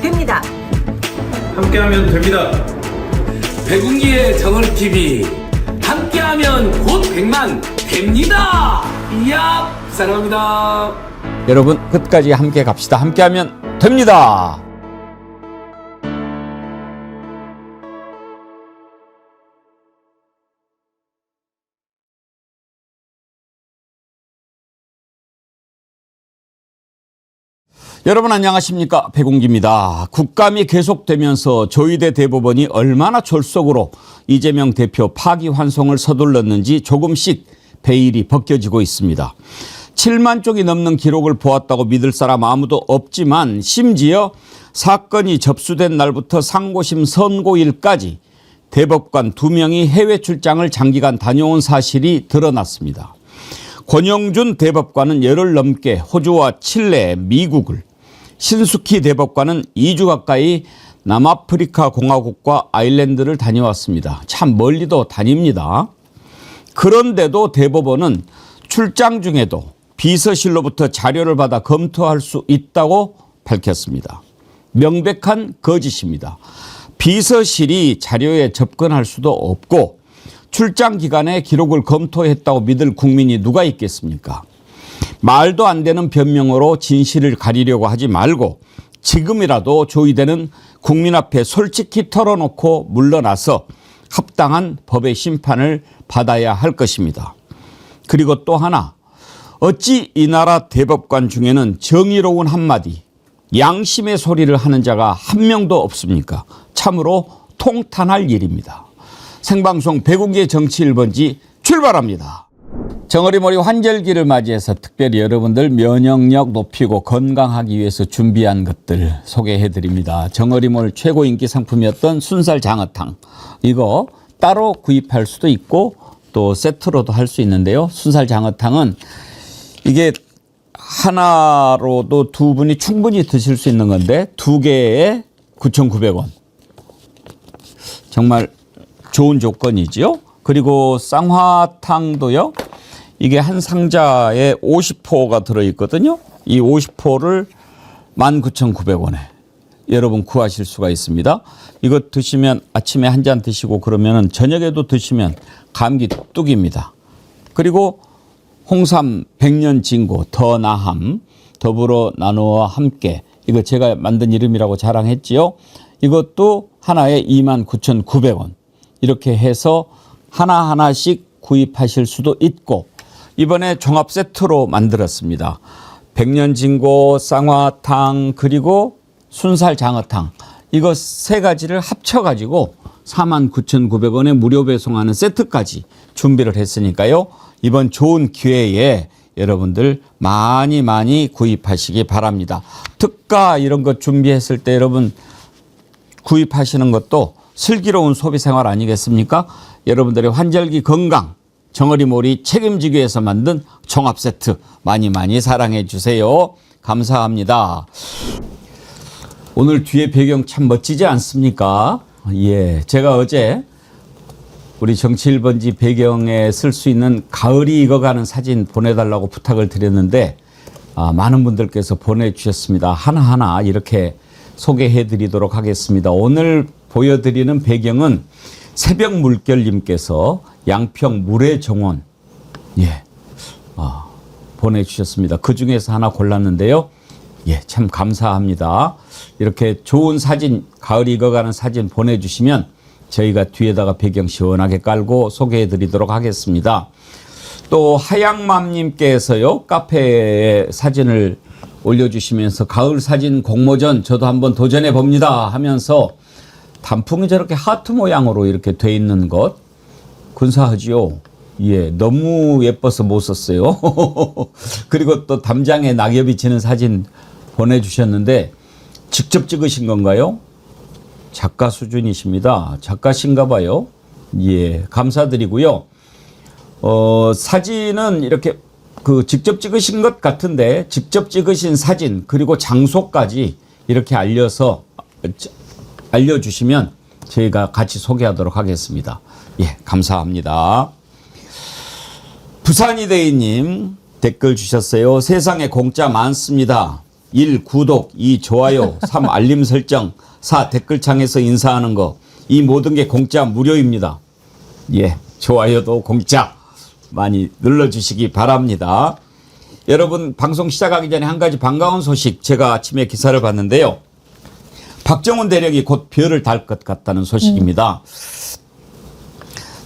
됩니다. 함께하면 됩니다. 백운기의 정원TV 함께하면 곧 100만 됩니다. 이야 사랑합니다. 여러분 끝까지 함께 갑시다. 함께하면 됩니다. 여러분 안녕하십니까, 백운기입니다. 국감이 계속되면서 조희대 대법원이 얼마나 졸속으로 이재명 대표 파기환송을 서둘렀는지 조금씩 베일이 벗겨지고 있습니다. 7만 쪽이 넘는 기록을 보았다고 믿을 사람 아무도 없지만 심지어 사건이 접수된 날부터 상고심 선고일까지 대법관 2명이 해외 출장을 장기간 다녀온 사실이 드러났습니다. 권영준 대법관은 열흘 넘게 호주와 칠레, 미국을, 신숙희 대법관은 2주 가까이 남아프리카 공화국과 아일랜드를 다녀왔습니다. 참 멀리도 다닙니다. 그런데도 대법원은 출장 중에도 비서실로부터 자료를 받아 검토할 수 있다고 밝혔습니다. 명백한 거짓입니다. 비서실이 자료에 접근할 수도 없고 출장 기간에 기록을 검토했다고 믿을 국민이 누가 있겠습니까? 말도 안 되는 변명으로 진실을 가리려고 하지 말고 지금이라도 조희대는 국민 앞에 솔직히 털어놓고 물러나서 합당한 법의 심판을 받아야 할 것입니다. 그리고 또 하나, 어찌 이 나라 대법관 중에는 정의로운 한마디, 양심의 소리를 하는 자가 한 명도 없습니까? 참으로 통탄할 일입니다. 생방송 백운기의 정치 1번지 출발합니다. 정어리머리 환절기를 맞이해서 특별히 여러분들 면역력 높이고 건강하기 위해서 준비한 것들 소개해드립니다. 정어리몰 최고 인기 상품이었던 순살 장어탕, 이거 따로 구입할 수도 있고 또 세트로도 할 수 있는데요. 순살 장어탕은 이게 하나로도 두 분이 충분히 드실 수 있는 건데 2개에 9,900원. 정말 좋은 조건이죠. 그리고 쌍화탕도요. 이게 한 상자에 50포가 들어있거든요. 이 50포를 19,900원에 여러분 구하실 수가 있습니다. 이거 드시면 아침에 한 잔 드시고 그러면 저녁에도 드시면 감기 뚝입니다. 그리고 홍삼 백년진고 더 나함 더불어 나누어 함께, 이거 제가 만든 이름이라고 자랑했지요. 이것도 하나에 29,900원. 이렇게 해서 하나하나씩 구입하실 수도 있고 이번에 종합 세트로 만들었습니다. 백년진고, 쌍화탕, 그리고 순살 장어탕, 이거 세 가지를 합쳐가지고 49,900원에 무료 배송하는 세트까지 준비를 했으니까요. 이번 좋은 기회에 여러분들 많이 구입하시기 바랍니다. 특가 이런 거 준비했을 때 여러분 구입하시는 것도 슬기로운 소비생활 아니겠습니까? 여러분들의 환절기 건강 정어리몰이 책임지기 위해서 만든 종합세트 많이 사랑해 주세요. 감사합니다. 오늘 뒤에 배경 참 멋지지 않습니까? 예, 제가 어제 우리 정치 1번지 배경에 쓸 수 있는 가을이 익어가는 사진 보내달라고 부탁을 드렸는데 많은 분들께서 보내주셨습니다. 하나하나 이렇게 소개해 드리도록 하겠습니다. 오늘 보여드리는 배경은 새벽 물결님께서 양평 물의 정원 보내주셨습니다. 그 중에서 하나 골랐는데요. 예, 참 감사합니다. 이렇게 좋은 사진, 가을이 익어가는 사진 보내주시면 저희가 뒤에다가 배경 시원하게 깔고 소개해 드리도록 하겠습니다. 또 하양맘님께서요, 카페에 사진을 올려주시면서 가을 사진 공모전 저도 한번 도전해 봅니다 하면서 단풍이 저렇게 하트 모양으로 이렇게 돼 있는 것 근사하지요. 예, 너무 예뻐서 못 썼어요. 그리고 또 담장에 낙엽이 지는 사진 보내주셨는데 직접 찍으신 건가요? 작가 수준이십니다. 작가신가 봐요. 예, 감사드리고요. 사진은 이렇게 직접 찍으신 것 같은데 직접 찍으신 사진 그리고 장소까지 이렇게 알려주시면 저희가 같이 소개하도록 하겠습니다. 예, 감사합니다. 부산이대희님 댓글 주셨어요. 세상에 공짜 많습니다. 1. 구독, 2. 좋아요, 3. 알림 설정, 4. 댓글창에서 인사하는 거. 이 모든 게 공짜 무료입니다. 예, 좋아요도 공짜 많이 눌러주시기 바랍니다. 여러분 방송 시작하기 전에 한 가지 반가운 소식 제가 아침에 기사를 봤는데요. 박정훈 대령이 곧 별을 달 것 같다는 소식입니다.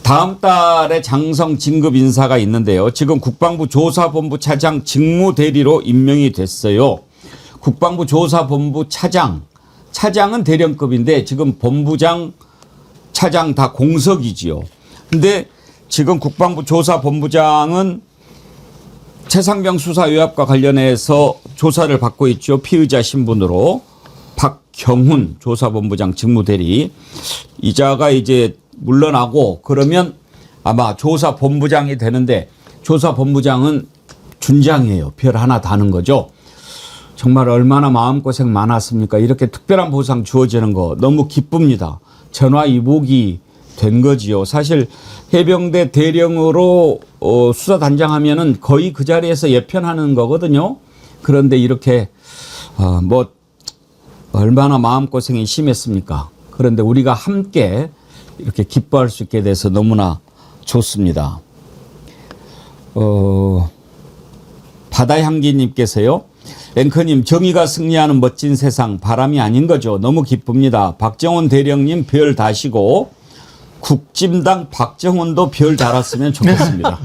다음 달에 장성 진급 인사가 있는데요. 지금 국방부 조사본부 차장 직무대리로 임명이 됐어요. 국방부 조사본부 차장은 대령급인데 지금 본부장, 차장 다 공석이지요. 근데 지금 국방부 조사본부장은 최상병 수사 의혹과 관련해서 조사를 받고 있죠. 피의자 신분으로. 박경훈 조사본부장 직무대리. 이자가 이제 물러나고 그러면 아마 조사본부장이 되는데 조사본부장은 준장이에요. 별 하나 다는 거죠. 정말 얼마나 마음고생 많았습니까? 이렇게 특별한 보상 주어지는 거 너무 기쁩니다. 전화위복이 된 거지요. 사실 해병대 대령으로 수사단장하면은 거의 그 자리에서 예편하는 거거든요. 그런데 이렇게 뭐 얼마나 마음고생이 심했습니까? 그런데 우리가 함께 이렇게 기뻐할 수 있게 돼서 너무나 좋습니다. 바다향기님께서요. 앵커님, 정의가 승리하는 멋진 세상, 바람이 아닌 거죠. 너무 기쁩니다. 박정훈 대령님 별 다시고 국진당 박정훈도 별 달았으면 좋겠습니다.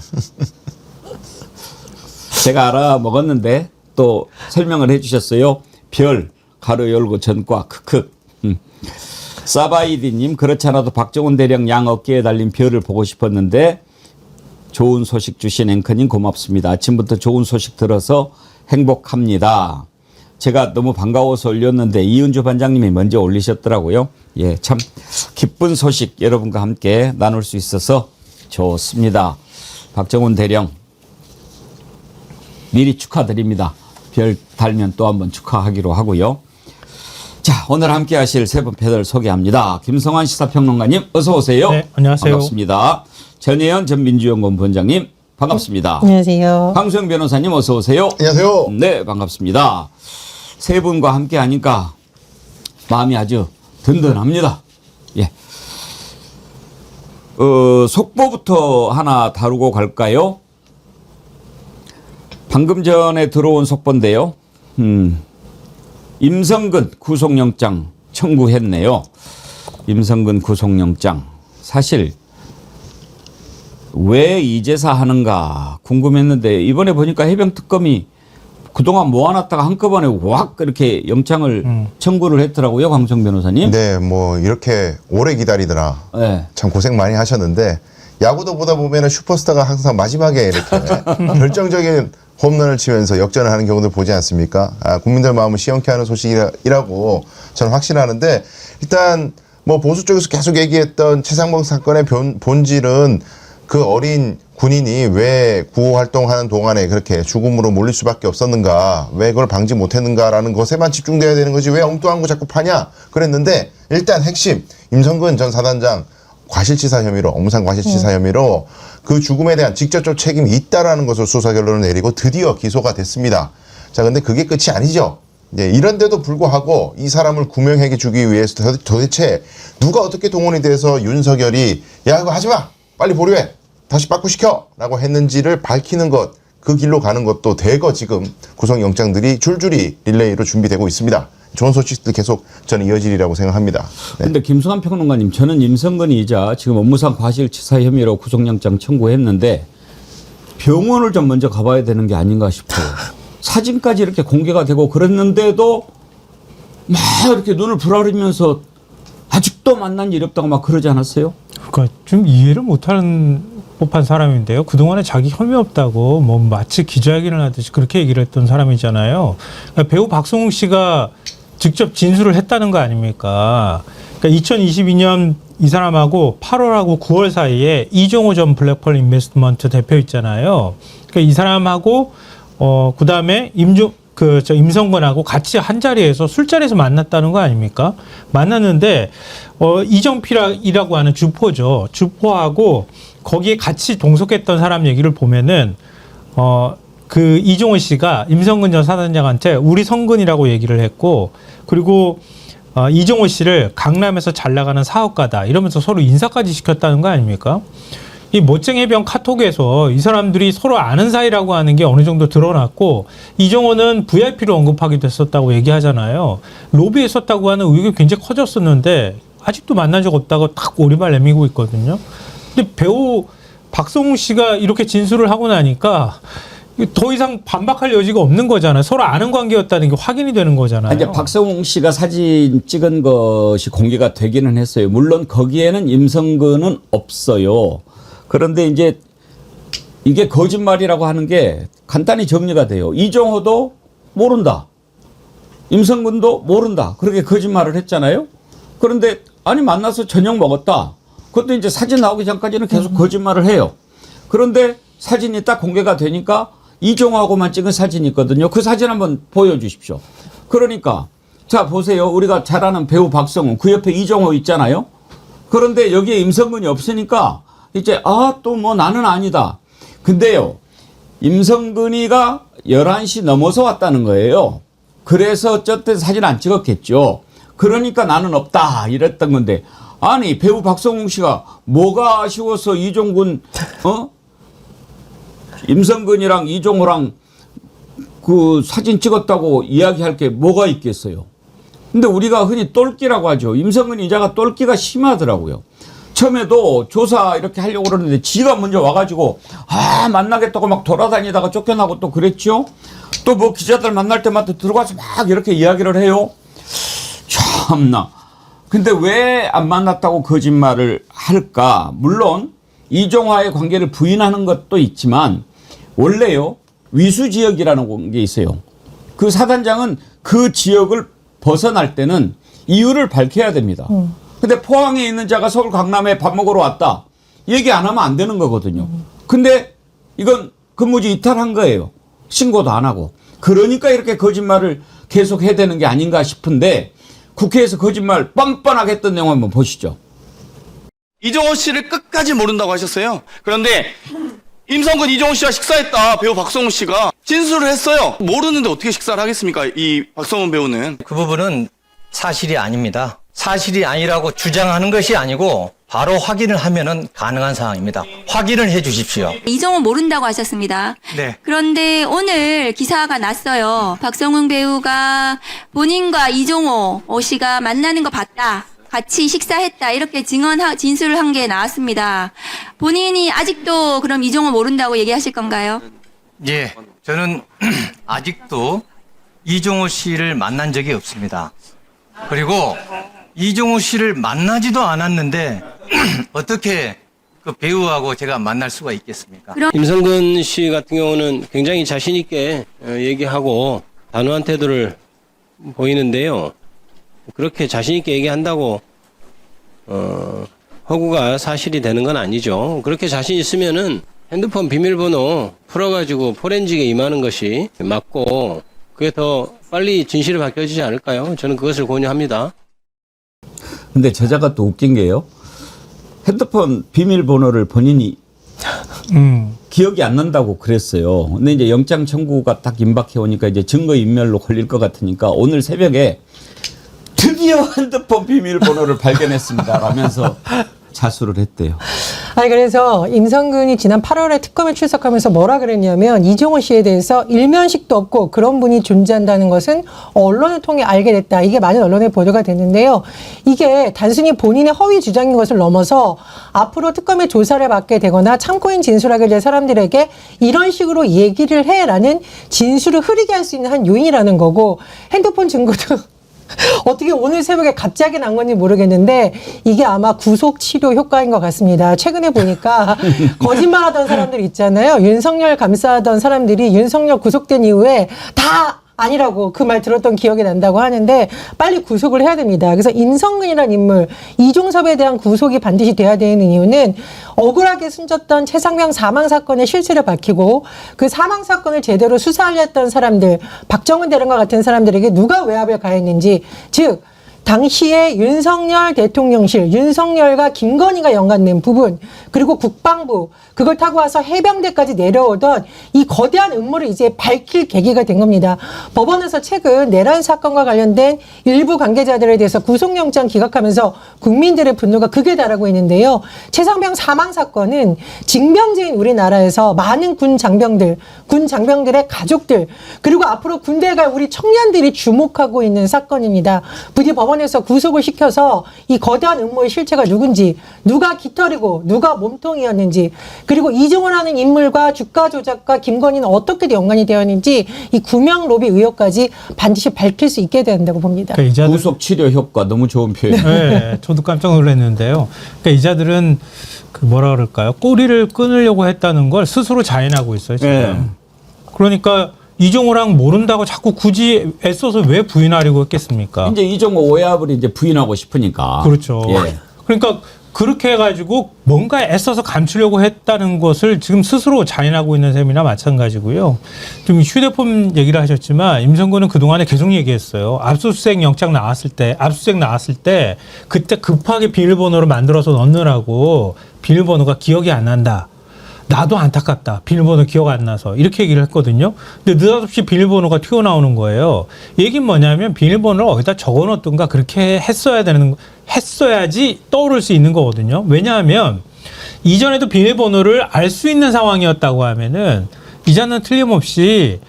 제가 알아먹었는데 또 설명을 해 주셨어요. 별 가로 열고 전과 크크. 사바이디님, 그렇지 않아도 박정훈 대령 양 어깨에 달린 별을 보고 싶었는데 좋은 소식 주신 앵커님 고맙습니다. 아침부터 좋은 소식 들어서 행복합니다. 제가 너무 반가워서 올렸는데 이은주 반장님이 먼저 올리셨더라고요. 예, 참 기쁜 소식 여러분과 함께 나눌 수 있어서 좋습니다. 박정훈 대령 미리 축하드립니다. 별 달면 또 한번 축하하기로 하고요. 자, 오늘 함께 하실 세 분 패널 소개합니다. 김성환 시사평론가님 어서 오세요. 네, 안녕하세요. 반갑습니다. 전혜연 전 민주연구원 본장님 반갑습니다. 안녕하세요. 황수영 변호사님 어서 오세요. 안녕하세요. 네, 반갑습니다. 세 분과 함께 하니까 마음이 아주 든든합니다. 예. 속보부터 하나 다루고 갈까요? 방금 전에 들어온 속보인데요. 임성근 구속영장 청구했네요. 임성근 구속영장. 사실 왜 이제사 하는가 궁금했는데 이번에 보니까 해병특검이 그동안 모아놨다가 한꺼번에 확 이렇게 영장을 청구를 했더라고요. 광성 변호사님. 네, 뭐 이렇게 오래 기다리더라. 네. 참 고생 많이 하셨는데 야구도 보다 보면은 슈퍼스타가 항상 마지막에 이렇게 결정적인 홈런을 치면서 역전을 하는 경우도 보지 않습니까? 국민들 마음을 시원케 하는 소식이라고 저는 확신하는데 일단 뭐 보수 쪽에서 계속 얘기했던 최상봉 사건의 본질은 그 어린 군인이 왜 구호 활동하는 동안에 그렇게 죽음으로 몰릴 수밖에 없었는가, 왜 그걸 방지 못했는가라는 것에만 집중돼야 되는 거지 왜 엉뚱한 거 자꾸 파냐 그랬는데 일단 핵심 임성근 전 사단장 과실치사 혐의로, 업무상 과실치사 혐의로 그 죽음에 대한 직접적 책임이 있다라는 것을 수사 결론을 내리고 드디어 기소가 됐습니다. 자, 근데 그게 끝이 아니죠. 예, 이런데도 불구하고 이 사람을 구명해 주기 위해서 도대체 누가 어떻게 동원이 돼서 윤석열이 야, 그거 하지 마! 빨리 보류해! 다시 빠꾸시켜! 라고 했는지를 밝히는 것, 그 길로 가는 것도 대거 지금 구속영장들이 줄줄이 릴레이로 준비되고 있습니다. 좋은 소식들 계속 저는 이어지리라고 생각합니다. 그런데 네. 김성환 평론가님, 저는 임성근이자 지금 업무상 과실치사 혐의로 구속영장 청구했는데 병원을 좀 먼저 가봐야 되는 게 아닌가 싶어요. 사진까지 이렇게 공개가 되고 그랬는데도 막 이렇게 눈을 부라리면서 아직도 만난 일 없다고 막 그러지 않았어요? 그러니까 좀 이해를 못하는 법한 사람인데요. 그동안에 자기 혐의 없다고 뭐 마치 기자회견을 하듯이 그렇게 얘기를 했던 사람이잖아요. 그러니까 배우 박성웅 씨가 직접 진술을 했다는 거 아닙니까? 그러니까 2022년 이 사람하고 8월하고 9월 사이에 이종호 전 블랙펄 인베스트먼트 대표 있잖아요. 그러니까 이 사람하고 그다음에 임성근하고 같이 한 자리에서 술자리에서 만났다는 거 아닙니까? 만났는데 이정필이라고 하는 주포죠. 주포하고 거기에 같이 동석했던 사람 얘기를 보면은 그 이종호 씨가 임성근 전 사단장한테 우리 성근이라고 얘기를 했고, 그리고 이종호 씨를 강남에서 잘 나가는 사업가다 이러면서 서로 인사까지 시켰다는 거 아닙니까? 이 멋쟁이병 카톡에서 이 사람들이 서로 아는 사이라고 하는 게 어느 정도 드러났고, 이종호는 VIP로 언급하기도 했었다고 얘기하잖아요. 로비했었다고 하는 의혹이 굉장히 커졌었는데 아직도 만난 적 없다고 딱 오리발 내밀고 있거든요. 근데 배우 박성웅 씨가 이렇게 진술을 하고 나니까 더 이상 반박할 여지가 없는 거잖아요. 서로 아는 관계였다는 게 확인이 되는 거잖아요. 이제 박성웅 씨가 사진 찍은 것이 공개가 되기는 했어요. 물론 거기에는 임성근은 없어요. 그런데 이제 이게 거짓말이라고 하는 게 간단히 정리가 돼요. 이종호도 모른다. 임성근도 모른다. 그렇게 거짓말을 했잖아요. 그런데 아니 만나서 저녁 먹었다. 그것도 이제 사진 나오기 전까지는 계속 거짓말을 해요. 그런데 사진이 딱 공개가 되니까 이종호하고만 찍은 사진이 있거든요. 그 사진 한번 보여주십시오. 그러니까 자 보세요. 우리가 잘 아는 배우 박성웅, 그 옆에 이종호 있잖아요. 그런데 여기에 임성근이 없으니까 이제 또 뭐 나는 아니다. 근데요, 임성근이가 11시 넘어서 왔다는 거예요. 그래서 어쨌든 사진 안 찍었겠죠. 그러니까 나는 없다 이랬던 건데, 아니 배우 박성웅 씨가 뭐가 아쉬워서 이종근 임성근이랑 이종호랑 그 사진 찍었다고 이야기할 게 뭐가 있겠어요. 근데 우리가 흔히 똘끼라고 하죠. 임성근 이자가 똘끼가 심하더라고요. 처음에도 조사 이렇게 하려고 그러는데 지가 먼저 와가지고 만나겠다고 막 돌아다니다가 쫓겨나고 또 그랬죠. 또 뭐 기자들 만날 때마다 들어가서 막 이렇게 이야기를 해요. 참나. 근데 왜 안 만났다고 거짓말을 할까? 물론 이종화의 관계를 부인하는 것도 있지만 원래요, 위수 지역이라는 게 있어요. 그 사단장은 그 지역을 벗어날 때는 이유를 밝혀야 됩니다. 근데 포항에 있는 자가 서울 강남에 밥 먹으러 왔다. 얘기 안 하면 안 되는 거거든요. 근데 이건 근무지 이탈한 거예요. 신고도 안 하고. 그러니까 이렇게 거짓말을 계속 해야 되는 게 아닌가 싶은데, 국회에서 거짓말 뻔뻔하게 했던 내용 한번 보시죠. 이종호 씨를 끝까지 모른다고 하셨어요. 그런데 임성근 이종호 씨와 식사했다 배우 박성웅 씨가 진술을 했어요. 모르는데 어떻게 식사를 하겠습니까? 이 박성웅 배우는. 그 부분은 사실이 아닙니다. 사실이 아니라고 주장하는 것이 아니고 바로 확인을 하면은 가능한 상황입니다. 확인을 해 주십시오. 이종호 모른다고 하셨습니다. 네. 그런데 오늘 기사가 났어요. 박성웅 배우가 본인과 이종호 씨가 만나는 거 봤다. 같이 식사했다. 이렇게 진술을 한 게 나왔습니다. 본인이 아직도 그럼 이종호 모른다고 얘기하실 건가요? 예, 저는 아직도 이종호 씨를 만난 적이 없습니다. 그리고 이종호 씨를 만나지도 않았는데 어떻게 그 배우하고 제가 만날 수가 있겠습니까? 임성근 씨 같은 경우는 굉장히 자신 있게 얘기하고 단호한 태도를 보이는데요. 그렇게 자신 있게 얘기한다고 허구가 사실이 되는 건 아니죠. 그렇게 자신 있으면은 핸드폰 비밀번호 풀어가지고 포렌직에 임하는 것이 맞고, 그게 더 빨리 진실이 밝혀지지 않을까요? 저는 그것을 권유합니다. 근데 저자가 또 웃긴 게요. 핸드폰 비밀번호를 본인이 기억이 안 난다고 그랬어요. 근데 이제 영장 청구가 딱 임박해 오니까 이제 증거인멸로 걸릴 것 같으니까 오늘 새벽에 드디어 핸드폰 비밀번호를 발견했습니다 라면서 자수를 했대요. 아니 그래서 임성근이 지난 8월에 특검에 출석하면서 뭐라 그랬냐면, 이종호 씨에 대해서 일면식도 없고 그런 분이 존재한다는 것은 언론을 통해 알게 됐다. 이게 많은 언론에 보도가 됐는데요. 이게 단순히 본인의 허위 주장인 것을 넘어서 앞으로 특검의 조사를 받게 되거나 참고인 진술하게 될 사람들에게 이런 식으로 얘기를 해라는 진술을 흐리게 할 수 있는 한 요인이라는 거고, 핸드폰 증거도 어떻게 오늘 새벽에 갑자기 난 건지 모르겠는데 이게 아마 구속 치료 효과인 것 같습니다. 최근에 보니까 거짓말하던 사람들 있잖아요. 윤석열 감싸던 사람들이 윤석열 구속된 이후에 다 아니라고 그 말 들었던 기억이 난다고 하는데 빨리 구속을 해야 됩니다. 그래서 임성근이라는 인물, 이종섭에 대한 구속이 반드시 돼야 되는 이유는 억울하게 숨졌던 최상병 사망 사건의 실체를 밝히고 그 사망 사건을 제대로 수사하려 했던 사람들, 박정은 대령과 같은 사람들에게 누가 외압을 가했는지, 즉 당시에 윤석열 대통령실, 윤석열과 김건희가 연관된 부분, 그리고 국방부, 그걸 타고 와서 해병대까지 내려오던 이 거대한 음모를 이제 밝힐 계기가 된 겁니다. 법원에서 최근 내란 사건과 관련된 일부 관계자들에 대해서 구속영장 기각하면서 국민들의 분노가 극에 달하고 있는데요. 최상병 사망 사건은 징병제인 우리나라에서 많은 군 장병들의 가족들, 그리고 앞으로 군대에 갈 우리 청년들이 주목하고 있는 사건입니다. 부디 법원에서 구속을 시켜서 이 거대한 음모의 실체가 누군지, 누가 깃털이고 누가 몸통이었는지, 그리고 이종호라는 인물과 주가 조작과 김건희는 어떻게 연관이 되어 있는지 이 구명 로비 의혹까지 반드시 밝힐 수 있게 된다고 봅니다. 그러니까 구속 치료 효과 너무 좋은 표현. 네, 저도 깜짝 놀랐는데요. 그러니까 이자들은 그 뭐라 그럴까요? 꼬리를 끊으려고 했다는 걸 스스로 자인하고 있어요, 지금. 네. 그러니까 이종호랑 모른다고 자꾸 굳이 애써서 왜 부인하려고 했겠습니까? 이제 이종호 오해합을 이제 부인하고 싶으니까. 그렇죠. 예. 그러니까 그렇게 해가지고 뭔가 애써서 감추려고 했다는 것을 지금 스스로 자인하고 있는 셈이나 마찬가지고요. 좀 휴대폰 얘기를 하셨지만 임성근은 그동안에 계속 얘기했어요. 압수수색 나왔을 때 그때 급하게 비밀번호를 만들어서 넣느라고 비밀번호가 기억이 안 난다. 나도 안타깝다. 비밀번호 기억 안 나서. 이렇게 얘기를 했거든요. 근데 느닷없이 비밀번호가 튀어나오는 거예요. 얘기는 뭐냐면 비밀번호를 어디다 적어놓든가 그렇게 했어야지 떠오를 수 있는 거거든요. 왜냐하면 이전에도 비밀번호를 알 수 있는 상황이었다고 하면은 이자는 틀림없이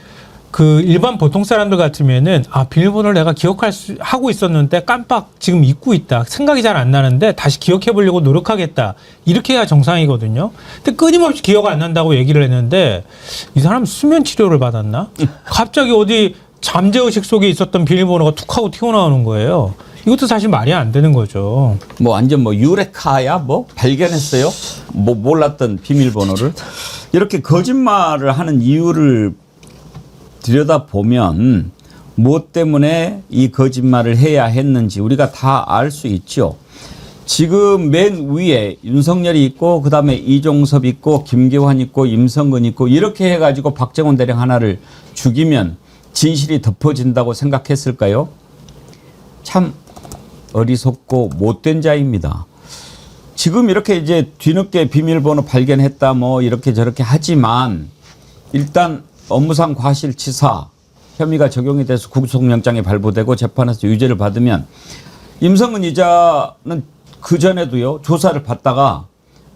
그 일반 보통 사람들 같으면은 비밀번호를 내가 하고 있었는데 깜빡 지금 잊고 있다. 생각이 잘 안 나는데 다시 기억해 보려고 노력하겠다. 이렇게 해야 정상이거든요. 근데 끊임없이 기억 안 난다고 얘기를 했는데 이 사람 수면 치료를 받았나? 갑자기 어디 잠재의식 속에 있었던 비밀번호가 툭 하고 튀어나오는 거예요. 이것도 사실 말이 안 되는 거죠. 뭐 완전 뭐 유레카야 뭐 발견했어요? 뭐 몰랐던 비밀번호를. 이렇게 거짓말을 하는 이유를 들여다보면 무엇 때문에 이 거짓말을 해야 했는지 우리가 다 알 수 있죠. 지금 맨 위에 윤석열이 있고 그다음에 이종섭 있고 김계환 있고 임성근 있고 이렇게 해가지고 박정원 대령 하나를 죽이면 진실이 덮어진다고 생각했을까요? 참 어리석고 못된 자입니다. 지금 이렇게 이제 뒤늦게 비밀번호 발견했다 뭐 이렇게 저렇게 하지만 일단 업무상 과실치사 혐의가 적용이 돼서 구속영장이 발부되고 재판에서 유죄를 받으면 임성근 이자는 그전에도요 조사를 받다가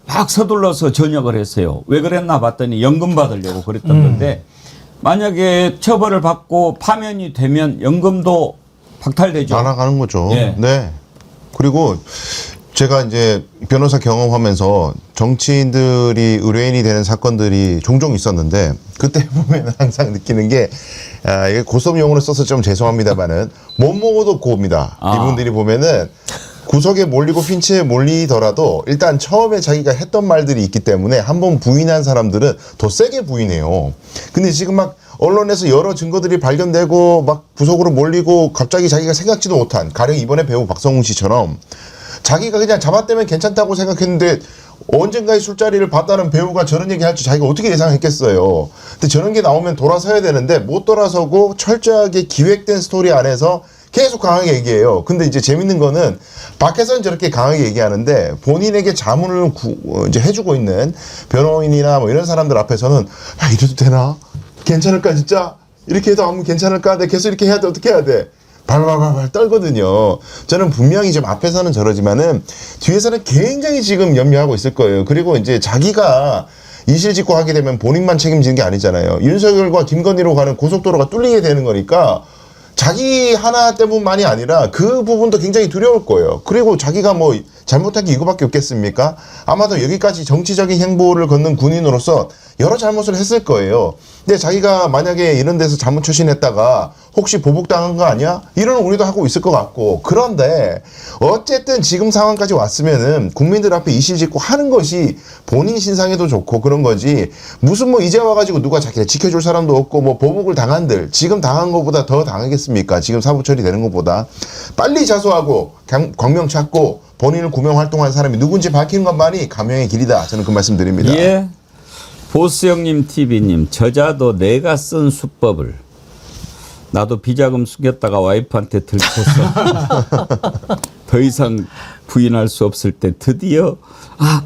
막 서둘러서 전역을 했어요. 왜 그랬나 봤더니 연금 받으려고 그랬던 건데 만약에 처벌을 받고 파면이 되면 연금도 박탈되죠. 날아가는 거죠. 예. 네. 그리고 제가 이제 변호사 경험하면서 정치인들이 의뢰인이 되는 사건들이 종종 있었는데 그때 보면 항상 느끼는 게 이게 고소용어로 써서 좀 죄송합니다만은 못 먹어도 고입니다. 이분들이 보면은 구석에 몰리고 핀치에 몰리더라도 일단 처음에 자기가 했던 말들이 있기 때문에 한번 부인한 사람들은 더 세게 부인해요. 근데 지금 막 언론에서 여러 증거들이 발견되고 막 구석으로 몰리고 갑자기 자기가 생각지도 못한 가령 이번에 배우 박성웅 씨처럼 자기가 그냥 잡아떼면 괜찮다고 생각했는데 언젠가의 술자리를 봤다는 배우가 저런 얘기 할 줄 자기가 어떻게 예상했겠어요. 근데 저런 게 나오면 돌아서야 되는데 못 돌아서고 철저하게 기획된 스토리 안에서 계속 강하게 얘기해요. 근데 이제 재밌는 거는 밖에서는 저렇게 강하게 얘기하는데 본인에게 자문을 이제 해주고 있는 변호인이나 뭐 이런 사람들 앞에서는 야, 이래도 되나? 괜찮을까 진짜? 이렇게 해도 아무 괜찮을까? 내가 계속 이렇게 해야 돼? 어떻게 해야 돼? 발발발발 떨거든요. 저는 분명히 좀 앞에서는 저러지만은 뒤에서는 굉장히 지금 염려하고 있을 거예요. 그리고 이제 자기가 이실직고 하게 되면 본인만 책임지는 게 아니잖아요. 윤석열과 김건희로 가는 고속도로가 뚫리게 되는 거니까 자기 하나 때문만이 아니라 그 부분도 굉장히 두려울 거예요. 그리고 자기가 뭐 잘못한 게 이거밖에 없겠습니까? 아마도 여기까지 정치적인 행보를 걷는 군인으로서 여러 잘못을 했을 거예요. 근데 자기가 만약에 이런 데서 잘못 처신했다가 혹시 보복당한 거 아니야? 이런 우리도 하고 있을 것 같고. 그런데 어쨌든 지금 상황까지 왔으면은 국민들 앞에 이실직고 하는 것이 본인 신상에도 좋고 그런 거지. 무슨 뭐 이제 와가지고 누가 자기를 지켜줄 사람도 없고 뭐 보복을 당한들 지금 당한 것보다 더 당하겠습니까? 지금 사부 처리되는 것보다. 빨리 자수하고 광명 찾고 본인을 구명 활동한 사람이 누군지 밝히는 것만이 감형의 길이다. 저는 그 말씀 드립니다. 예. 보스형님 TV님 저자도 내가 쓴 수법을 나도 비자금 숨겼다가 와이프한테 들켰어. 더 이상 부인할 수 없을 때 드디어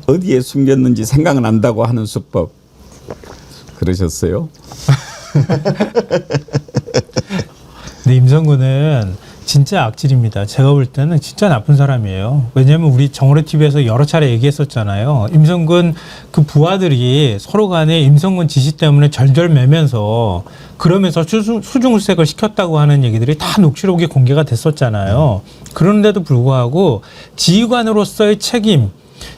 어디에 숨겼는지 생각난다고 하는 수법. 그러셨어요? 근데 임성근은 진짜 악질입니다. 제가 볼 때는 진짜 나쁜 사람이에요. 왜냐하면 우리 정오래 TV에서 여러 차례 얘기했었잖아요. 임성근 그 부하들이 서로 간에 임성근 지시 때문에 절절매면서 그러면서 수중수색을 시켰다고 하는 얘기들이 다 녹취록이 공개가 됐었잖아요. 그런데도 불구하고 지휘관으로서의 책임,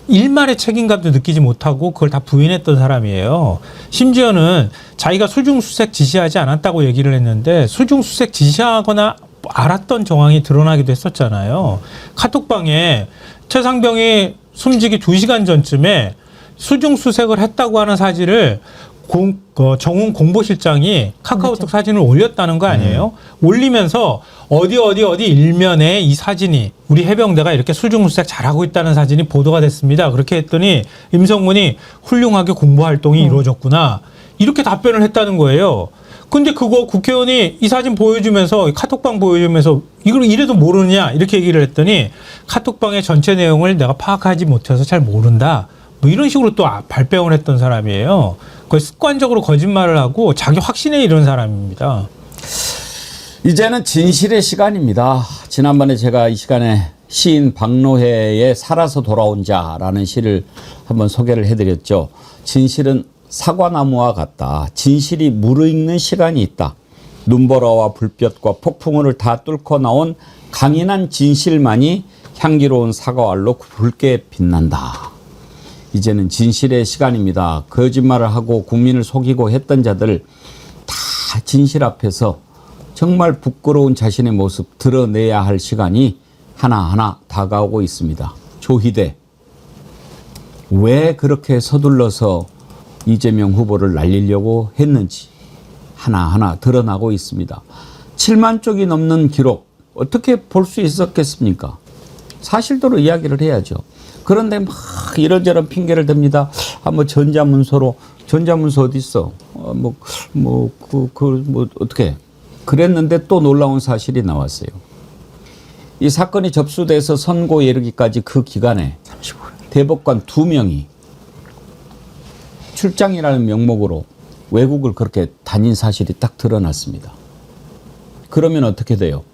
일말의 책임감도 느끼지 못하고 그걸 다 부인했던 사람이에요. 심지어는 자기가 수중수색 지시하지 않았다고 얘기를 했는데 수중수색 지시하거나 알았던 정황이 드러나기도 했었잖아요. 카톡방에 최상병이 숨지기 2시간 전쯤에 수중수색을 했다고 하는 사실을 정훈 공보실장이 카카오톡 사진을 올렸다는 거 아니에요? 올리면서 어디 일면에 이 사진이 우리 해병대가 이렇게 수중수색 잘하고 있다는 사진이 보도가 됐습니다. 그렇게 했더니 임성근이 훌륭하게 공보활동이 이루어졌구나. 이렇게 답변을 했다는 거예요. 근데 그거 국회의원이 이 사진 보여주면서 카톡방 보여주면서 이걸 이래도 모르느냐 이렇게 얘기를 했더니 카톡방의 전체 내용을 내가 파악하지 못해서 잘 모른다. 뭐 이런 식으로 또 발뺌을 했던 사람이에요. 거의 습관적으로 거짓말을 하고 자기 확신에 이른 사람입니다. 이제는 진실의 시간입니다. 지난번에 제가 이 시간에 시인 박노해의 살아서 돌아온 자라는 시를 한번 소개를 해드렸죠. 진실은 사과나무와 같다. 진실이 무르익는 시간이 있다. 눈보라와 불볕과 폭풍우를 다 뚫고 나온 강인한 진실만이 향기로운 사과알로 붉게 빛난다. 이제는 진실의 시간입니다. 거짓말을 하고 국민을 속이고 했던 자들 다 진실 앞에서 정말 부끄러운 자신의 모습 드러내야 할 시간이 하나하나 다가오고 있습니다. 조희대, 왜 그렇게 서둘러서 이재명 후보를 날리려고 했는지 하나하나 드러나고 있습니다. 7만 쪽이 넘는 기록 어떻게 볼 수 있었겠습니까? 사실대로 이야기를 해야죠. 그런데 막 이런저런 핑계를 댑니다. 뭐 전자문서 어디 있어? 어떻게? 그랬는데 또 놀라운 사실이 나왔어요. 이 사건이 접수돼서 선고에 이르기까지 그 기간에 대법관 2명이 출장이라는 명목으로 외국을 그렇게 다닌 사실이 딱 드러났습니다. 그러면 어떻게 돼요?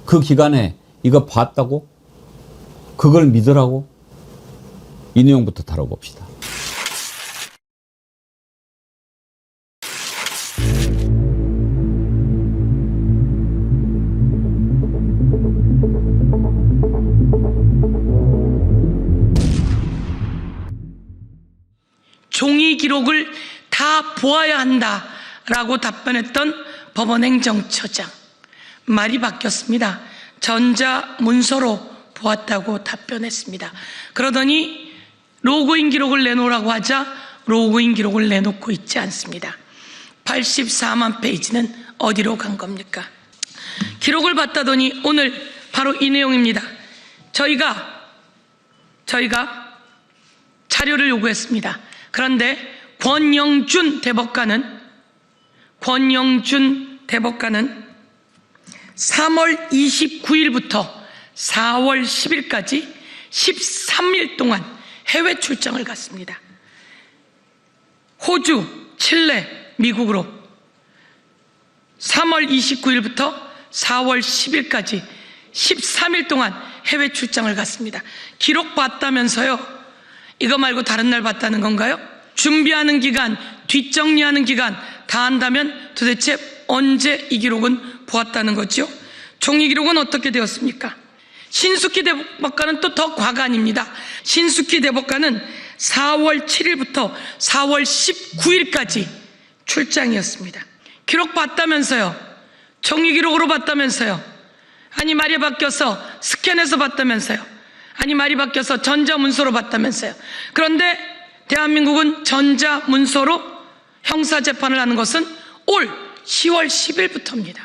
그 기간에 이거 봤다고? 그걸 믿으라고? 이 내용부터 다뤄봅시다. 종이 기록을 다 보아야 한다라고 답변했던 법원행정처장. 말이 바뀌었습니다. 전자문서로 보았다고 답변했습니다. 그러더니 로그인 기록을 내놓으라고 하자 로그인 기록을 내놓고 있지 않습니다. 84만 페이지는 어디로 간 겁니까? 기록을 봤다더니 오늘 바로 이 내용입니다. 저희가 자료를 요구했습니다. 그런데 권영준 대법관은 3월 29일부터 4월 10일까지 13일 동안 해외 출장을 갔습니다. 호주, 칠레, 미국으로 3월 29일부터 4월 10일까지 13일 동안 해외 출장을 갔습니다. 기록 봤다면서요? 이거 말고 다른 날 봤다는 건가요? 준비하는 기간, 뒷정리하는 기간 다 한다면 도대체 언제 이 기록은 보았다는 거죠? 종이 기록은 어떻게 되었습니까? 신숙희 대법관은 또 더 과간입니다. 신숙희 대법관은 4월 7일부터 4월 19일까지 출장이었습니다. 기록 봤다면서요? 종이 기록으로 봤다면서요? 아니 말이 바뀌어서 스캔해서 봤다면서요? 아니 말이 바뀌어서 전자문서로 봤다면서요? 그런데 대한민국은 전자문서로 형사재판을 하는 것은 올 10월 10일부터입니다.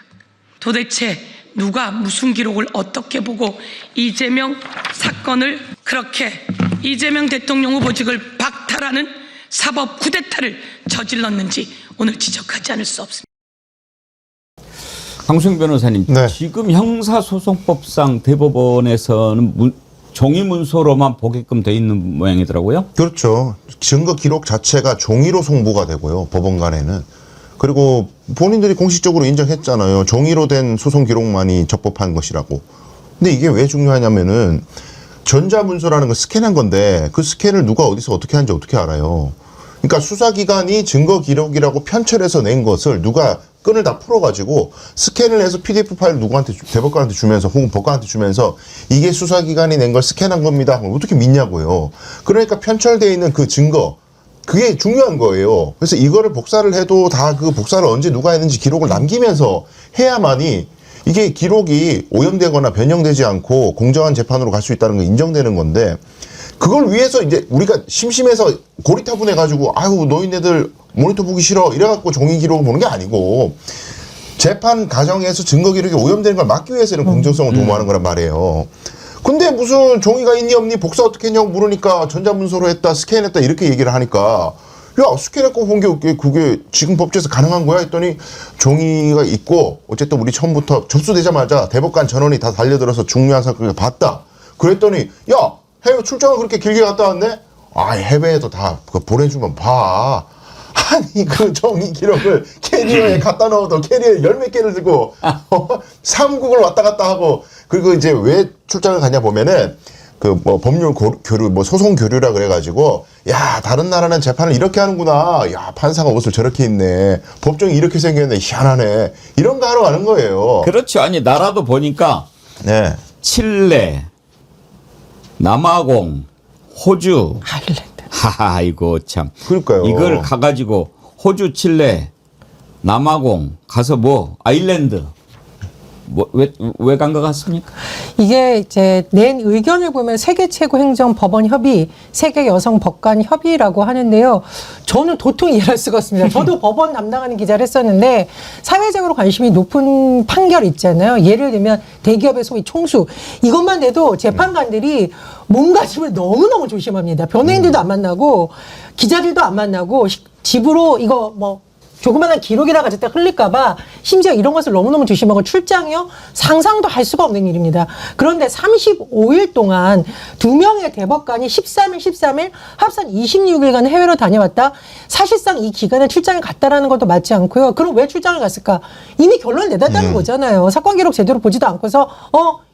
도대체 누가 무슨 기록을 어떻게 보고 이재명 사건을 그렇게 이재명 대통령 후보직을 박탈하는 사법 쿠데타를 저질렀는지 오늘 지적하지 않을 수 없습니다. 강수영 변호사님, 네. 지금 형사소송법상 대법원에서는 종이 문서로만 보게끔 돼 있는 모양이더라고요. 그렇죠. 증거 기록 자체가 종이로 송부가 되고요. 법원 간에는. 그리고 본인들이 공식적으로 인정했잖아요. 종이로 된 소송 기록만이 적법한 것이라고. 근데 이게 왜 중요하냐면은 전자문서라는 걸 스캔한 건데 그 스캔을 누가 어디서 어떻게 하는지 어떻게 알아요. 그러니까 수사기관이 증거 기록이라고 편철해서 낸 것을 누가 끈을 다 풀어가지고 스캔을 해서 PDF 파일 누구한테 대법관한테 주면서 혹은 법관한테 주면서 이게 수사기관이 낸 걸 스캔한 겁니다. 어떻게 믿냐고요. 그러니까 편철되어 있는 그 증거 그게 중요한 거예요. 그래서 이거를 복사를 해도 다 그 복사를 언제 누가 했는지 기록을 남기면서 해야만이 이게 기록이 오염되거나 변형되지 않고 공정한 재판으로 갈 수 있다는 게 인정되는 건데 그걸 위해서 이제 우리가 심심해서 고리타분해가지고 아유 노인네들 모니터 보기 싫어 이래갖고 종이 기록을 보는 게 아니고 재판 과정에서 증거 기록이 오염되는 걸 막기 위해서 이런 공정성을 도모하는 거란 말이에요. 근데 무슨 종이가 있니 없니 복사 어떻게 했냐고 물으니까 전자문서로 했다 스캔했다 이렇게 얘기를 하니까 야 스캔했고 본 게 그게 지금 법제에서 가능한 거야 했더니 종이가 있고 어쨌든 우리 처음부터 접수되자마자 대법관 전원이 다 달려들어서 중요한 사건을 봤다. 그랬더니 야 해외 출장을 그렇게 길게 갔다 왔네? 아 해외에도 다 보내주면 봐. 아니 그 종이 기록을 캐리어에 갖다 넣어도 캐리어에 열 몇 개를 들고 삼국을 왔다 갔다 하고 그리고 이제 왜 출장을 가냐 보면은 그 뭐 법률 교류 뭐 소송 교류라 그래가지고 야 다른 나라는 재판을 이렇게 하는구나 야 판사가 옷을 저렇게 입네 법정이 이렇게 생겼네 희한하네 이런 거 하러 가는 거예요. 그렇죠. 아니 나라도 보니까 네. 칠레, 남아공, 호주, 아일랜드. 하하 이거 참. 그러니까요. 이걸 가가지고 호주, 칠레, 남아공 가서 뭐 아일랜드 뭐 왜 간 것 같습니까? 이게 이제 낸 의견을 보면 세계 최고 행정 법원 협의, 세계 여성 법관 협의라고 하는데요. 저는 도통 이해할 수가 없습니다. 저도 법원 담당하는 기자를 했었는데 사회적으로 관심이 높은 판결 있잖아요. 예를 들면 대기업의 소위 총수 이것만 돼도 재판관들이 몸가짐을 너무너무 조심합니다. 변호인들도 안 만나고 기자들도 안 만나고 집으로 이거 뭐 조그마한 기록이나 가질 때 흘릴까봐 심지어 이런 것을 너무너무 조심하고 출장이요? 상상도 할 수가 없는 일입니다. 그런데 35일 동안 2명의 대법관이 13일 합산 26일간 해외로 다녀왔다? 사실상 이 기간에 출장을 갔다라는 것도 맞지 않고요. 그럼 왜 출장을 갔을까? 이미 결론을 내놨다는 거잖아요. 사건 기록 제대로 보지도 않고서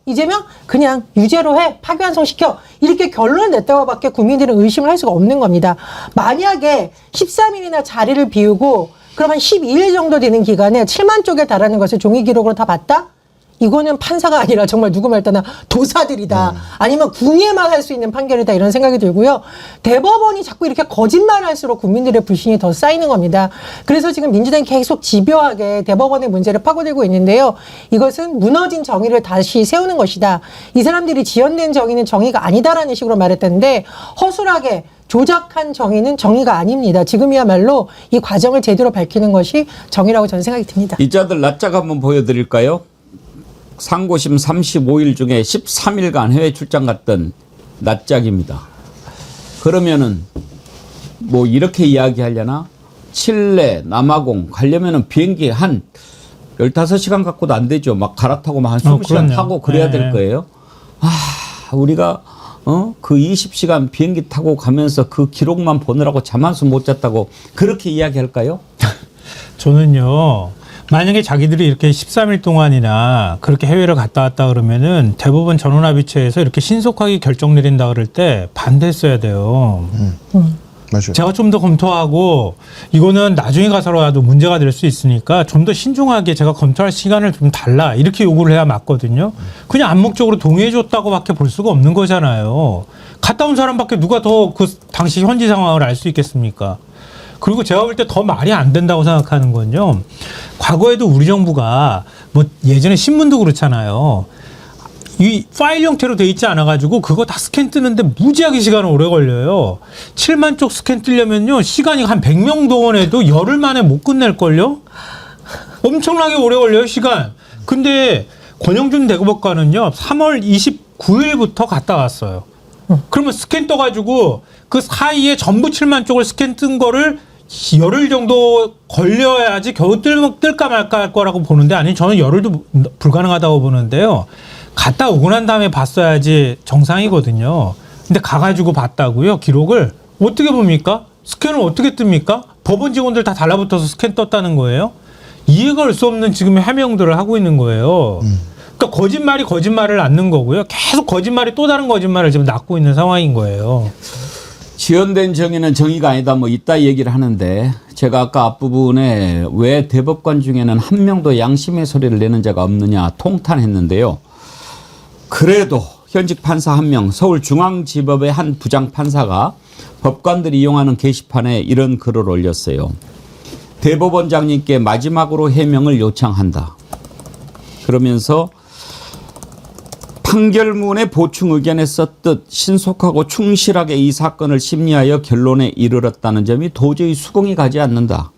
이재명 그냥 유죄로 해 파기환송시켜 이렇게 결론을 냈다고 밖에 국민들은 의심을 할 수가 없는 겁니다. 만약에 13일이나 자리를 비우고 그럼 한 12일 정도 되는 기간에 7만 쪽에 달하는 것을 종이 기록으로 다 봤다? 이거는 판사가 아니라 정말 누구 말 따나 도사들이다. 아니면 궁예만 할 수 있는 판결이다. 이런 생각이 들고요. 대법원이 자꾸 이렇게 거짓말을 할수록 국민들의 불신이 더 쌓이는 겁니다. 그래서 지금 민주당이 계속 집요하게 대법원의 문제를 파고들고 있는데요. 이것은 무너진 정의를 다시 세우는 것이다. 이 사람들이 지연된 정의는 정의가 아니다라는 식으로 말했던데 허술하게 조작한 정의는 정의가 아닙니다. 지금이야말로 이 과정을 제대로 밝히는 것이 정의라고 저는 생각이 듭니다. 이자들 납작 한번 보여드릴까요? 상고심 35일 중에 13일간 해외 출장 갔던 납작입니다. 그러면은 뭐 이렇게 이야기하려나? 칠레, 남아공 가려면은 비행기 한 15시간 갖고도 안 되죠. 막 갈아타고 막 한 20시간 타고 그래야 될 거예요. 우리가 그 20시간 비행기 타고 가면서 그 기록만 보느라고 잠 한숨 못 잤다고 그렇게 이야기할까요? 저는요. 만약에 자기들이 이렇게 13일 동안이나 그렇게 해외를 갔다 왔다 그러면은 대법원 전원합의체에서 이렇게 신속하게 결정 내린다 그럴 때 반대했어야 돼요. 맞아요. 제가 좀 더 검토하고 이거는 나중에 가서라도 문제가 될 수 있으니까 좀 더 신중하게 제가 검토할 시간을 좀 달라 이렇게 요구를 해야 맞거든요. 그냥 암묵적으로 동의해 줬다고밖에 볼 수가 없는 거잖아요. 갔다 온 사람밖에 누가 더 그 당시 현지 상황을 알 수 있겠습니까? 그리고 제가 볼 때 더 말이 안 된다고 생각하는 건요. 과거에도 우리 정부가 뭐 예전에 신문도 그렇잖아요. 이 파일 형태로 돼 있지 않아가지고 그거 다 스캔 뜨는데 무지하게 시간 오래 걸려요. 7만 쪽 스캔 뜨려면요. 시간이 한 100명 동원해도 열흘 만에 못 끝낼걸요? 엄청나게 오래 걸려요, 시간. 근데 권영준 대법관은요. 3월 29일부터 갔다 왔어요. 그러면 스캔 떠가지고 그 사이에 전부 7만 쪽을 스캔 뜬 거를 열흘 정도 걸려야지 겨우 뜰까 말까 할 거라고 보는데, 아니 저는 열흘도 불가능하다고 보는데요. 갔다 오고 난 다음에 봤어야지 정상이거든요. 근데 가가지고 봤다고요? 기록을 어떻게 봅니까? 스캔을 어떻게 뜹니까? 법원 직원들 다 달라붙어서 스캔 떴다는 거예요? 이해가 할 수 없는 지금 해명들을 하고 있는 거예요. 그러니까 거짓말이 거짓말을 낳는 거고요. 계속 거짓말이 또 다른 거짓말을 지금 낳고 있는 상황인 거예요. 지연된 정의는 정의가 아니다 뭐 이따 얘기를 하는데, 제가 아까 앞부분에 왜 대법관 중에는 한 명도 양심의 소리를 내는 자가 없느냐 통탄했는데요. 그래도 현직 판사 한 명, 서울중앙지법의 한 부장판사가 법관들이 이용하는 게시판에 이런 글을 올렸어요. 대법원장님께 마지막으로 해명을 요청한다. 그러면서 판결문의 보충 의견에 썼듯 신속하고 충실하게 이 사건을 심리하여 결론에 이르렀다는 점이 도저히 수긍이 가지 않는다.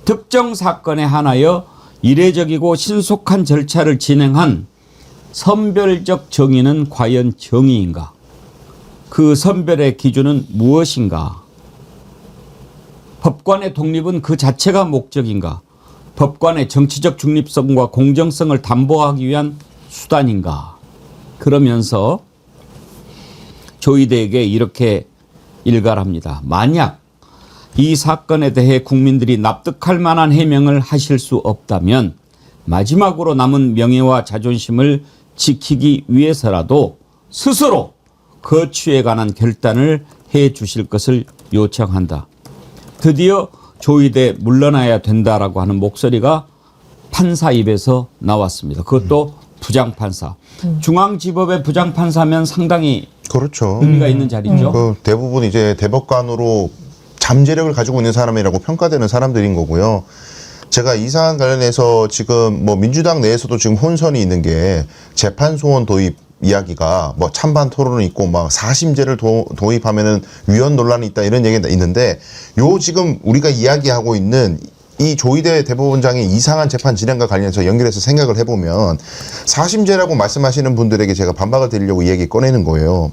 특정 사건에 한하여 이례적이고 신속한 절차를 진행한 선별적 정의는 과연 정의인가? 그 선별의 기준은 무엇인가? 법관의 독립은 그 자체가 목적인가? 법관의 정치적 중립성과 공정성을 담보하기 위한 수단인가? 그러면서 조희대에게 이렇게 일갈합니다. 만약 이 사건에 대해 국민들이 납득할 만한 해명을 하실 수 없다면 마지막으로 남은 명예와 자존심을 지키기 위해서라도 스스로 거취에 관한 결단을 해 주실 것을 요청한다. 드디어 조희대 물러나야 된다라고 하는 목소리가 판사 입에서 나왔습니다. 그것도 부장판사. 중앙지법의 부장판사면 상당히 그렇죠. 의미가 있는 자리죠. 그 대부분 이제 대법관으로 잠재력을 가지고 있는 사람이라고 평가되는 사람들인 거고요. 제가 이 사안 관련해서 지금 뭐 민주당 내에서도 지금 혼선이 있는 게 재판소원 도입 이야기가 뭐 찬반 토론이 있고 막 사심제를 도입하면은 위헌 논란이 있다 이런 얘기가 있는데, 요 지금 우리가 이야기하고 있는 이 조희대 대법원장의 이상한 재판 진행과 관련해서 연결해서 생각을 해보면, 사심제라고 말씀하시는 분들에게 제가 반박을 드리려고 이 얘기 꺼내는 거예요.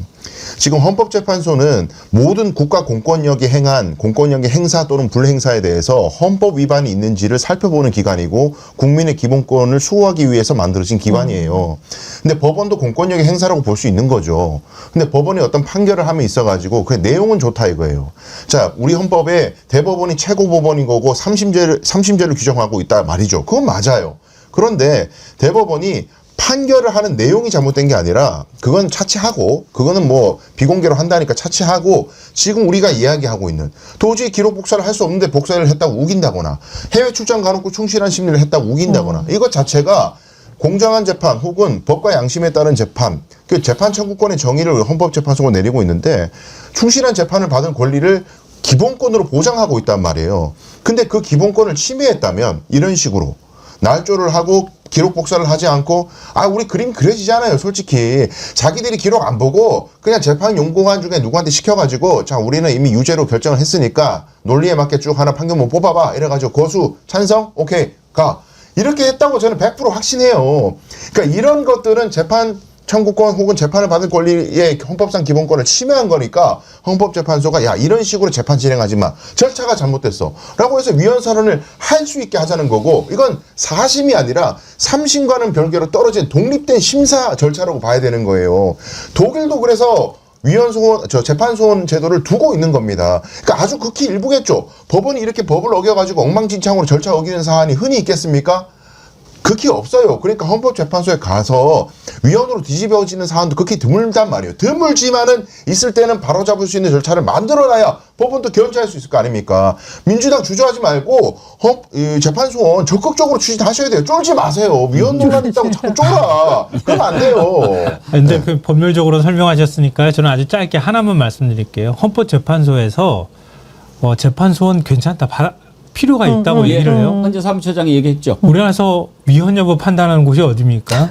지금 헌법재판소는 모든 국가 공권력이 행한 공권력의 행사 또는 불행사에 대해서 헌법 위반이 있는지를 살펴보는 기관이고 국민의 기본권을 수호하기 위해서 만들어진 기관이에요. 근데 법원도 공권력의 행사라고 볼 수 있는 거죠. 근데 법원이 어떤 판결을 함에 있어가지고 그 내용은 좋다 이거예요. 자, 우리 헌법에 대법원이 최고법원인 거고 삼심제를 규정하고 있다 말이죠. 그건 맞아요. 그런데 대법원이 판결을 하는 내용이 잘못된 게 아니라 그건 차치하고, 그거는 뭐 비공개로 한다니까 차치하고, 지금 우리가 이야기하고 있는 도저히 기록 복사를 할 수 없는데 복사를 했다고 우긴다거나 해외 출장 가놓고 충실한 심리를 했다고 우긴다거나 이것 자체가 공정한 재판 혹은 법과 양심에 따른 재판, 그 재판 청구권의 정의를 헌법재판소가 내리고 있는데 충실한 재판을 받은 권리를 기본권으로 보장하고 있단 말이에요. 근데 그 기본권을 침해했다면 이런 식으로 날조를 하고 기록 복사를 하지 않고, 우리 그림 그려지잖아요. 솔직히 자기들이 기록 안 보고 그냥 재판 연구관 중에 누구한테 시켜가지고, 자, 우리는 이미 유죄로 결정을 했으니까 논리에 맞게 쭉 하나 판결문 뽑아봐 이래가지고 거수 찬성 오케이 가, 이렇게 했다고 저는 100% 확신해요. 그러니까 이런 것들은 재판 청구권 혹은 재판을 받을 권리의 헌법상 기본권을 침해한 거니까 헌법재판소가 야, 이런 식으로 재판 진행하지 마, 절차가 잘못됐어 라고 해서 위헌 선언을 할 수 있게 하자는 거고, 이건 사심이 아니라 삼심과는 별개로 떨어진 독립된 심사 절차라고 봐야 되는 거예요. 독일도 그래서 위헌 소원, 재판 소원 제도를 두고 있는 겁니다. 그러니까 아주 극히 일부겠죠. 법원이 이렇게 법을 어겨가지고 엉망진창으로 절차 어기는 사안이 흔히 있겠습니까? 극히 없어요. 그러니까 헌법재판소에 가서 위헌으로 뒤집어지는 사안도 극히 드물단 말이에요. 드물지만은 있을 때는 바로잡을 수 있는 절차를 만들어놔야 법원도 견제할 수 있을 거 아닙니까? 민주당 주저하지 말고 재판소원 적극적으로 추진하셔야 돼요. 쫄지 마세요. 위헌 논란이 있다고 자꾸 쫄아. 그러면 안 돼요. 근데 그 법률적으로 설명하셨으니까요. 저는 아주 짧게 하나만 말씀드릴게요. 헌법재판소에서 재판소원 괜찮다, 필요가 있다고 얘기를 해요. 헌재 사무처장이 얘기했죠. 우리나라에서 위헌 여부 판단하는 곳이 어디입니까?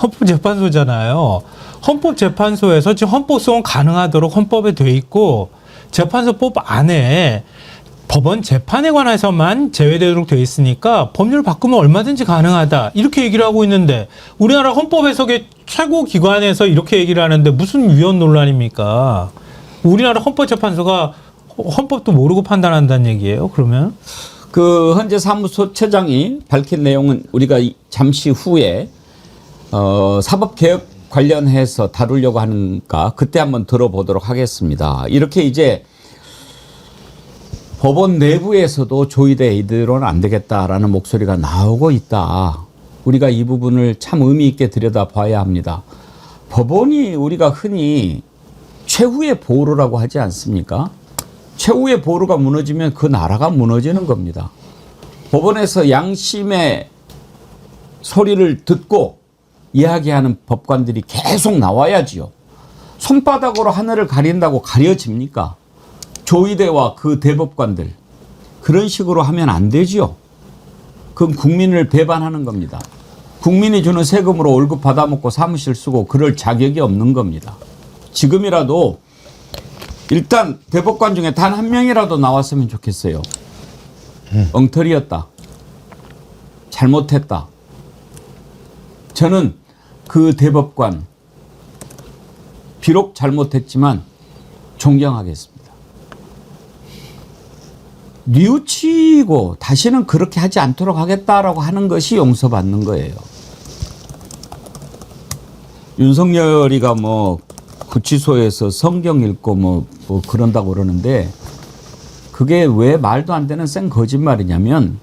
헌법재판소잖아요. 헌법재판소에서 지금 헌법소원 가능하도록 헌법에 돼 있고, 재판소법 안에 법원 재판에 관해서만 제외되도록 돼 있으니까 법률 바꾸면 얼마든지 가능하다, 이렇게 얘기를 하고 있는데, 우리나라 헌법 해석의 최고 기관에서 이렇게 얘기를 하는데 무슨 위헌 논란입니까? 우리나라 헌법재판소가 헌법도 모르고 판단한다는 얘기예요. 그러면 그 헌재 사무소처장이 밝힌 내용은 우리가 잠시 후에 사법개혁 관련해서 다루려고 하는가 그때 한번 들어보도록 하겠습니다. 이렇게 이제 법원 내부에서도 조의대 이대로는 안 되겠다라는 목소리가 나오고 있다. 우리가 이 부분을 참 의미 있게 들여다봐야 합니다. 법원이 우리가 흔히 최후의 보루라고 하지 않습니까? 최후의 보루가 무너지면 그 나라가 무너지는 겁니다. 법원에서 양심의 소리를 듣고 이야기하는 법관들이 계속 나와야지요. 손바닥으로 하늘을 가린다고 가려집니까? 조의대와 그 대법관들 그런 식으로 하면 안 되지요. 그건 국민을 배반하는 겁니다. 국민이 주는 세금으로 월급 받아먹고 사무실 쓰고 그럴 자격이 없는 겁니다. 지금이라도 일단 대법관 중에 단 한 명이라도 나왔으면 좋겠어요. 엉터리였다. 잘못했다. 저는 그 대법관 비록 잘못했지만 존경하겠습니다. 뉘우치고 다시는 그렇게 하지 않도록 하겠다라고 하는 것이 용서받는 거예요. 윤석열이가 뭐 구치소에서 성경 읽고 뭐 그런다고 그러는데 그게 왜 말도 안 되는 생 거짓말이냐면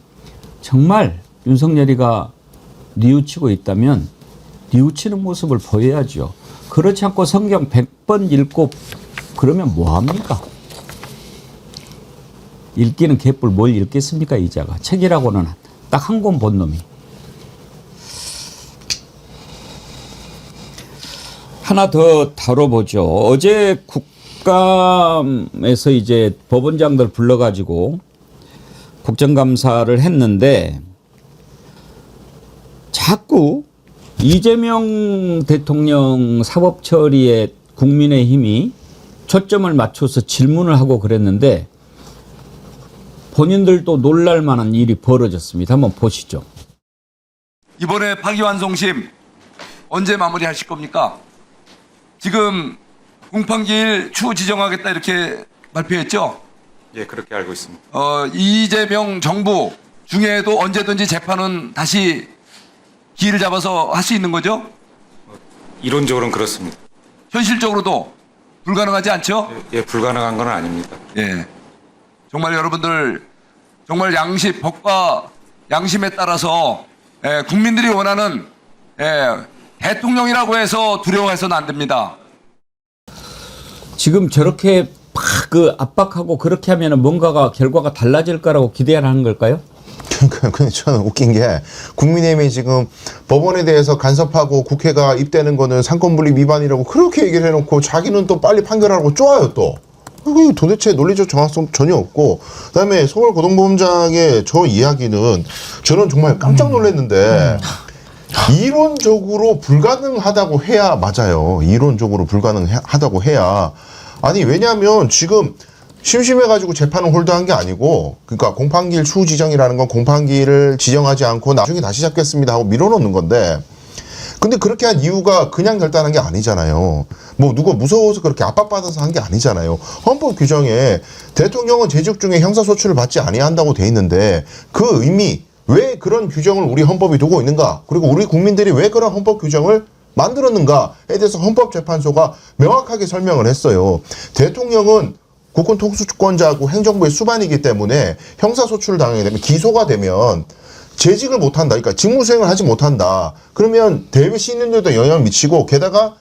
정말 윤석열이가 뉘우치고 있다면 뉘우치는 모습을 보여야죠. 그렇지 않고 성경 100번 읽고 그러면 뭐합니까? 읽기는 개뿔 뭘 읽겠습니까 이자가. 책이라고는 딱 한 권 본 놈이. 하나 더 다뤄보죠. 어제 국감에서 이제 법원장들 불러가지고 국정감사를 했는데 자꾸 이재명 대통령 사법 처리에 국민의힘이 초점을 맞춰서 질문을 하고 그랬는데 본인들도 놀랄 만한 일이 벌어졌습니다. 한번 보시죠. 이번에 파기환송심 언제 마무리하실 겁니까? 지금 공판기일 추후 지정하겠다 이렇게 발표했죠? 예, 그렇게 알고 있습니다. 이재명 정부 중에도 언제든지 재판은 다시 기일을 잡아서 할 수 있는 거죠? 이론적으로는 그렇습니다. 현실적으로도 불가능하지 않죠? 예, 불가능한 건 아닙니다. 예. 정말 여러분들 정말 양심, 법과 양심에 따라서 국민들이 원하는 대통령이라고 해서 두려워해서는 안 됩니다. 지금 저렇게 막 그 압박하고 그렇게 하면 뭔가가 결과가 달라질 거라고 기대하는 걸까요? 근데 저는 웃긴 게 국민의힘이 지금 법원에 대해서 간섭하고 국회가 입대는 거는 상권분립 위반이라고 그렇게 얘기를 해놓고 자기는 또 빨리 판결하라고 쪼아요 또. 이거 도대체 논리적 정확성 전혀 없고 그다음에 서울고등법원장의 저 이야기는 저는 정말 깜짝 놀랐는데 이론적으로 불가능하다고 해야 맞아요. 이론적으로 불가능하다고 해야. 아니 왜냐하면 지금 심심해가지고 재판을 홀드한 게 아니고 그러니까 공판기일 추후 지정이라는 건 공판기일을 지정하지 않고 나중에 다시 잡겠습니다 하고 밀어놓는 건데 근데 그렇게 한 이유가 그냥 결단한 게 아니잖아요. 뭐 누가 무서워서 그렇게 압박받아서 한 게 아니잖아요. 헌법 규정에 대통령은 재직 중에 형사소출을 받지 아니한다고 돼 있는데 그 의미 왜 그런 규정을 우리 헌법이 두고 있는가 그리고 우리 국민들이 왜 그런 헌법 규정을 만들었는가에 대해서 헌법재판소가 명확하게 설명을 했어요. 대통령은 국군 통수권자고 행정부의 수반이기 때문에 형사소출을 당하게 되면 기소가 되면 재직을 못한다. 그러니까 직무수행을 하지 못한다. 그러면 대외 시민들도 영향을 미치고 게다가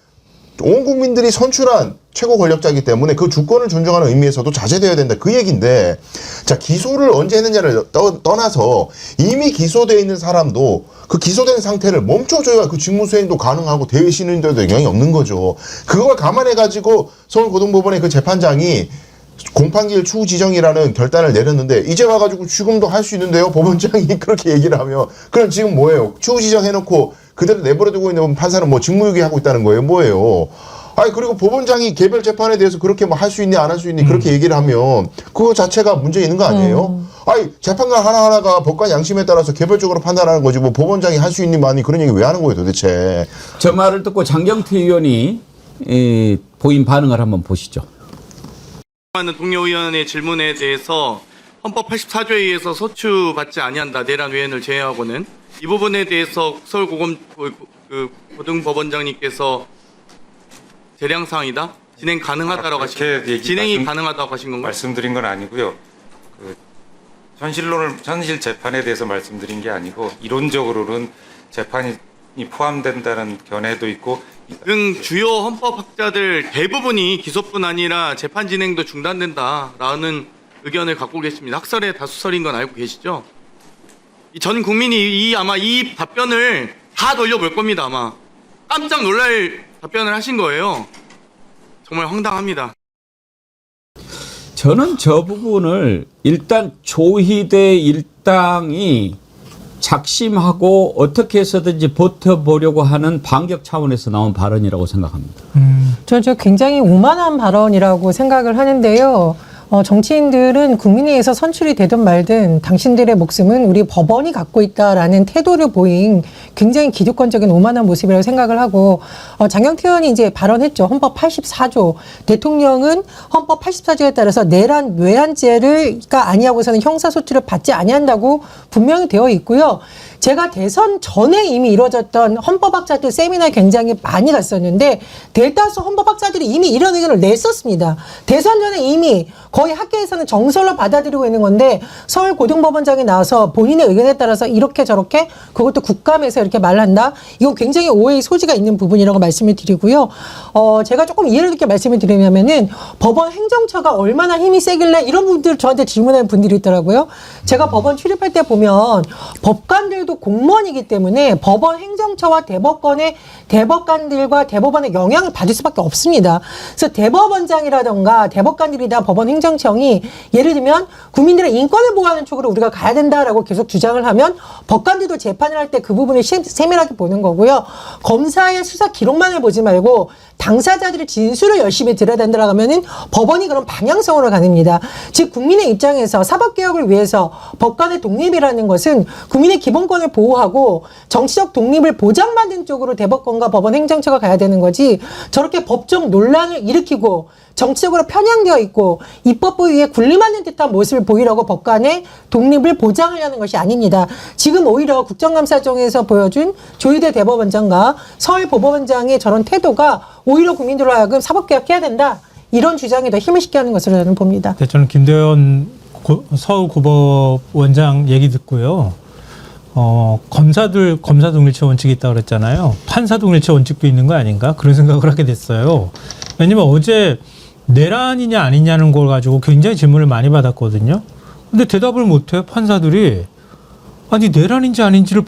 온 국민들이 선출한 최고 권력자이기 때문에 그 주권을 존중하는 의미에서도 자제되어야 된다. 그 얘기인데 자 기소를 언제 했느냐를 떠나서 이미 기소되어 있는 사람도 그 기소된 상태를 멈춰줘야 그 직무수행도 가능하고 대외 시민들도 영향이 없는 거죠. 그걸 감안해가지고 서울고등법원의 그 재판장이 공판기일 추후 지정이라는 결단을 내렸는데 이제 와가지고 지금도 할 수 있는데요. 법원장이 그렇게 얘기를 하면 그럼 지금 뭐예요? 추후 지정해놓고 그대로 내버려두고 있는 판사는 뭐 직무유기하고 있다는 거예요? 뭐예요? 아니 그리고 법원장이 개별 재판에 대해서 그렇게 뭐 할 수 있니 안 할 수 있니 그렇게 얘기를 하면 그거 자체가 문제 있는 거 아니에요? 아니 재판관 하나하나가 법관 양심에 따라서 개별적으로 판단하는 거지 뭐 법원장이 할 수 있니 많이 그런 얘기 왜 하는 거예요 도대체? 저 말을 듣고 장경태 의원이 보인 반응을 한번 보시죠. 동료 의원의 질문에 대해서 헌법 84조에 의해서 소추받지 아니한다. 내란 외연을 제외하고는 이 부분에 대해서 서울고등법원장님께서 재량사항이다. 진행 가능하다라고 진행이 가능하다고 하신 건가요? 말씀드린 건 아니고요. 현실 재판에 대해서 말씀드린 게 아니고 이론적으로는 재판이 포함된다는 견해도 있고 등 주요 헌법학자들 대부분이 기소뿐 아니라 재판 진행도 중단된다라는 의견을 갖고 계십니다. 학설의 다수설인 건 알고 계시죠? 전 국민이 아마 이 답변을 다 돌려볼 겁니다. 아마 깜짝 놀랄 답변을 하신 거예요. 정말 황당합니다. 저는 저 부분을 일단 조희대 일당이 작심하고 어떻게 해서든지 버텨보려고 하는 반격 차원에서 나온 발언이라고 생각합니다. 저는 굉장히 오만한 발언이라고 생각을 하는데요. 정치인들은 국민회의에서 선출이 되든 말든 당신들의 목숨은 우리 법원이 갖고 있다라는 태도를 보인 굉장히 기득권적인 오만한 모습이라고 생각을 하고, 장경태 의원이 이제 발언했죠. 헌법 84조. 대통령은 헌법 84조에 따라서 내란 외환죄가 아니하고서는 형사소추를 받지 아니한다고 분명히 되어 있고요. 제가 대선 전에 이미 이루어졌던 헌법학자들 세미나에 굉장히 많이 갔었는데 대다수 헌법학자들이 이미 이런 의견을 냈었습니다. 대선 전에 이미 거의 학계에서는 정설로 받아들이고 있는 건데 서울고등법원장이 나와서 본인의 의견에 따라서 이렇게 저렇게 그것도 국감에서 이렇게 말한다. 이건 굉장히 오해의 소지가 있는 부분이라고 말씀을 드리고요. 제가 조금 이해를 듣게 말씀을 드리냐면은 법원 행정처가 얼마나 힘이 세길래 이런 분들 저한테 질문하는 분들이 있더라고요. 제가 법원 출입할 때 보면 법관들도 공무원이기 때문에 법원 행정처와 대법관들과 대법원의 영향을 받을 수밖에 없습니다. 그래서 대법원장이라던가 대법관들이나 법원 행정청이 예를 들면 국민들의 인권을 보호하는 쪽으로 우리가 가야 된다라고 계속 주장을 하면 법관들도 재판을 할 때 그 부분을 세밀하게 보는 거고요. 검사의 수사 기록만을 보지 말고 당사자들의 진술을 열심히 들어야 된다고 하면은 법원이 그런 방향성으로 가능합니다. 즉 국민의 입장에서 사법개혁을 위해서 법관의 독립이라는 것은 국민의 기본권을 보호하고 정치적 독립을 보장받는 쪽으로 대법관과 법원 행정처가 가야 되는 거지, 저렇게 법적 논란을 일으키고 정치적으로 편향되어 있고 입법부 위에 군림하는 듯한 모습을 보이려고 법관의 독립을 보장하려는 것이 아닙니다. 지금 오히려 국정감사정에서 보여준 조희대 대법원장과 서울법원장의 저런 태도가 오히려 국민들로 하여금 사법개혁해야 된다, 이런 주장에 더 힘을 실게 하는 것으로 저는 봅니다. 네, 저는 김대현 서울고법원장 얘기 듣고요. 검사 동일체 원칙이 있다고 그랬잖아요. 판사 동일체 원칙도 있는 거 아닌가? 그런 생각을 하게 됐어요. 왜냐면 어제 내란이냐 아니냐는 걸 가지고 굉장히 질문을 많이 받았거든요. 근데 대답을 못해요, 판사들이. 아니, 내란인지 아닌지를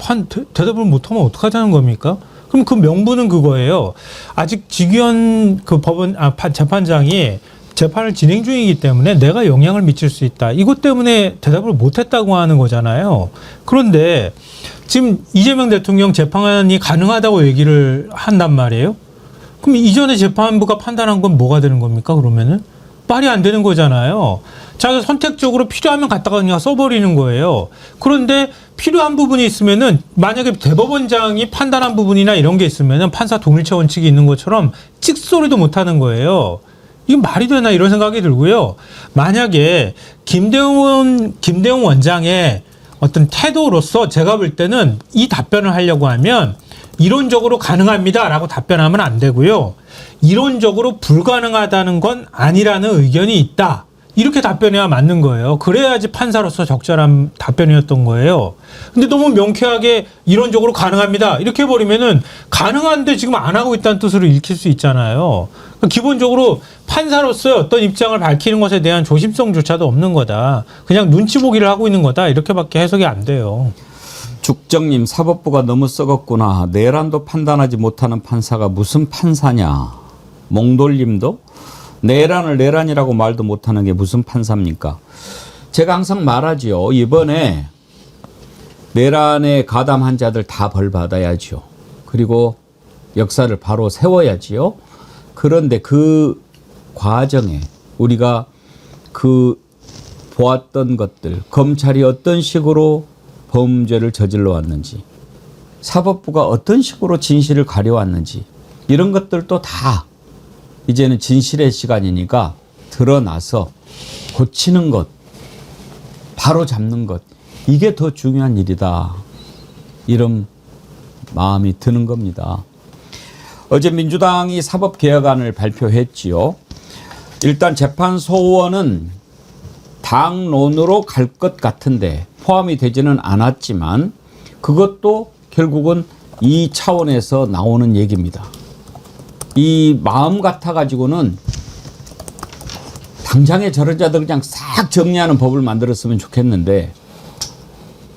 대답을 못하면 어떡하자는 겁니까? 그럼 그 명분은 그거예요. 아직 직위원 재판장이 재판을 진행 중이기 때문에 내가 영향을 미칠 수 있다. 이것 때문에 대답을 못했다고 하는 거잖아요. 그런데 지금 이재명 대통령 재판이 가능하다고 얘기를 한단 말이에요. 그럼 이전에 재판부가 판단한 건 뭐가 되는 겁니까? 그러면은 말이 안 되는 거잖아요. 자기가 선택적으로 필요하면 갖다가 그냥 써버리는 거예요. 그런데 필요한 부분이 있으면은 만약에 대법원장이 판단한 부분이나 이런 게 있으면은 판사 동일체 원칙이 있는 것처럼 찍소리도 못 하는 거예요. 이게 말이 되나 이런 생각이 들고요. 만약에 김대웅 원장의 어떤 태도로서 제가 볼 때는 이 답변을 하려고 하면 이론적으로 가능합니다라고 답변하면 안 되고요. 이론적으로 불가능하다는 건 아니라는 의견이 있다, 이렇게 답변해야 맞는 거예요. 그래야지 판사로서 적절한 답변이었던 거예요. 근데 너무 명쾌하게 이론적으로 가능합니다 이렇게 해버리면은 가능한데 지금 안 하고 있다는 뜻으로 읽힐 수 있잖아요. 그러니까 기본적으로 판사로서의 어떤 입장을 밝히는 것에 대한 조심성조차도 없는 거다, 그냥 눈치 보기를 하고 있는 거다, 이렇게밖에 해석이 안 돼요. 죽정님, 사법부가 너무 썩었구나. 내란도 판단하지 못하는 판사가 무슨 판사냐. 몽돌님도 내란을 내란이라고 말도 못하는 게 무슨 판사입니까? 제가 항상 말하지요. 이번에 내란에 가담한 자들 다 벌 받아야죠. 그리고 역사를 바로 세워야지요. 그런데 그 과정에 우리가 그 보았던 것들, 검찰이 어떤 식으로 범죄를 저질러 왔는지, 사법부가 어떤 식으로 진실을 가려왔는지, 이런 것들도 다 이제는 진실의 시간이니까 드러나서 고치는 것, 바로 잡는 것, 이게 더 중요한 일이다. 이런 마음이 드는 겁니다. 어제 민주당이 사법개혁안을 발표했지요. 일단 재판소원은 당론으로 갈 것 같은데 포함이 되지는 않았지만 그것도 결국은 이 차원에서 나오는 얘기입니다. 이 마음 같아가지고는 당장에 저런 자들 그냥 싹 정리하는 법을 만들었으면 좋겠는데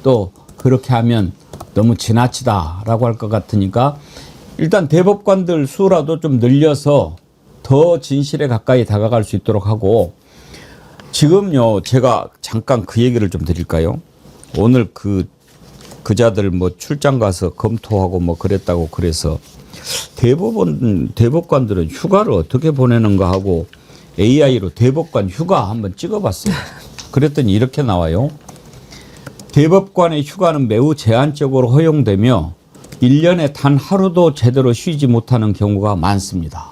또 그렇게 하면 너무 지나치다라고 할 것 같으니까 일단 대법관들 수라도 좀 늘려서 더 진실에 가까이 다가갈 수 있도록 하고 지금요 제가 잠깐 그 얘기를 좀 드릴까요? 오늘 그자들 뭐 출장 가서 검토하고 뭐 그랬다고 그래서 대법관들은 휴가를 어떻게 보내는가 하고 AI로 대법관 휴가 한번 찍어봤어요. 그랬더니 이렇게 나와요. 대법관의 휴가는 매우 제한적으로 허용되며 1년에 단 하루도 제대로 쉬지 못하는 경우가 많습니다.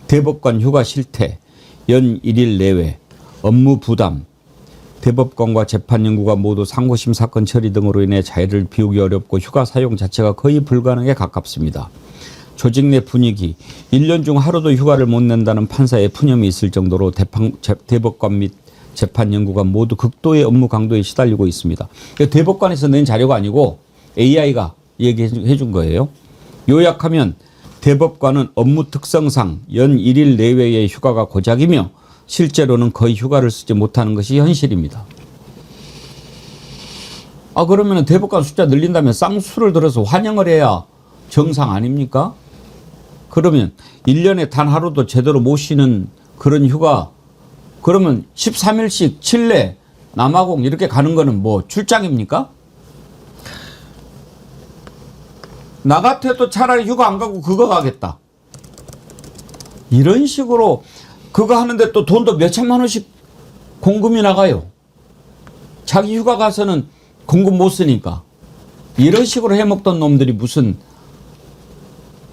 대법관 휴가 실태, 연 1일 내외, 업무 부담, 대법관과 재판 연구가 모두 상고심 사건 처리 등으로 인해 자리를 비우기 어렵고 휴가 사용 자체가 거의 불가능에 가깝습니다. 조직 내 분위기, 1년 중 하루도 휴가를 못 낸다는 판사의 푸념이 있을 정도로 대법관 및 재판 연구가 모두 극도의 업무 강도에 시달리고 있습니다. 대법관에서 낸 자료가 아니고 AI가 얘기해 준 거예요. 요약하면 대법관은 업무 특성상 연 1일 내외의 휴가가 고작이며 실제로는 거의 휴가를 쓰지 못하는 것이 현실입니다. 그러면 대법관 숫자 늘린다면 쌍수를 들어서 환영을 해야 정상 아닙니까? 그러면 1년에 단 하루도 제대로 못 쉬는 그런 휴가, 그러면 13일씩 칠레, 남아공 이렇게 가는 거는 뭐 출장입니까? 나 같아도 차라리 휴가 안 가고 그거 가겠다. 이런 식으로 그거 하는데 또 돈도 몇 천만 원씩 공금이 나가요. 자기 휴가 가서는 공금 못 쓰니까. 이런 식으로 해먹던 놈들이 무슨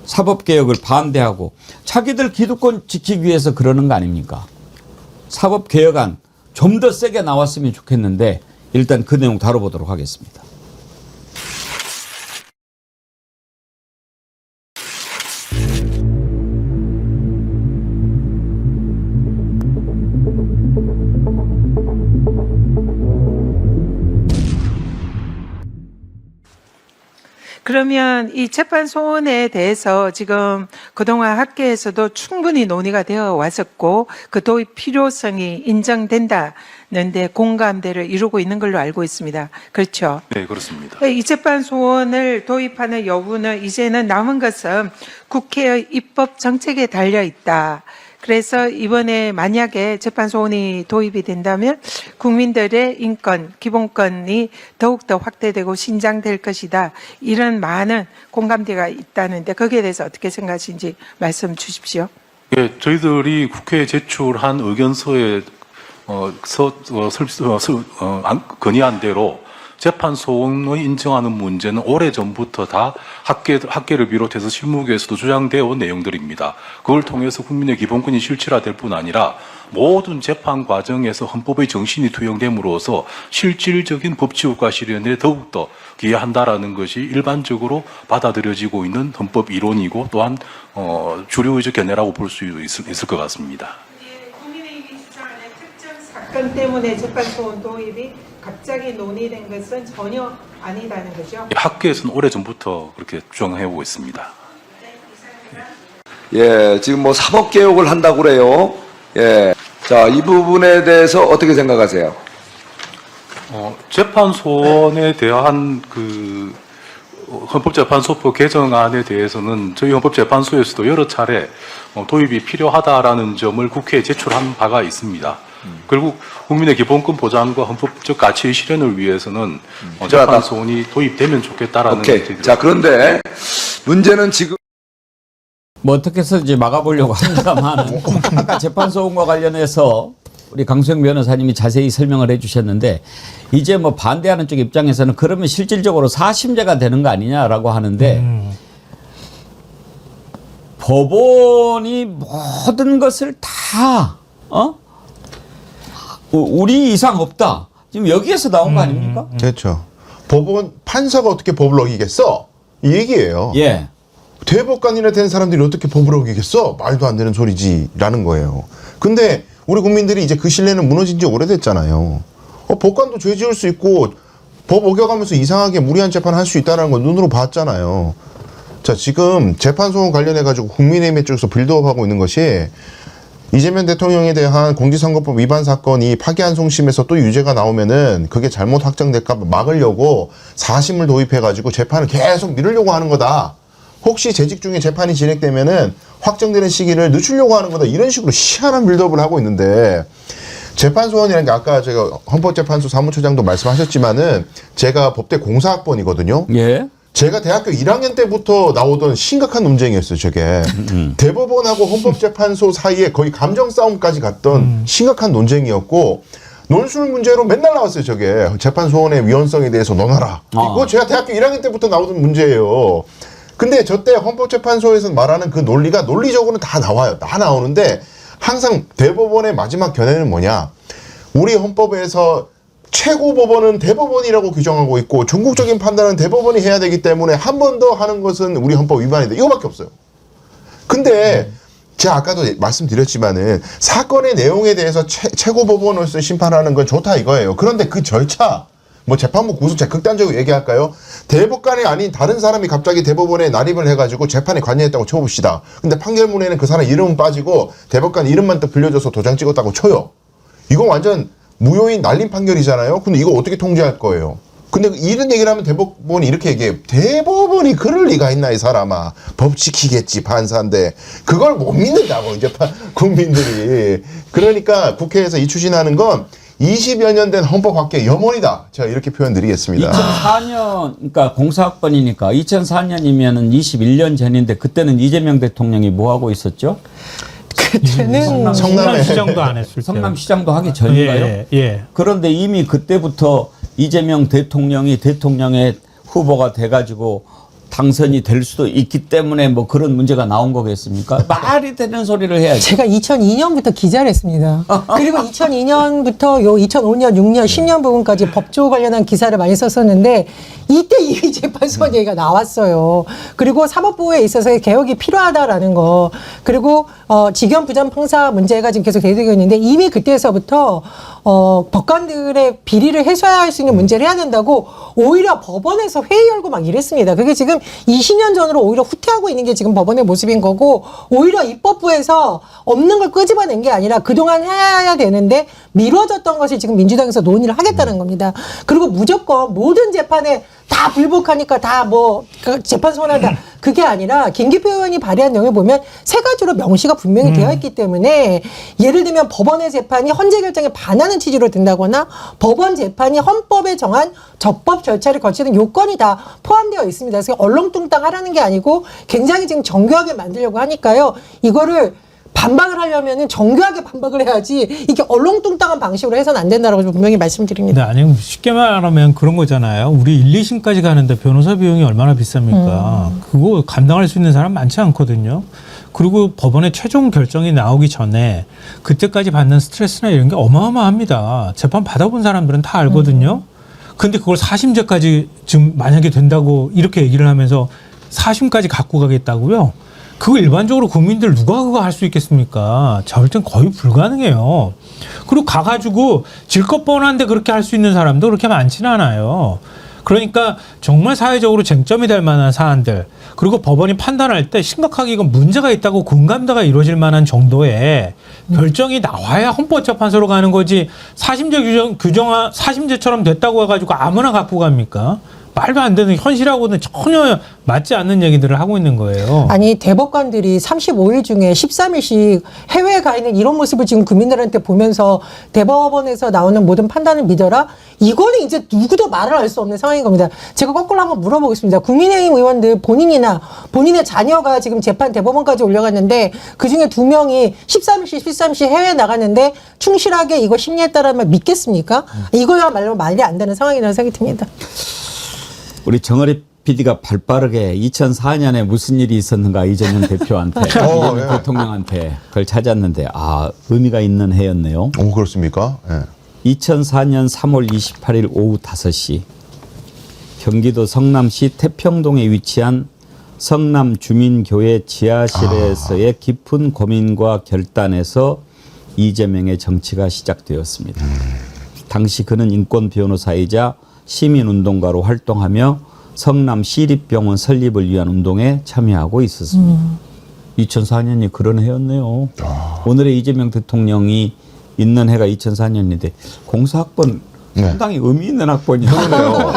사법개혁을 반대하고 자기들 기득권 지키기 위해서 그러는 거 아닙니까? 사법개혁안 좀 더 세게 나왔으면 좋겠는데 일단 그 내용 다뤄보도록 하겠습니다. 그러면 이 재판 소원에 대해서 지금 그동안 학계에서도 충분히 논의가 되어 왔었고 그 도입 필요성이 인정된다는데 공감대를 이루고 있는 걸로 알고 있습니다. 그렇죠? 네, 그렇습니다. 이 재판 소원을 도입하는 여부는 이제는 남은 것은 국회의 입법 정책에 달려 있다. 그래서 이번에 만약에 재판소원이 도입이 된다면 국민들의 인권, 기본권이 더욱더 확대되고 신장될 것이다. 이런 많은 공감대가 있다는데 거기에 대해서 어떻게 생각하시는지 말씀 주십시오. 예, 저희들이 국회에 제출한 의견서에 건의한 대로 재판소원을 인정하는 문제는 오래전부터 다 학계를 비롯해서 실무계에서도 주장되어 온 내용들입니다. 그걸 통해서 국민의 기본권이 실질화될 뿐 아니라 모든 재판 과정에서 헌법의 정신이 투영됨으로써 실질적인 법치국가 실현에 더욱더 기여한다라는 것이 일반적으로 받아들여지고 있는 헌법 이론이고 또한 주류의적 견해라고 볼 수 있을 것 같습니다. 국민의힘이 주장하는 특정 사건 때문에 재판소원 도입이 갑자기 논의된 것은 전혀 아니다는 거죠. 학계에서는 오래전부터 그렇게 주장해오고 있습니다. 예, 지금 뭐 사법개혁을 한다고 그래요. 예. 자, 이 부분에 대해서 어떻게 생각하세요? 재판소원에 대한 그 헌법재판소법 개정안에 대해서는 저희 헌법재판소에서도 여러 차례 도입이 필요하다라는 점을 국회에 제출한 바가 있습니다. 결국 국민의 기본권 보장과 헌법적 가치의 실현을 위해서는 재판소원이 도입되면 좋겠다라는 오케이. 자, 그런데 문제는 지금 뭐 어떻게 해서든지 막아보려고 합니다만 아까 재판소원과 관련해서 우리 강수영 변호사님이 자세히 설명을 해주셨는데 이제 뭐 반대하는 쪽 입장에서는 그러면 실질적으로 사심제가 되는 거 아니냐라고 하는데 법원이 모든 것을 다 우리 이상 없다. 지금 여기에서 나온 거 아닙니까? 그렇죠. 법원 판사가 어떻게 법을 어기겠어? 이 얘기예요. 예. 대법관이나 된 사람들이 어떻게 법을 어기겠어? 말도 안 되는 소리지라는 거예요. 근데 우리 국민들이 이제 그 신뢰는 무너진 지 오래됐잖아요. 법관도 죄 지을 수 있고 법 어겨가면서 이상하게 무리한 재판 할 수 있다는 걸 눈으로 봤잖아요. 자, 지금 재판 소원 관련해가지고 국민의힘 쪽에서 빌드업하고 있는 것이 이재명 대통령에 대한 공직선거법 위반 사건이 파기환송심에서 또 유죄가 나오면은 그게 잘못 확정될까 봐 막으려고 사심을 도입해가지고 재판을 계속 미루려고 하는 거다. 혹시 재직 중에 재판이 진행되면은 확정되는 시기를 늦추려고 하는 거다. 이런 식으로 희한한 빌드업을 하고 있는데 재판 소원이라는 게 아까 제가 헌법재판소 사무처장도 말씀하셨지만은 제가 법대 공사학번이거든요. 예. 제가 대학교 1학년 때부터 나오던 심각한 논쟁이었어요, 저게. 대법원하고 헌법재판소 사이에 거의 감정 싸움까지 갔던 심각한 논쟁이었고, 논술 문제로 맨날 나왔어요, 저게. 재판 소원의 위헌성에 대해서 논하라. 이거 제가 대학교 1학년 때부터 나오던 문제예요. 근데 저때 헌법재판소에서 말하는 그 논리가 논리적으로는 다 나와요. 다 나오는데, 항상 대법원의 마지막 견해는 뭐냐. 우리 헌법에서 최고 법원은 대법원이라고 규정하고 있고 전국적인 판단은 대법원이 해야 되기 때문에 한 번 더 하는 것은 우리 헌법 위반이다. 이거밖에 없어요. 근데 제가 아까도 말씀드렸지만은 사건의 내용에 대해서 최고 법원으로서 심판하는 건 좋다 이거예요. 그런데 그 절차, 뭐 재판부 구속차 극단적으로 얘기할까요? 대법관이 아닌 다른 사람이 갑자기 대법원에 난입을 해가지고 재판에 관여했다고 쳐봅시다. 근데 판결문에는 그 사람 이름은 빠지고 대법관 이름만 또 불려줘서 도장 찍었다고 쳐요. 이거 완전 무효인 날림 판결이잖아요. 근데 이거 어떻게 통제할 거예요? 근데 이런 얘기를 하면 대법원이 이렇게 얘기해요. 대법원이 그럴 리가 있나 이 사람아. 법 지키겠지 판사인데 그걸 못 믿는다고 이제 국민들이. 그러니까 국회에서 이 추진하는 건 20여 년 된 헌법학계 염원이다. 제가 이렇게 표현드리겠습니다. 2004년, 그러니까 공사학번이니까 2004년이면은 21년 전인데 그때는 이재명 대통령이 뭐 하고 있었죠? 그때는 성남시장도 안 했을 때. 성남시장도 하기 전인가요? 예. 그런데 이미 그때부터 이재명 대통령이 대통령의 후보가 돼가지고 당선이 될 수도 있기 때문에 뭐 그런 문제가 나온 거겠습니까? 말이 되는 소리를 해야지. 제가 2002년부터 기자를 했습니다. 그리고 2002년부터 요 2005년, 6년, 10년 부분까지 법조 관련한 기사를 많이 썼었는데 이때 이 재판소원 얘기가 나왔어요. 그리고 사법부에 있어서의 개혁이 필요하다라는 거. 그리고 직영 부정 판사 문제가 지금 계속 대두되고 있는데 이미 그때서부터 법관들의 비리를 해소할 수 있는 문제를 해야 된다고 오히려 법원에서 회의 열고 막 이랬습니다. 그게 지금 20년 전으로 오히려 후퇴하고 있는 게 지금 법원의 모습인 거고 오히려 입법부에서 없는 걸 끄집어낸 게 아니라 그동안 해야 되는데 미뤄졌던 것이 지금 민주당에서 논의를 하겠다는 겁니다. 그리고 무조건 모든 재판에 다 불복하니까 다 뭐 재판 소원한다. 그게 아니라 김기표 의원이 발의한 내용을 보면 세 가지로 명시가 분명히 되어 있기 때문에 예를 들면 법원의 재판이 헌재 결정에 반하는 취지로 된다거나 법원 재판이 헌법에 정한 적법 절차를 거치는 요건이 다 포함되어 있습니다. 그래서 얼렁뚱땅 하라는 게 아니고 굉장히 지금 정교하게 만들려고 하니까요. 이거를 반박을 하려면은 정교하게 반박을 해야지 이게 얼렁뚱땅한 방식으로 해서는 안 된다라고 분명히 말씀드립니다. 네, 아니 쉽게 말하면 그런 거잖아요. 우리 1, 2심까지 가는데 변호사 비용이 얼마나 비쌉니까? 그거 감당할 수 있는 사람 많지 않거든요. 그리고 법원의 최종 결정이 나오기 전에 그때까지 받는 스트레스나 이런 게 어마어마합니다. 재판 받아본 사람들은 다 알거든요. 근데 그걸 4심제까지 지금 만약에 된다고 이렇게 얘기를 하면서 4심까지 갖고 가겠다고요? 그거 일반적으로 국민들 누가 그거 할 수 있겠습니까? 자, 볼 땐 거의 불가능해요. 그리고 가가지고 질 것 뻔한데 그렇게 할 수 있는 사람도 그렇게 많지는 않아요. 그러니까 정말 사회적으로 쟁점이 될 만한 사안들 그리고 법원이 판단할 때 심각하게 이건 문제가 있다고 공감대가 이루어질 만한 정도의 결정이 나와야 헌법재판소로 가는 거지 사심제처럼 됐다고 해가지고 아무나 갖고 갑니까? 말도 안 되는 현실하고는 전혀 맞지 않는 얘기들을 하고 있는 거예요. 아니 대법관들이 35일 중에 13일씩 해외에 가 있는 이런 모습을 지금 국민들한테 보면서 대법원에서 나오는 모든 판단을 믿어라? 이거는 이제 누구도 말을 할 수 없는 상황인 겁니다. 제가 거꾸로 한번 물어보겠습니다. 국민의힘 의원들 본인이나 본인의 자녀가 지금 재판 대법원까지 올려갔는데 그중에 2명이 13일씩 13일씩 해외에 나갔는데 충실하게 이거 심리했다라는 말 믿겠습니까? 이거야말로 말이 안 되는 상황이라는 생각이 듭니다. 우리 정어립 PD가 발빠르게 2004년에 무슨 일이 있었는가 이재명 대표한테 이재명 예. 대통령한테 그걸 찾았는데 의미가 있는 해였네요. 오, 그렇습니까? 예. 2004년 3월 28일 오후 5시 경기도 성남시 태평동에 위치한 성남주민교회 지하실에서의 깊은 고민과 결단에서 이재명의 정치가 시작되었습니다. 당시 그는 인권 변호사이자 시민운동가로 활동하며 성남시립병원 설립을 위한 운동에 참여하고 있었습니다. 2004년이 그런 해였네요. 오늘의 이재명 대통령이 있는 해가 2004년인데 공사학번 상당히 의미 있는 학번이네요.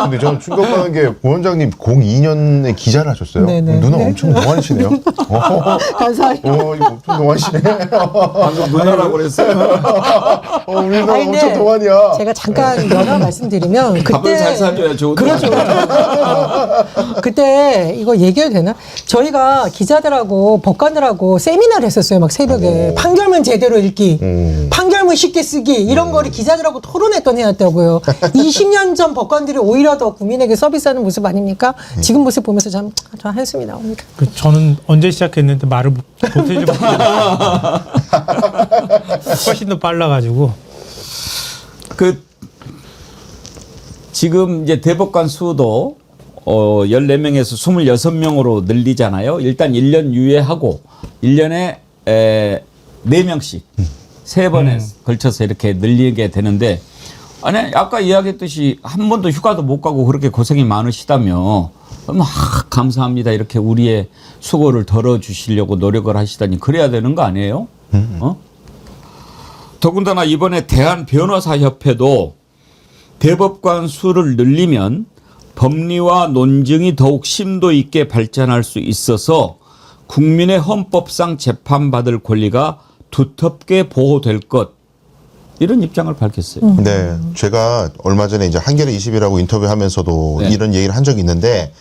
근데 저는 충격받는 게 부원장님 02년에 기자를 하셨어요. 네네. 누나 엄청 동안이시네요. 감사합니다. 이거 엄청 동안이시네. 방금 누나라고 그랬어요. 우리 누나 아니, 근데 엄청 동안이야. 제가 잠깐 연화 말씀드리면 밥을 잘 사줘야 좋은 그렇죠. 그때 이거 얘기해도 되나? 저희가 기자들하고 법관들하고 세미나를 했었어요. 막 새벽에 판결문 제대로 읽기, 판결문 쉽게 쓰기 이런 거를 기자들하고 토론했던 해였다고요. 20년 전 법관들이 오히려 더 국민에게 서비스하는 모습 아닙니까? 지금 모습 보면서 참 한숨이 나옵니다. 저는 언제 시작했는데 말을 못해지 못했어요. 훨씬 더 빨라가지고. 지금 이제 대법관 수도 14명에서 26명으로 늘리잖아요. 일단 1년 유예하고 1년에 4명씩 3번에 걸쳐서 이렇게 늘리게 되는데 아니 아까 이야기했듯이 한 번도 휴가도 못 가고 그렇게 고생이 많으시다며 감사합니다. 이렇게 우리의 수고를 덜어주시려고 노력을 하시다니 그래야 되는 거 아니에요? 더군다나 이번에 대한변호사협회도 대법관 수를 늘리면 법리와 논증이 더욱 심도 있게 발전할 수 있어서 국민의 헌법상 재판받을 권리가 두텁게 보호될 것 이런 입장을 밝혔어요. 네, 제가 얼마 전에 이제 한겨레 20이라고 인터뷰하면서도 네. 이런 얘기를 한 적이 있는데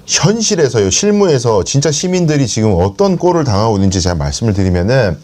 현실에서요, 실무에서 진짜 시민들이 지금 어떤 꼴을 당하고 있는지 제가 말씀을 드리면은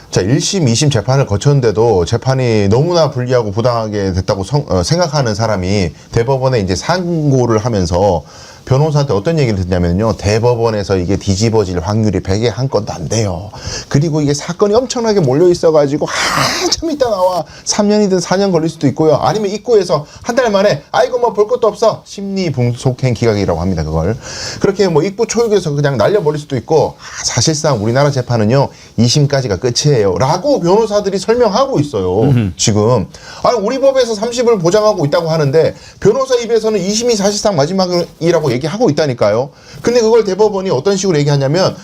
자, 1심, 2심 재판을 거쳤는데도 재판이 너무나 불리하고 부당하게 됐다고 생각하는 사람이 대법원에 이제 상고를 하면서 변호사한테 어떤 얘기를 듣냐면요. 대법원에서 이게 뒤집어질 확률이 100에 한 건도 안 돼요. 그리고 이게 사건이 엄청나게 몰려 있어가지고 한참 있다 나와 3년이든 4년 걸릴 수도 있고요. 아니면 입구에서 한 달 만에 아이고 뭐 볼 것도 없어. 심리분속행 기각이라고 합니다. 그걸. 그렇게 뭐 입구 초역에서 그냥 날려버릴 수도 있고 사실상 우리나라 재판은요. 2심까지가 끝이에요. 라고 변호사들이 설명하고 있어요. 지금. 아니 우리 법에서 30을 보장하고 있다고 하는데 변호사 입에서는 2심이 사실상 마지막이라고 얘기하고 있다니까요. 근데 그걸 대법원이 어떤 식으로 얘기하냐면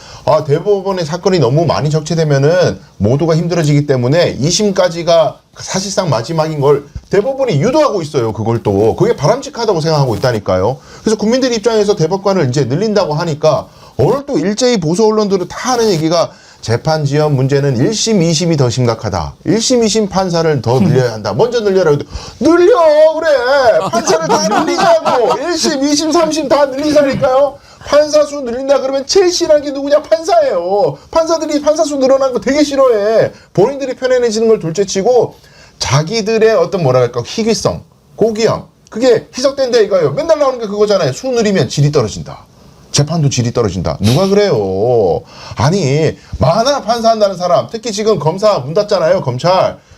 대법원의 사건이 너무 많이 적체되면은 모두가 힘들어지기 때문에 2심까지가 사실상 마지막인 걸 대법원이 유도하고 있어요. 그걸 또 그게 바람직하다고 생각하고 있다니까요. 그래서 국민들 입장에서 대법관을 이제 늘린다고 하니까 오늘 또 일제히 보수 언론들은 다 하는 얘기가 재판 지연 문제는 1심, 2심이 더 심각하다. 1심, 2심 판사를 더 늘려야 한다. 먼저 늘려라. 늘려! 그래! 판사를 다 늘리자고! 1심, 2심, 3심 다 늘리자니까요? 판사 수 늘린다 그러면 제일 싫어하는 게 누구냐? 판사예요. 판사들이 판사 수 늘어나는 거 되게 싫어해. 본인들이 편안해지는 걸 둘째치고 자기들의 어떤 뭐랄까 희귀성, 고귀함 그게 희석된다 이거예요. 맨날 나오는 게 그거잖아요. 수 늘리면 질이 떨어진다. 재판도 질이 떨어진다. 누가 그래요? 아니 많아 판사한다는 사람. 특히 지금 검사 문 닫잖아요.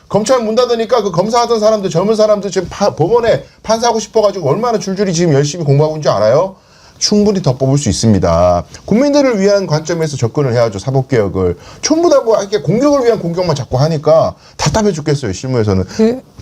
검찰 문 닫으니까 그 검사하던 사람들 젊은 사람들 지금 법원에 판사하고 싶어가지고 얼마나 줄줄이 지금 열심히 공부하고 있는지 알아요? 충분히 더 뽑을 수 있습니다. 국민들을 위한 관점에서 접근을 해야죠. 사법개혁을. 전부 다 뭐 이렇게 공격을 위한 공격만 자꾸 하니까 답답해 죽겠어요. 실무에서는.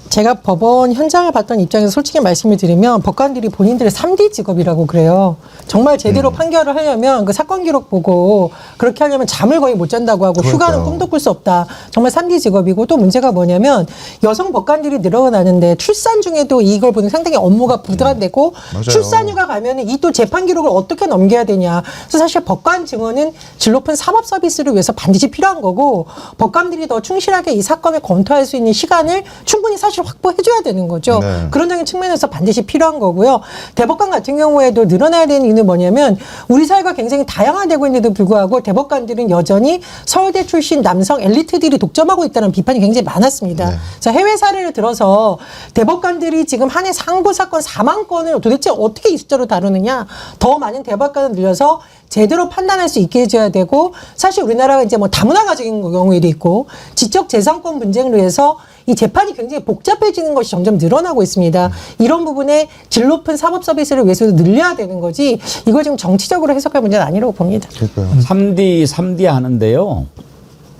제가 법원 현장을 봤던 입장에서 솔직히 말씀을 드리면 법관들이 본인들의 3D 직업이라고 그래요. 정말 제대로 판결을 하려면 그 사건 기록 보고 그렇게 하려면 잠을 거의 못 잔다고 하고 휴가는 꿈도 꿀 수 없다. 정말 3D 직업이고 또 문제가 뭐냐면 여성 법관들이 늘어나는데 출산 중에도 이걸 보는 상당히 업무가 부담되고 맞아요. 출산휴가 가면은 이 또 재판 기록을 어떻게 넘겨야 되냐. 그래서 사실 법관 증언은 질 높은 사법 서비스를 위해서 반드시 필요한 거고 법관들이 더 충실하게 이 사건을 검토할 수 있는 시간을 충분히 사실 확보해줘야 되는 거죠. 네. 그런 적인 측면에서 반드시 필요한 거고요. 대법관 같은 경우에도 늘어나야 되는 이유는 뭐냐면 우리 사회가 굉장히 다양화되고 있는데도 불구하고 대법관들은 여전히 서울대 출신 남성 엘리트들이 독점하고 있다는 비판이 굉장히 많았습니다. 네. 그래서 해외 사례를 들어서 대법관들이 지금 한 해 상고 사건 4만 건을 도대체 어떻게 이 숫자로 다루느냐. 더 많은 대법관을 늘려서 제대로 판단할 수 있게 해줘야 되고 사실 우리나라가 이제 뭐 다문화가적인 경우에도 있고 지적재산권 분쟁으로 해서 이 재판이 굉장히 복잡해지는 것이 점점 늘어나고 있습니다. 이런 부분에 질 높은 사법 서비스를 위해서도 늘려야 되는 거지 이걸 지금 정치적으로 해석할 문제는 아니라고 봅니다. 3D 하는데요.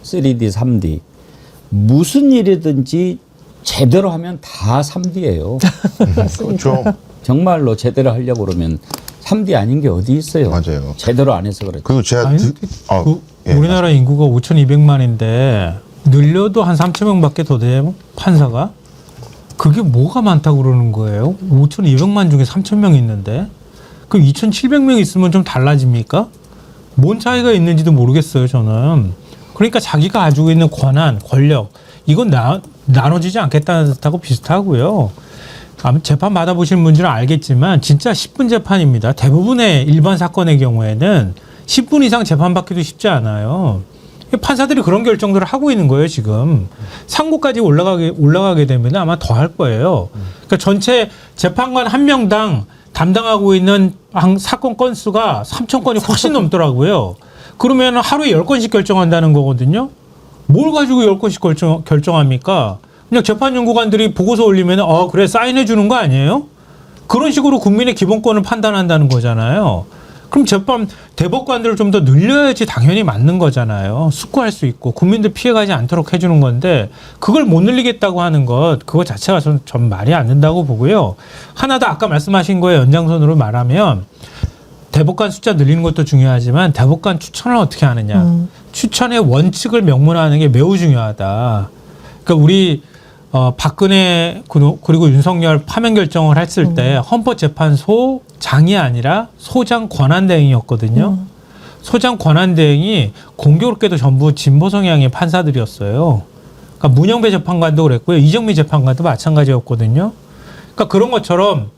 3D, 3D. 무슨 일이든지 제대로 하면 다 3D예요. 그렇죠. 정말로 제대로 하려고 그러면 3D 아닌 게 어디 있어요. 맞아요. 제대로 안 해서 그렇죠. 그리고 제가 아니, 우리나라 인구가 5,200만인데 늘려도 한 3,000명밖에 더 돼요. 판사가. 그게 뭐가 많다고 그러는 거예요? 5,200만 중에 3,000명 있는데 그럼 2,700명 있으면 좀 달라집니까? 뭔 차이가 있는지도 모르겠어요, 저는. 그러니까 자기가 가지고 있는 권한, 권력 이건 나눠지지 않겠다는 듯하고 비슷하고요. 재판 받아보실 분들은 알겠지만 진짜 10분 재판입니다. 대부분의 일반 사건의 경우에는 10분 이상 재판받기도 쉽지 않아요. 판사들이 그런 결정들을 하고 있는 거예요, 지금. 상고까지 올라가게 되면 아마 더 할 거예요. 그러니까 전체 재판관 한 명당 담당하고 있는 사건 건수가 3,000건이 훨씬 넘더라고요. 그러면 하루에 10건씩 결정한다는 거거든요. 뭘 가지고 10건씩 결정합니까? 그냥 재판연구관들이 보고서 올리면 그래 사인해 주는 거 아니에요? 그런 식으로 국민의 기본권을 판단한다는 거잖아요. 그럼 대법관들을 좀 더 늘려야지 당연히 맞는 거잖아요. 숙고할 수 있고 국민들 피해가지 않도록 해주는 건데 그걸 못 늘리겠다고 하는 것 그거 자체가 전 말이 안 된다고 보고요. 하나 더 아까 말씀하신 거에 연장선으로 말하면 대법관 숫자 늘리는 것도 중요하지만 대법관 추천을 어떻게 하느냐. 추천의 원칙을 명문화하는 게 매우 중요하다. 그러니까 우리 박근혜 그리고 윤석열 파면 결정을 했을 때 헌법재판소장이 아니라 소장 권한대행이었거든요. 소장 권한대행이 공교롭게도 전부 진보 성향의 판사들이었어요. 그러니까 문영배 재판관도 그랬고요. 이정미 재판관도 마찬가지였거든요. 그러니까 그런 것처럼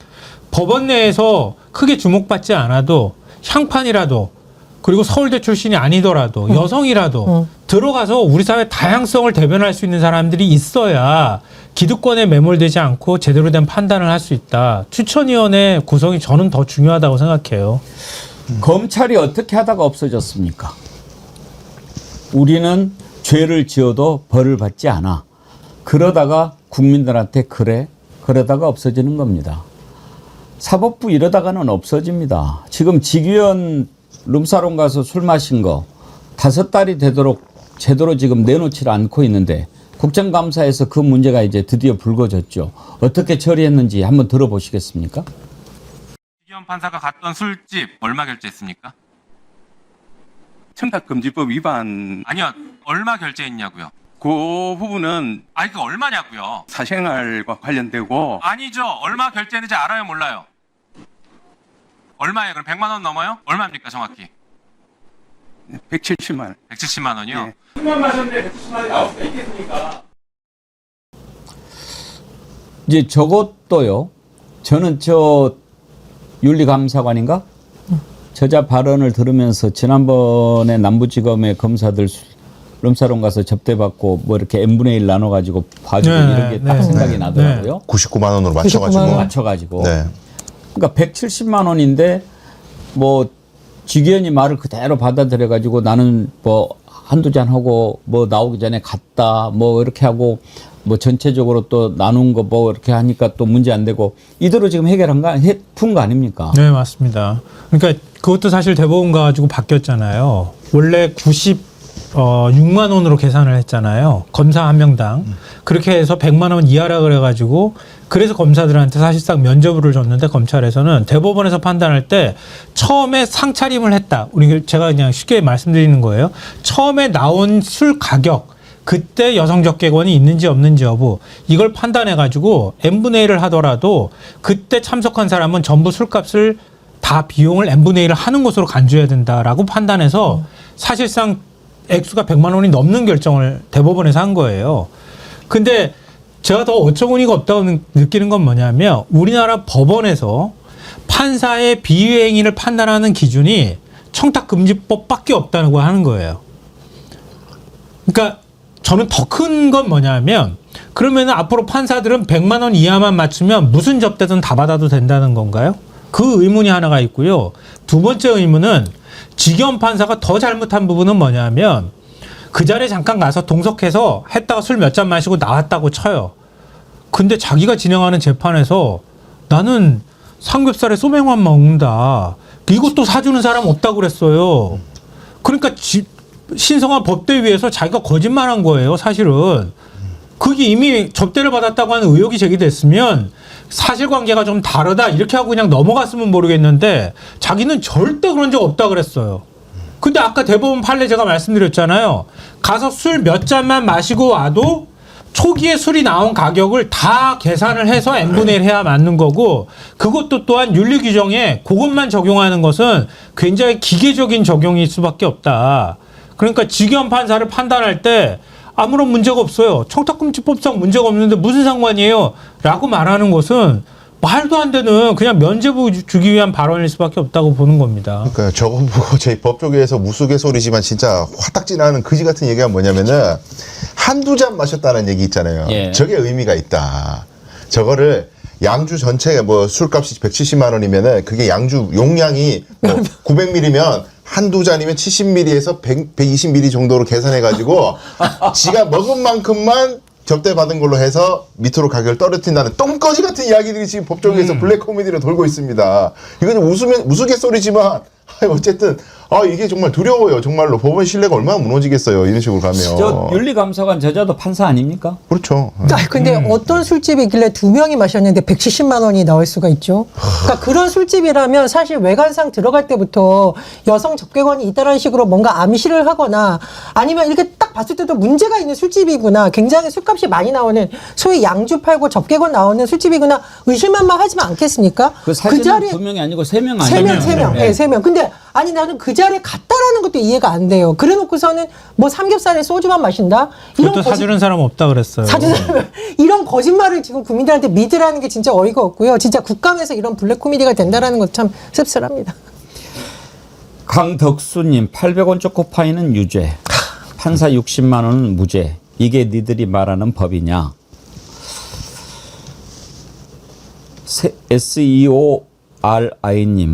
법원 내에서 크게 주목받지 않아도 향판이라도 그리고 서울대 출신이 아니더라도 여성이라도 들어가서 우리 사회 다양성을 대변할 수 있는 사람들이 있어야 기득권에 매몰되지 않고 제대로 된 판단을 할 수 있다. 추천위원회 구성이 저는 더 중요하다고 생각해요. 검찰이 어떻게 하다가 없어졌습니까? 우리는 죄를 지어도 벌을 받지 않아. 그러다가 국민들한테 그러다가 없어지는 겁니다. 사법부 이러다가는 없어집니다. 지금 직위원 룸사롱 가서 술 마신 거 5달이 되도록 제대로 지금 내놓지 않고 있는데 국정감사에서 그 문제가 이제 드디어 불거졌죠. 어떻게 처리했는지 한번 들어보시겠습니까? 이기현 판사가 갔던 술집 얼마 결제했습니까? 청탁금지법 위반. 아니요, 얼마 결제했냐고요? 그 부분은 그 얼마냐고요? 사생활과 관련되고. 아니죠. 얼마 결제했는지 알아요, 몰라요? 얼마예요? 그럼 100만 원 넘어요? 얼마입니까, 정확히? 170만 원. 170만 원이요? 예. 술만 마셨는데 170만 원이 나올 수가 있겠습니까? 이제 저것도요. 저는 윤리감사관인가? 저자 발언을 들으면서 지난번에 남부지검의 검사들 룸사롱 가서 접대받고 뭐 이렇게 n분의 1 나눠가지고 봐주고 이런 게 딱 생각이 나더라고요. 99만 원으로 99만 맞춰가지고. 원. 네. 그러니까 170만 원인데 뭐 직위원이 말을 그대로 받아들여가지고 나는 뭐 한두 잔 하고 뭐 나오기 전에 갔다 뭐 이렇게 하고 뭐 전체적으로 또 나눈 거 뭐 이렇게 하니까 또 문제 안 되고 이대로 지금 푼 거 아닙니까? 네, 맞습니다. 그러니까 그것도 사실 대법원 가지고 바뀌었잖아요. 원래 6만 원으로 계산을 했잖아요. 검사 한 명당. 그렇게 해서 100만 원 이하라 그래가지고 그래서 검사들한테 사실상 면죄부를 줬는데 검찰에서는 대법원에서 판단할 때 처음에 상차림을 했다. 제가 그냥 쉽게 말씀드리는 거예요. 처음에 나온 술 가격 그때 여성 적개권이 있는지 없는지 여부 이걸 판단해가지고 n분의 1을 하더라도 그때 참석한 사람은 전부 술값을 다 다 비용을 n분의 1을 하는 것으로 간주해야 된다라고 판단해서 사실상 액수가 100만 원이 넘는 결정을 대법원에서 한 거예요. 근데 제가 더 어처구니가 없다고 느끼는 건 뭐냐면 우리나라 법원에서 판사의 비위행위를 판단하는 기준이 청탁금지법밖에 없다고 하는 거예요. 그러니까 저는 더 큰 건 뭐냐면 그러면 앞으로 판사들은 100만 원 이하만 맞추면 무슨 접대든 다 받아도 된다는 건가요? 그 의문이 하나가 있고요. 두 번째 의문은 지경 판사가 더 잘못한 부분은 뭐냐면 그 자리에 잠깐 가서 동석해서 했다가 술 몇 잔 마시고 나왔다고 쳐요. 근데 자기가 진행하는 재판에서 나는 삼겹살에 소맥만 먹는다. 이것도 사주는 사람 없다고 그랬어요. 그러니까 신성한 법대위에서 자기가 거짓말한 거예요, 사실은. 그게 이미 접대를 받았다고 하는 의혹이 제기됐으면 사실관계가 좀 다르다 이렇게 하고 그냥 넘어갔으면 모르겠는데 자기는 절대 그런 적 없다 그랬어요. 근데 아까 대법원 판례 제가 말씀드렸잖아요. 가서 술 몇 잔만 마시고 와도 초기에 술이 나온 가격을 다 계산을 해서 n분의 1 해야 맞는 거고 그것도 또한 윤리 규정에 그것만 적용하는 것은 굉장히 기계적인 적용일 수밖에 없다. 그러니까 지경 판사를 판단할 때 아무런 문제가 없어요. 청탁금지법상 문제가 없는데 무슨 상관이에요? 라고 말하는 것은 말도 안 되는 그냥 면죄부 주기 위한 발언일 수밖에 없다고 보는 겁니다. 그러니까 저거 보고 저희 법조계에서 우스갯소리지만 진짜 화딱지나는 거지 같은 얘기가 뭐냐면은 한두 잔 마셨다는 얘기 있잖아요. 예. 저게 의미가 있다. 저거를 양주 전체 뭐 술값이 170만 원이면은 그게 양주 용량이 뭐 900ml면 한두 잔이면 70ml에서 120ml 정도로 계산해가지고 지가 먹은 만큼만 접대받은 걸로 해서 밑으로 가격을 떨어뜨린다는 똥거지 같은 이야기들이 지금 법조계에서 블랙 코미디로 돌고 있습니다. 이건 우스갯소리지만 어쨌든 이게 정말 두려워요. 정말로 법원 신뢰가 얼마나 무너지겠어요. 이런 식으로 가면. 저 윤리감사관 저자도 판사 아닙니까? 그렇죠. 근데 어떤 술집이 있길래 두 명이 마셨는데 170만 원이 나올 수가 있죠? 그러니까 그런 술집이라면 사실 외관상 들어갈 때부터 여성 접객원이 있다는 식으로 뭔가 암시를 하거나 아니면 이렇게 딱 봤을 때도 문제가 있는 술집이구나. 굉장히 술값이 많이 나오는 소위 양주 팔고 접객원 나오는 술집이구나. 의심만만 하지만 않겠습니까? 그 사진은 두 명이 아니고 세 명 아니에요? 세 명. 네, 세 명. 근데 아니 나는 그 자리에 갔다라는 것도 이해가 안 돼요. 그래 놓고서는 뭐 삼겹살에 소주만 마신다? 그것도 사주는 사람 없다 그랬어요. 이런 거짓말을 지금 국민들한테 믿으라는 게 진짜 어이가 없고요. 진짜 국감에서 이런 블랙 코미디가 된다라는 것 참 씁쓸합니다. 강덕수님 800원 초코파이는 유죄. 판사 60만 원은 무죄. 이게 니들이 말하는 법이냐. SEORI님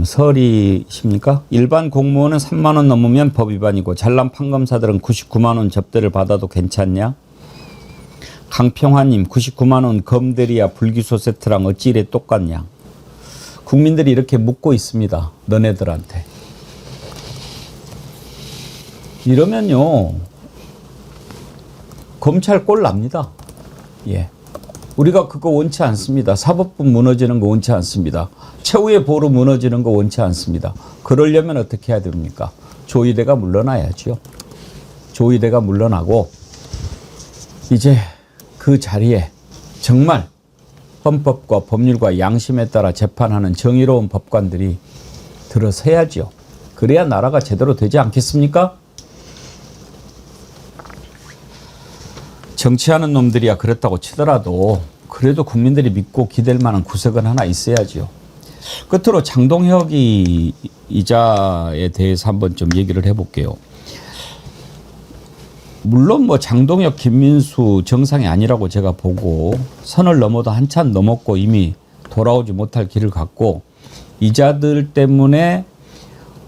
설이십니까? 일반 공무원은 3만 원 넘으면 법 위반이고 잘난 판검사들은 99만 원 접대를 받아도 괜찮냐? 강평화님 99만 원 검대리야 불기소 세트랑 어찌 이래 똑같냐? 국민들이 이렇게 묻고 있습니다. 너네들한테. 이러면요 검찰 꼴 납니다. 예. 우리가 그거 원치 않습니다. 사법부 무너지는 거 원치 않습니다. 최후의 보루 무너지는 거 원치 않습니다. 그러려면 어떻게 해야 됩니까? 조의대가 물러나야죠. 조의대가 물러나고 이제 그 자리에 정말 헌법과 법률과 양심에 따라 재판하는 정의로운 법관들이 들어서야죠. 그래야 나라가 제대로 되지 않겠습니까? 정치하는 놈들이야 그렇다고 치더라도 그래도 국민들이 믿고 기댈 만한 구석은 하나 있어야죠. 끝으로 장동혁이 이자에 대해서 한번 좀 얘기를 해볼게요. 물론 뭐 장동혁, 김민수 정상이 아니라고 제가 보고 선을 넘어도 한참 넘었고 이미 돌아오지 못할 길을 갔고 이자들 때문에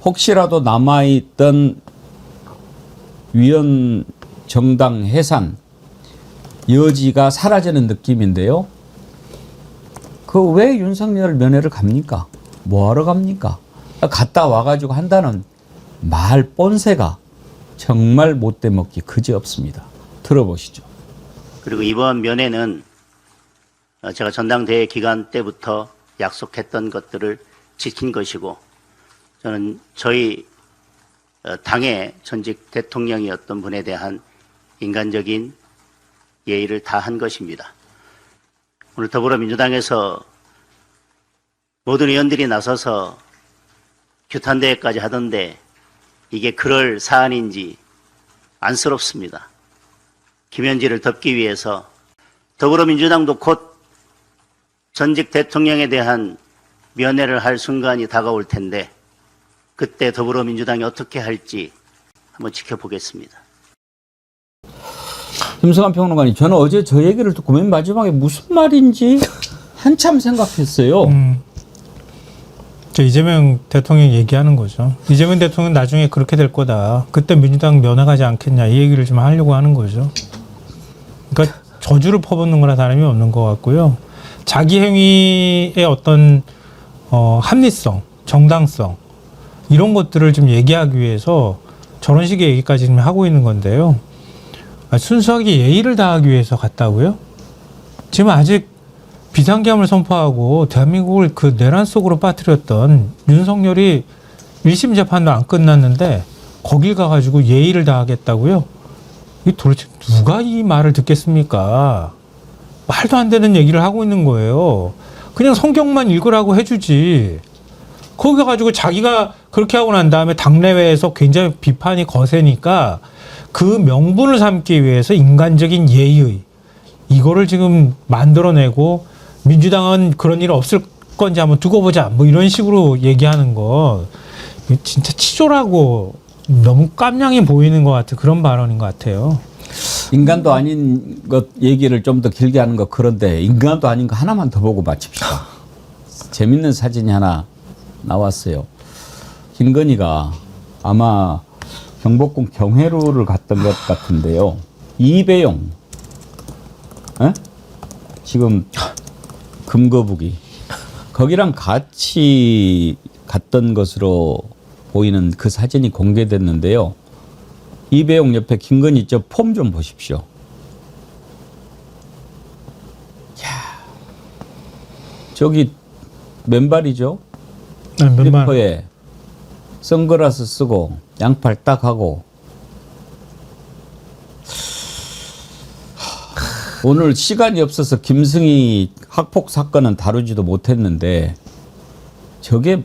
혹시라도 남아있던 위헌 정당 해산 여지가 사라지는 느낌인데요. 그 왜 윤석열 면회를 갑니까? 뭐하러 갑니까? 갔다 와가지고 한다는 말 뻔세가 정말 못돼 먹기 그지없습니다. 들어보시죠. 그리고 이번 면회는 제가 전당대회 기간 때부터 약속했던 것들을 지킨 것이고 저는 저희 당의 전직 대통령이었던 분에 대한 인간적인 예의를 다한 것입니다. 오늘 더불어민주당에서 모든 의원들이 나서서 규탄대회까지 하던데 이게 그럴 사안인지 안쓰럽습니다. 김현지를 덮기 위해서 더불어민주당도 곧 전직 대통령에 대한 면회를 할 순간이 다가올 텐데 그때 더불어민주당이 어떻게 할지 한번 지켜보겠습니다. 김성환 평론가님, 저는 어제 저 얘기를 듣고 맨 마지막에 무슨 말인지 한참 생각했어요. 저 이재명 대통령 얘기하는 거죠. 이재명 대통령 나중에 그렇게 될 거다. 그때 민주당 면회가지 않겠냐 이 얘기를 좀 하려고 하는 거죠. 그러니까 저주를 퍼붓는 거나 다름이 없는 것 같고요. 자기 행위의 어떤 합리성, 정당성 이런 것들을 좀 얘기하기 위해서 저런 식의 얘기까지 지금 하고 있는 건데요. 순수하게 예의를 다하기 위해서 갔다고요? 지금 아직 비상계엄을 선포하고 대한민국을 그 내란 속으로 빠뜨렸던 윤석열이 1심 재판도 안 끝났는데 거길 가가지고 예의를 다하겠다고요? 이 도대체 누가 이 말을 듣겠습니까? 말도 안 되는 얘기를 하고 있는 거예요. 그냥 성경만 읽으라고 해주지. 거기 가가지고 자기가 그렇게 하고 난 다음에 당내외에서 굉장히 비판이 거세니까 그 명분을 삼기 위해서 인간적인 예의 이거를 지금 만들어내고 민주당은 그런 일 없을 건지 한번 두고 보자 뭐 이런 식으로 얘기하는 거 진짜 치졸하고 너무 깜냥이 보이는 것 같은 그런 발언인 것 같아요. 인간도 아닌 것 얘기를 좀 더 길게 하는 거 그런데 인간도 아닌 거 하나만 더 보고 마칩시다. 재밌는 사진이 하나 나왔어요. 김건희가 아마 경복궁 경회로를 갔던 것 같은데요. 이배용 지금 금거북이 거기랑 같이 갔던 것으로 보이는 그 사진이 공개됐는데요. 이배용 옆에 김건희 저 폼 좀 보십시오. 이야, 저기 맨발이죠? 네, 맨발. 래퍼에 선글라스 쓰고 양팔 딱 하고 오늘 시간이 없어서 김승희 학폭 사건은 다루지도 못했는데 저게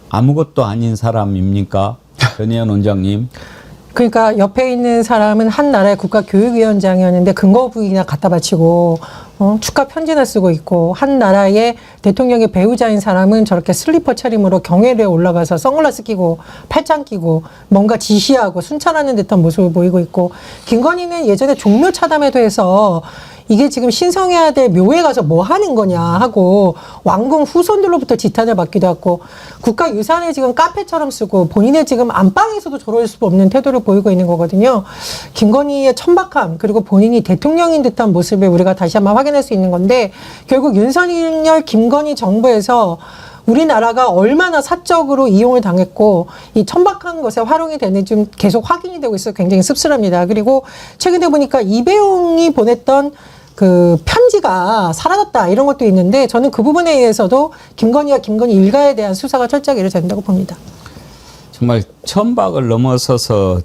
아무것도 아닌 사람입니까? 전혜연 원장님. 그러니까 옆에 있는 사람은 한 나라의 국가교육위원장이었는데 근거부이나 갖다 바치고 축하 편지나 쓰고 있고 한 나라의 대통령의 배우자인 사람은 저렇게 슬리퍼 차림으로 경회로에 올라가서 선글라스 끼고 팔짱 끼고 뭔가 지시하고 순찰하는 듯한 모습을 보이고 있고 김건희는 예전에 종묘 차담회도 해서 이게 지금 신성해야 될 묘에 가서 뭐 하는 거냐 하고 왕궁 후손들로부터 지탄을 받기도 하고 국가유산을 지금 카페처럼 쓰고 본인의 지금 안방에서도 저럴 수 없는 태도를 보이고 있는 거거든요. 김건희의 천박함 그리고 본인이 대통령인 듯한 모습을 우리가 다시 한번 확인할 수 있는 건데 결국 윤석열 김건희 정부에서 우리나라가 얼마나 사적으로 이용을 당했고 이 천박한 것에 활용이 되는지 좀 계속 확인이 되고 있어서 굉장히 씁쓸합니다. 그리고 최근에 보니까 이배용이 보냈던 그 편지가 사라졌다 이런 것도 있는데 저는 그 부분에 의해서도 김건희와 김건희 일가에 대한 수사가 철저하게 이루어져야 된다고 봅니다. 정말 천박을 넘어서서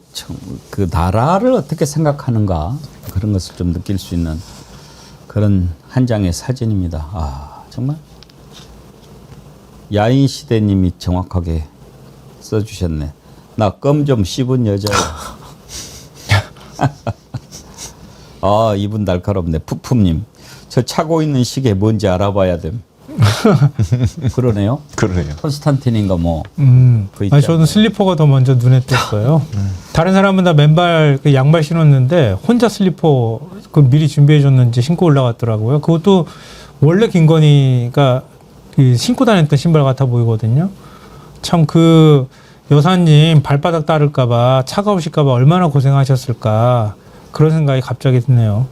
그 나라를 어떻게 생각하는가 그런 것을 좀 느낄 수 있는 그런 한 장의 사진입니다. 아 정말 야인시대님이 정확하게 써주셨네. 나 껌 좀 씹은 여자야. 아 이분 날카롭네. 푸푸님 저 차고 있는 시계 뭔지 알아봐야 됨. 그러네요. 그러네요. 콘스탄틴인가 뭐. 아니, 저는 슬리퍼가 더 먼저 눈에 띄었어요. 다른 사람은 다 맨발 그 양발 신었는데 혼자 슬리퍼 그 미리 준비해 줬는지 신고 올라갔더라고요. 그것도 원래 김건희가 그 신고 다녔던 신발 같아 보이거든요. 참 그 여사님 발바닥 따를까봐 차가우실까봐 얼마나 고생하셨을까 그런 생각이 갑자기 드네요.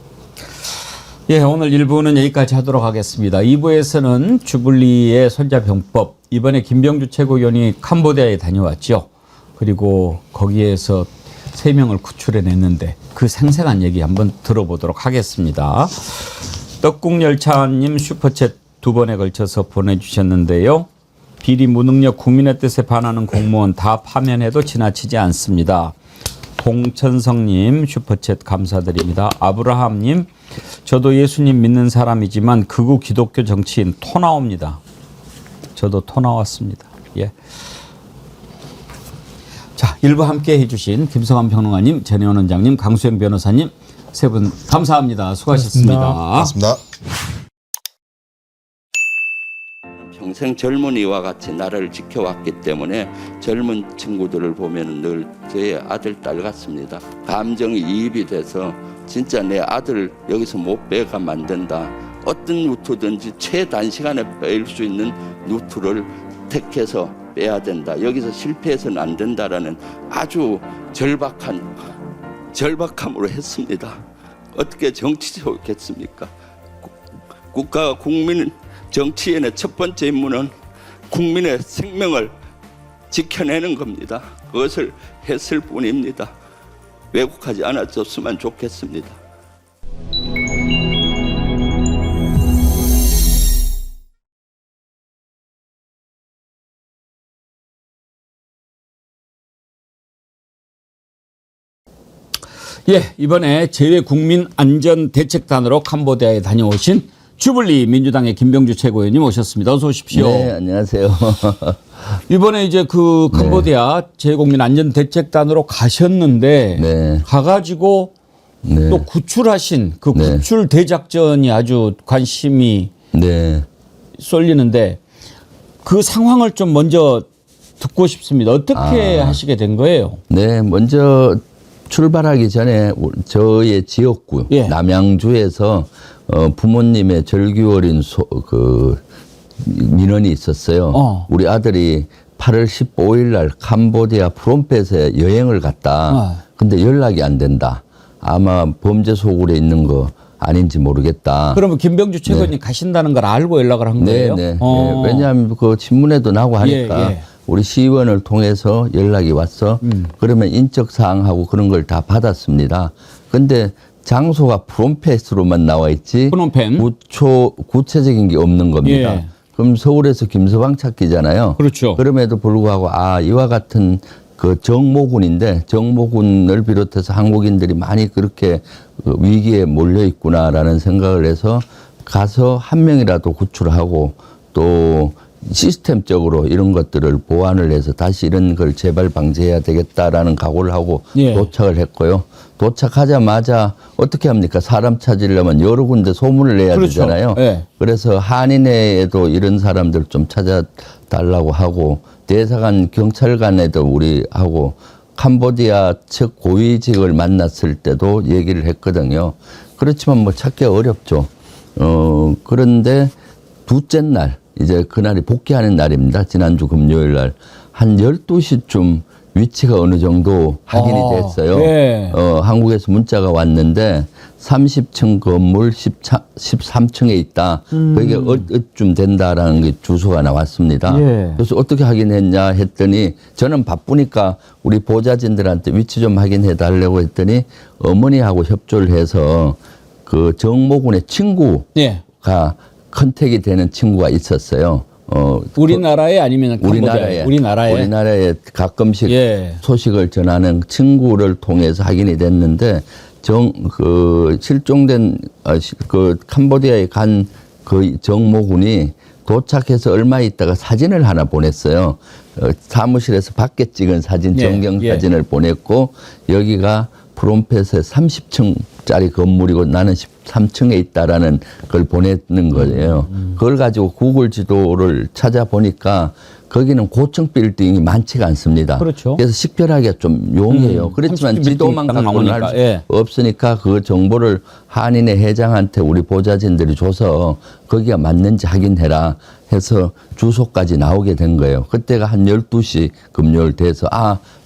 예, 오늘 1부는 여기까지 하도록 하겠습니다. 2부에서는 주블리의 손자병법, 이번에 김병주 최고위원이 캄보디아에 다녀왔죠. 그리고 거기에서 3명을 구출해냈는데 그 생생한 얘기 한번 들어보도록 하겠습니다. 떡국열차님 슈퍼챗 2번에 걸쳐서 보내주셨는데요. 비리 무능력 국민의 뜻에 반하는 공무원 다 파면해도 지나치지 않습니다. 봉천성님 슈퍼챗 감사드립니다. 아브라함님 저도 예수님 믿는 사람이지만 극우 기독교 정치인 토 나옵니다. 저도 토 나왔습니다. 예. 자, 일부 함께 해주신 김성환 평론가님, 전혜원 원장님, 강수영 변호사님 세 분 감사합니다. 수고하셨습니다. 고맙습니다. 평생 젊은이와 같이 나라를 지켜왔기 때문에 젊은 친구들을 보면 늘 저의 아들, 딸 같습니다. 감정이 이입이 돼서 진짜 내 아들 여기서 못 빼가면 안 된다. 어떤 루트든지 최단시간에 뺄 수 있는 루트를 택해서 빼야 된다. 여기서 실패해서는 안 된다라는 아주 절박함으로 했습니다. 어떻게 정치적이겠습니까? 국가가 국민 정치인의 첫 번째 임무는 국민의 생명을 지켜내는 겁니다. 그것을 했을 뿐입니다. 왜곡하지 않았었으면 좋겠습니다. 예, 이번에 재외국민안전대책단으로 캄보디아에 다녀오신 주블리 민주당의 김병주 최고위원님 오셨습니다. 어서 오십시오. 네, 안녕하세요. 이번에 이제 그 캄보디아 재외국민안전대책단으로 가셨는데 가가지고 또 구출하신 그 구출 대작전이 아주 관심이 쏠리는데 그 상황을 좀 먼저 듣고 싶습니다. 어떻게 하시게 된 거예요? 네, 먼저 출발하기 전에 저의 지역구 남양주에서 부모님의 절규어린 민원이 있었어요. 우리 아들이 8월 15일 날 캄보디아 프롬펫에 여행을 갔다. 근데 연락이 안 된다. 아마 범죄 소굴에 있는 거 아닌지 모르겠다. 그러면 김병주 최고위원님 가신다는 걸 알고 연락을 한 거예요? 네. 왜냐하면 그 신문에도 나고 하니까 우리 시의원을 통해서 연락이 왔어. 그러면 인적 사항하고 그런 걸 다 받았습니다. 근데 장소가 프롬펫으로만 나와 있지 구체적인 게 없는 겁니다. 그럼 서울에서 김서방 찾기잖아요. 그렇죠. 그럼에도 불구하고 이와 같은 그 정모군인데 정모군을 비롯해서 한국인들이 많이 그렇게 위기에 몰려 있구나라는 생각을 해서 가서 한 명이라도 구출하고 또 시스템적으로 이런 것들을 보완을 해서 다시 이런 걸 재발 방지해야 되겠다라는 각오를 하고 도착을 했고요. 도착하자마자 어떻게 합니까? 사람 찾으려면 여러 군데 소문을 내야 되잖아요. 그래서 한인회에도 이런 사람들 좀 찾아달라고 하고 대사관 경찰관에도 우리하고 캄보디아 측 고위직을 만났을 때도 얘기를 했거든요. 그렇지만 뭐 찾기가 어렵죠. 그런데 둘째 날 이제 그날이 복귀하는 날입니다. 지난주 금요일 날 한 12시쯤 위치가 어느 정도 확인이 됐어요. 한국에서 문자가 왔는데 30층 건물 13층에 있다. 그게 어쯤 된다라는 게 주소가 나왔습니다. 그래서 어떻게 확인했냐 했더니 저는 바쁘니까 우리 보좌진들한테 위치 좀 확인해 달라고 했더니 어머니하고 협조를 해서 그 정모군의 친구가 컨택이 되는 친구가 있었어요. 우리나라에 아니면 우리나라에 가끔씩 소식을 전하는 친구를 통해서 확인이 됐는데 실종된 그 캄보디아에 간 그 정모군이 도착해서 얼마 있다가 사진을 하나 보냈어요. 사무실에서 밖에 찍은 사진, 정경 사진을 보냈고 여기가 프롬펫의 30층짜리 건물이고 나는 13층에 있다라는 걸 보내는 거예요. 그걸 가지고 구글 지도를 찾아보니까 거기는 고층 빌딩이 많지가 않습니다. 그래서 식별하기가 좀 용이해요. 그렇지만 지도만 갖고는 할 수 없으니까 그 정보를 한인회 회장한테 우리 보좌진들이 줘서 거기가 맞는지 확인해라 해서 주소까지 나오게 된 거예요. 그때가 한 12시 금요일 돼서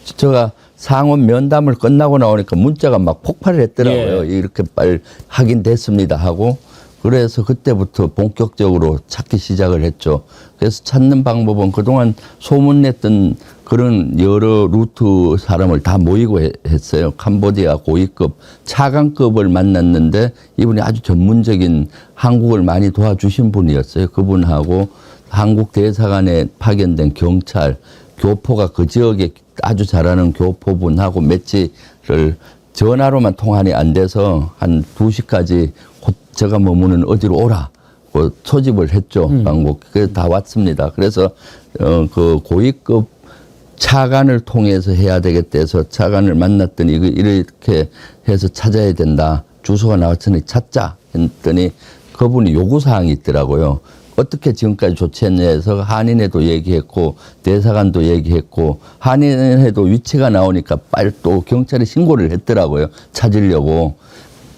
제가 상원 면담을 끝나고 나오니까 문자가 막 폭발을 했더라고요. 이렇게 빨리 확인됐습니다 하고 그래서 그때부터 본격적으로 찾기 시작을 했죠. 그래서 찾는 방법은 그동안 소문냈던 그런 여러 루트 사람을 다 모이고 했어요. 캄보디아 고위급, 차관급을 만났는데 이분이 아주 전문적인 한국을 많이 도와주신 분이었어요. 그분하고 한국 대사관에 파견된 경찰, 교포가 그 지역에 아주 잘하는 교포분하고 며칠을 전화로만 통화이 안 돼서 한 2시까지 제가 머무는 어디로 오라. 소집을 했죠. 강국. 그래서 다 왔습니다. 그래서 그 고위급 차관을 통해서 해야 되겠다 해서 차관을 만났더니 이렇게 해서 찾아야 된다. 주소가 나왔으니 찾자 했더니 그분이 요구사항이 있더라고요. 어떻게 지금까지 조치했냐 해서 한인회도 얘기했고 대사관도 얘기했고 한인회도 위치가 나오니까 빨리 또 경찰에 신고를 했더라고요. 찾으려고.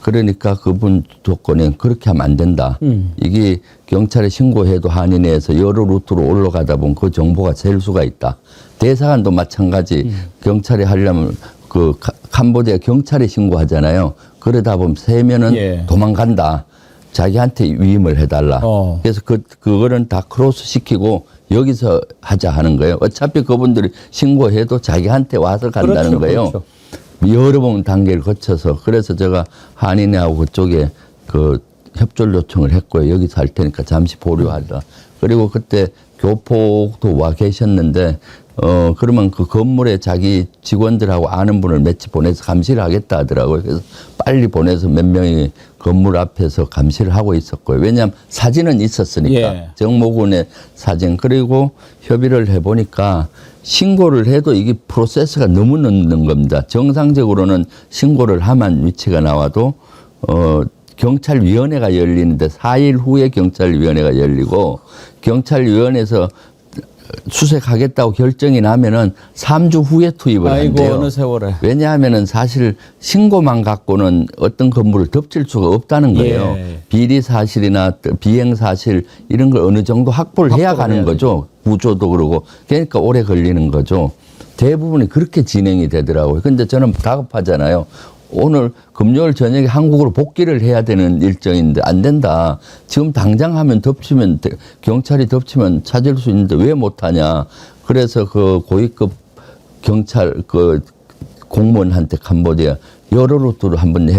그러니까 그분 조건은 그렇게 하면 안 된다. 이게 경찰에 신고해도 한인회에서 여러 루트로 올라가다 보면 그 정보가 셀 수가 있다. 대사관도 마찬가지. 경찰이 하려면 그 캄보디아 경찰에 신고하잖아요. 그러다 보면 세면은 도망간다. 자기한테 위임을 해달라. 그래서 그거는 다 크로스 시키고 여기서 하자 하는 거예요. 어차피 그분들이 신고해도 자기한테 와서 간다는 거예요. 그렇죠. 여러 번 단계를 거쳐서. 그래서 제가 한인회하고 그쪽에 그 협조를 요청을 했고요. 여기서 할 테니까 잠시 보류하자. 그리고 그때 교포도 와 계셨는데 그러면 그 건물에 자기 직원들하고 아는 분을 며칠 보내서 감시를 하겠다 하더라고요. 그래서 빨리 보내서 몇 명이 건물 앞에서 감시를 하고 있었고요. 왜냐하면 사진은 있었으니까. 정모군의 사진. 그리고 협의를 해보니까 신고를 해도 이게 프로세스가 너무 늦는 겁니다. 정상적으로는 신고를 하면 위치가 나와도 경찰위원회가 열리는데 4일 후에 경찰위원회가 열리고 경찰위원회에서 수색하겠다고 결정이 나면은 3주 후에 투입을 한대요. 어느 세월에. 왜냐하면은 사실 신고만 갖고는 어떤 건물을 덮칠 수가 없다는 거예요. 비리 사실이나 비행 사실 이런 걸 어느 정도 확보를 해야 가는 거죠. 구조도 그러고. 그러니까 오래 걸리는 거죠. 대부분이 그렇게 진행이 되더라고요. 근데 저는 다급하잖아요. 오늘 금요일 저녁에 한국으로 복귀를 해야 되는 일정인데 안 된다. 지금 당장 하면 덮치면 경찰이 덮치면 찾을 수 있는데 왜 못하냐. 그래서 그 고위급 경찰 그 공무원한테 캄보디아 여러 루트로 한번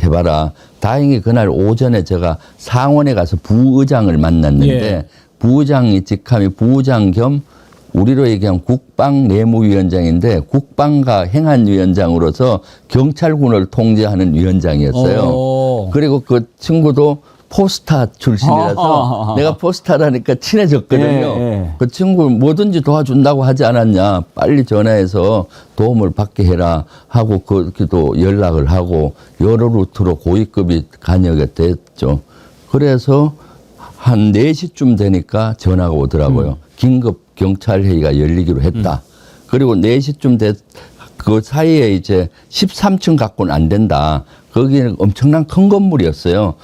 해봐라. 다행히 그날 오전에 제가 상원에 가서 부의장을 만났는데 부의장이 직함이 부의장 겸 우리로 얘기하면 국방내무위원장인데 국방과 행안위원장으로서 경찰군을 통제하는 위원장이었어요. 그리고 그 친구도 포스타 출신이라서 내가 포스타라니까 친해졌거든요. 그 친구 뭐든지 도와준다고 하지 않았냐. 빨리 전화해서 도움을 받게 해라 하고 그기도 연락을 하고 여러 루트로 고위급이 관여가 됐죠. 그래서 한 4시쯤 되니까 전화가 오더라고요. 긴급 경찰회의가 열리기로 했다. 그리고 4시쯤 그 사이에 이제 13층 갖고는 안 된다. 거기는 엄청난 큰 건물이었어요.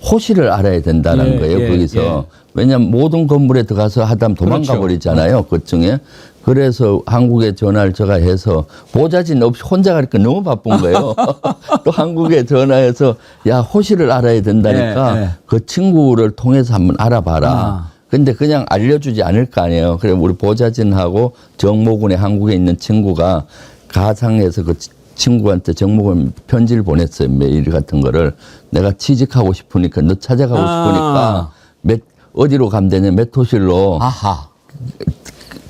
호실을 알아야 된다는 거예요, 거기서. 왜냐하면 모든 건물에 들어가서 하다면 도망가 버리잖아요, 그 층에. 그래서 한국에 전화를 제가 해서 보좌진 없이 혼자 가니까 너무 바쁜 거예요. 또 한국에 전화해서 야, 호실을 알아야 된다니까 그 친구를 통해서 한번 알아봐라. 근데 그냥 알려주지 않을 거 아니에요. 그래 우리 보좌진하고 정모군에 한국에 있는 친구가 가상에서 그 친구한테 정모군 편지를 보냈어요. 메일 같은 거를. 내가 취직하고 싶으니까 너 찾아가고 싶으니까 어디로 가면 되냐 몇 호실로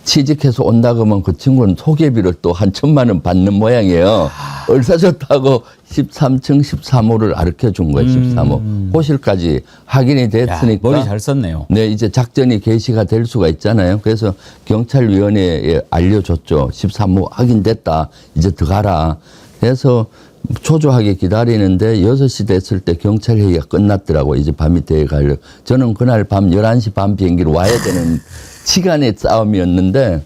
취직해서 온다 그러면 그 친구는 소개비를 또 한 1,000만 원 받는 모양이에요. 얼싸졌다고 13층 13호를 가르쳐 준 거예요. 13호. 호실까지 확인이 됐으니까. 머리 잘 썼네요. 네, 이제 작전이 개시가 될 수가 있잖아요. 그래서 경찰위원회에 알려줬죠. 13호 확인됐다. 이제 들어가라. 그래서 초조하게 기다리는데 6시 됐을 때 경찰회의가 끝났더라고요. 이제 밤이 돼가려고. 저는 그날 밤 11시 반 비행기로 와야 되는 시간의 싸움이었는데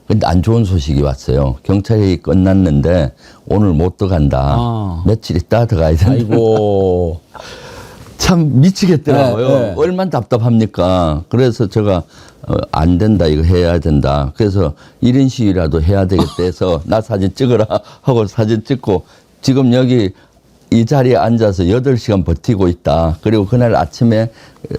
근데 안 좋은 소식이 왔어요. 경찰회의 끝났는데 오늘 못 들어간다. 며칠 있다 들어가야 된다. 아이고. 참 미치겠더라고요. 얼마나 답답합니까. 그래서 제가 안 된다. 이거 해야 된다. 그래서 1인 시위라도 해야 되겠다 해서 나 사진 찍어라 하고 사진 찍고 지금 여기 이 자리에 앉아서 8시간 버티고 있다. 그리고 그날 아침에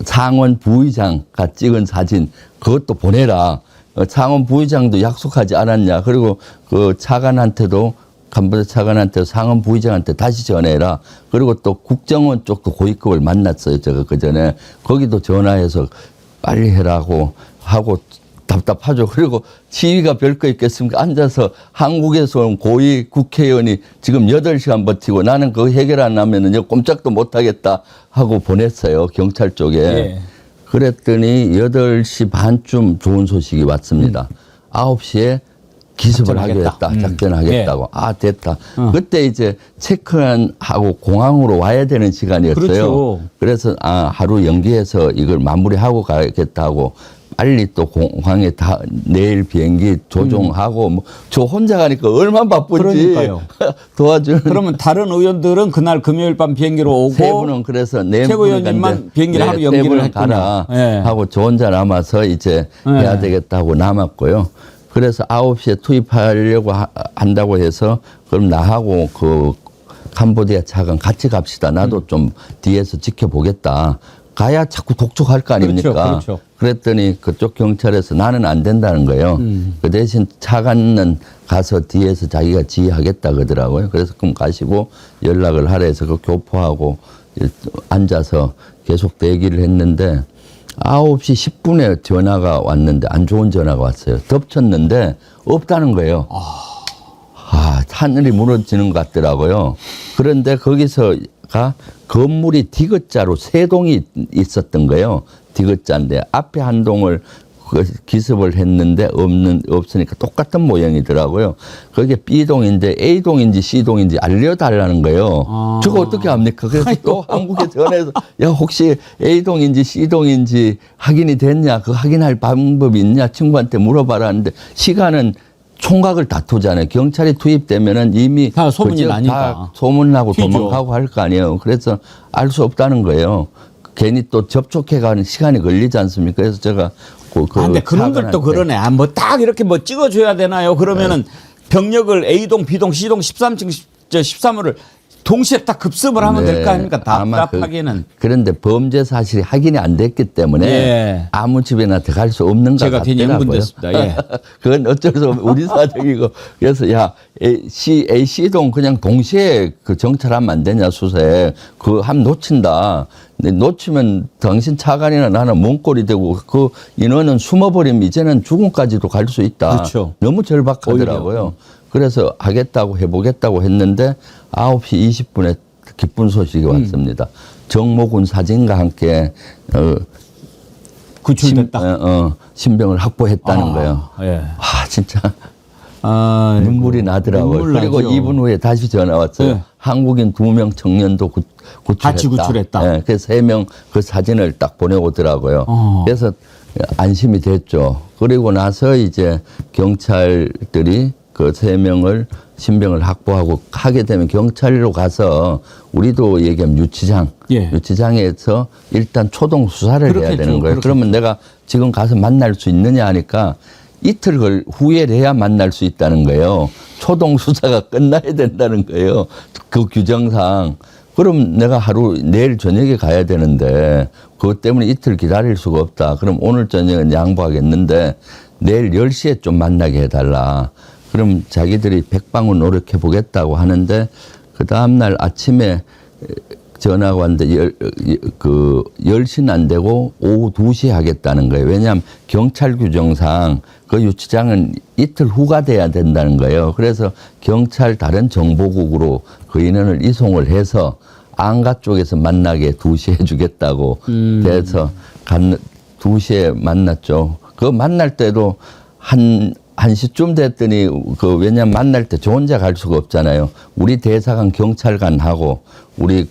상원 부의장과 찍은 사진 그것도 보내라. 상원 부의장도 약속하지 않았냐. 그리고 그 차관한테도 캄보디아 차관한테 상원 부의장한테 다시 전해라. 그리고 또 국정원 쪽도 고위급을 만났어요. 제가 그 전에 거기도 전화해서 빨리 해라고 하고 답답하죠. 그리고 지위가 별거 있겠습니까? 앉아서 한국에서 온 고위 국회의원이 지금 8시간 버티고 나는 그거 해결 안 하면은 꼼짝도 못 하겠다 하고 보냈어요. 경찰 쪽에. 예. 그랬더니 8시 반쯤 좋은 소식이 왔습니다. 9시에 기습을 하기로 했다. 작전하겠다고. 예. 아, 됐다. 그때 이제 체크하고 공항으로 와야 되는 시간이었어요. 그렇죠. 그래서 하루 연기해서 이걸 마무리하고 가겠다고 빨리 또 공항에 다 내일 비행기 조종하고 뭐 저 혼자 가니까 얼마나 바쁜지 그러니까요. 도와주는. 그러면 다른 의원들은 그날 금요일 밤 비행기로 오고 세 분은 그래서 네 최고위원님만 비행기를 하루 연기를 했구나. 가라 예. 하고 저 혼자 남아서 이제 해야 되겠다고 남았고요. 그래서 9시에 투입하려고 한다고 해서 그럼 나하고 그 캄보디아 차관 같이 갑시다. 나도 좀 뒤에서 지켜보겠다. 가야 자꾸 독촉할 거 아닙니까? 그렇죠. 그랬더니 그쪽 경찰에서 나는 안 된다는 거예요. 그 대신 차관은 가서 뒤에서 자기가 지휘하겠다 그러더라고요. 그래서 그럼 가시고 연락을 하라 해서 그 교포하고 앉아서 계속 대기를 했는데 9시 10분에 전화가 왔는데 안 좋은 전화가 왔어요. 덮쳤는데 없다는 거예요. 하늘이 무너지는 것 같더라고요. 그런데 거기서가 건물이 디귿자로 3동이 있었던 거예요. 디귿자인데 앞에 한 동을 기습을 했는데 없으니까 똑같은 모양이더라고요. 그게 B동인데 A동인지 C동인지 알려달라는 거예요. 저거 어떻게 합니까? 그래서 또 한국에 전화해서 야 혹시 A동인지 C동인지 확인이 됐냐? 그 확인할 방법이 있냐? 친구한테 물어봐라 하는데 시간은 총각을 다투잖아요. 경찰이 투입되면은 이미 다 소문이 나니까. 다 소문나고 튀죠. 도망가고 할 거 아니에요. 그래서 알 수 없다는 거예요. 괜히 또 접촉해가는 시간이 걸리지 않습니까? 그래서 제가 근데 그놈들도 그러네. 뭐 딱 이렇게 뭐 찍어줘야 되나요? 그러면은 병력을 A동, B동, C동, 13층, 13호를 동시에 딱 급습을 하면 될 거 아닙니까? 답답하기는. 그런데 범죄 사실이 확인이 안 됐기 때문에 예. 아무 집에나 들어갈 수 없는 것 제가 괜히 같더라고요. 흥분됐습니다. 예. 그건 어쩔 수 없는 우리 사정이고. 그래서 야 C동 그냥 동시에 그 정찰하면 안 되냐 수색. 그거 하면 놓친다. 근데 놓치면 당신 차관이나 나는 몸꼴이 되고 그 인원은 숨어버리면 이제는 죽음까지도 갈 수 있다. 그렇죠. 너무 절박하더라고요. 그래서 하겠다고 해보겠다고 했는데 9시 20분에 기쁜 소식이 왔습니다. 정모군 사진과 함께 구출됐다. 신병을 확보했다는 거예요. 예. 진짜 눈물이 나더라고요. 눈물 그리고 나죠. 2분 후에 다시 전화 왔어요. 예. 한국인 2명 청년도 구출했다. 같이 구출했다. 예, 그래서 3명 그 사진을 딱 보내오더라고요. 그래서 안심이 됐죠. 그리고 나서 이제 경찰들이 그 3명을 신병을 확보하고 하게 되면 경찰로 가서 우리도 얘기하면 유치장, 예. 유치장에서 일단 초동 수사를 해야 그렇겠죠. 되는 거예요. 그렇겠죠. 그러면 내가 지금 가서 만날 수 있느냐 하니까 이틀 후에 해야 만날 수 있다는 거예요. 초동 수사가 끝나야 된다는 거예요. 그 규정상. 그럼 내가 내일 저녁에 가야 되는데 그것 때문에 이틀 기다릴 수가 없다. 그럼 오늘 저녁은 양보하겠는데 내일 10시에 좀 만나게 해달라. 그럼 자기들이 백방을 노력해 보겠다고 하는데 그 다음날 아침에 전화가 왔는데 10시는 안 되고 오후 2시에 하겠다는 거예요. 왜냐하면 경찰 규정상 그 유치장은 이틀 후가 돼야 된다는 거예요. 그래서 경찰 다른 정보국으로 그 인원을 이송을 해서 안가 쪽에서 만나게 2시에 해주겠다고 돼서 2시에 만났죠. 그 만날 때도 1시쯤 됐더니 왜냐면 만날 때 저 혼자 갈 수가 없잖아요. 우리 대사관 경찰관하고 우리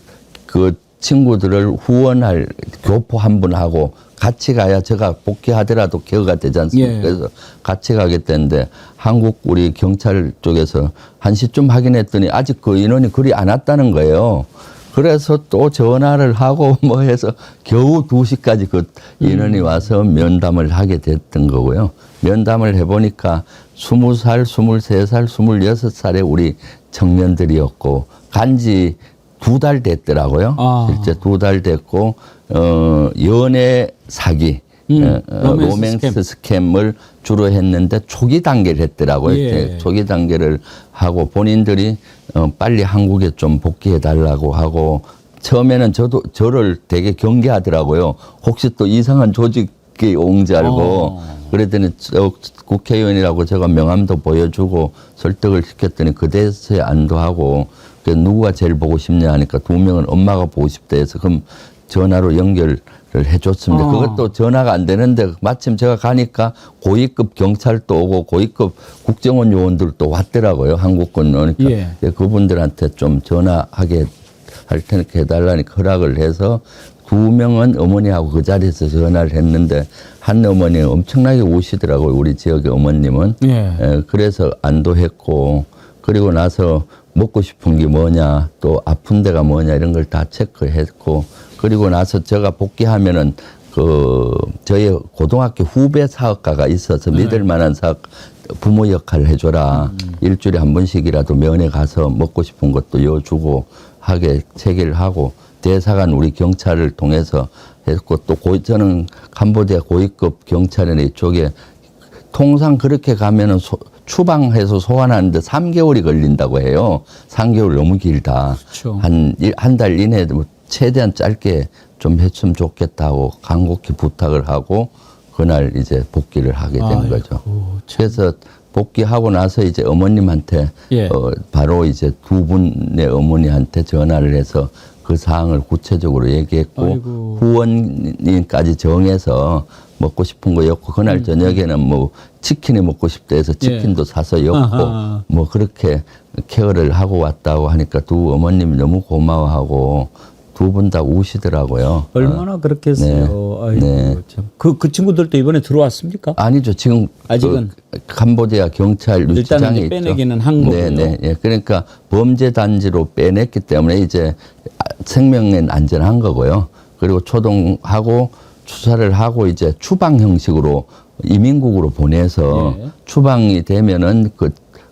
그 친구들을 후원할 교포 한 분하고 같이 가야 제가 복귀하더라도 기여가 되지 않습니까? 예. 그래서 같이 가겠다는데 한국 우리 경찰 쪽에서 1시쯤 확인했더니 아직 그 인원이 그리 안 왔다는 거예요. 그래서 또 전화를 하고 뭐 해서 겨우 2시까지 그 인원이 와서 면담을 하게 됐던 거고요. 면담을 해보니까 20살, 23살, 26살의 우리 청년들이었고 간지 2달 됐더라고요. 실제 2달 됐고 연애 사기, 로맨스 스캠을 주로 했는데 초기 단계를 했더라고요. 예. 초기 단계를 하고 본인들이 빨리 한국에 좀 복귀해 달라고 하고 처음에는 저를 되게 경계하더라고요. 혹시 또 이상한 조직 늦게 온 줄 알고 그랬더니 저 국회의원이라고 제가 명함도 보여주고 설득을 시켰더니 그대서에 안도하고 그래서 누구가 제일 보고 싶냐 하니까 2명은 엄마가 보고 싶다 해서 그럼 전화로 연결을 해줬습니다. 그것도 전화가 안 되는데 마침 제가 가니까 고위급 경찰도 오고 고위급 국정원 요원들도 왔더라고요. 한국권 오니까 예. 그분들한테 좀 전화하게 할 테니까 해달라니까 허락을 해서 2명은 어머니하고 그 자리에서 전화를 했는데 한 어머니는 엄청나게 우시더라고요. 우리 지역의 어머님은. 예. 그래서 안도했고 그리고 나서 먹고 싶은 게 뭐냐 또 아픈 데가 뭐냐 이런 걸 다 체크했고 그리고 나서 제가 복귀하면은 저희 고등학교 후배 사업가가 있어서 믿을 만한 사업 부모 역할을 해줘라. 일주일에 한 번씩이라도 면회 가서 먹고 싶은 것도 여주고 하게 체계를 하고 대사관 우리 경찰을 통해서 했고 또 저는 캄보디아 고위급 경찰인 이쪽에 통상 그렇게 가면은 추방해서 소환하는데 3개월이 걸린다고 해요. 3개월 너무 길다. 그렇죠. 한 달 이내에 최대한 짧게 좀 했으면 좋겠다고 간곡히 부탁을 하고 그날 이제 복귀를 하게 된 거죠. 그래서 복귀하고 나서 이제 어머님한테 예. 바로 이제 2분의 어머니한테 전화를 해서 그 사항을 구체적으로 얘기했고 아이고. 후원인까지 정해서 먹고 싶은 거 였고 그날 저녁에는 뭐 치킨이 먹고 싶다 해서 치킨도 사서 였고 아하. 뭐 그렇게 케어를 하고 왔다고 하니까 두 어머님이 너무 고마워하고 2분 다 우시더라고요. 얼마나 그렇게 했어요. 아이고, 네. 참. 그 친구들도 이번에 들어왔습니까? 아니죠. 지금 아직은 캄보디아 경찰 일단은 유치장에 이제 있죠. 빼내기는 한 거고요. 네. 예. 그러니까 범죄 단지로 빼냈기 때문에 이제 생명은 안전한 거고요. 그리고 초동하고 수사를 하고 이제 추방 형식으로 이민국으로 보내서 예. 추방이 되면은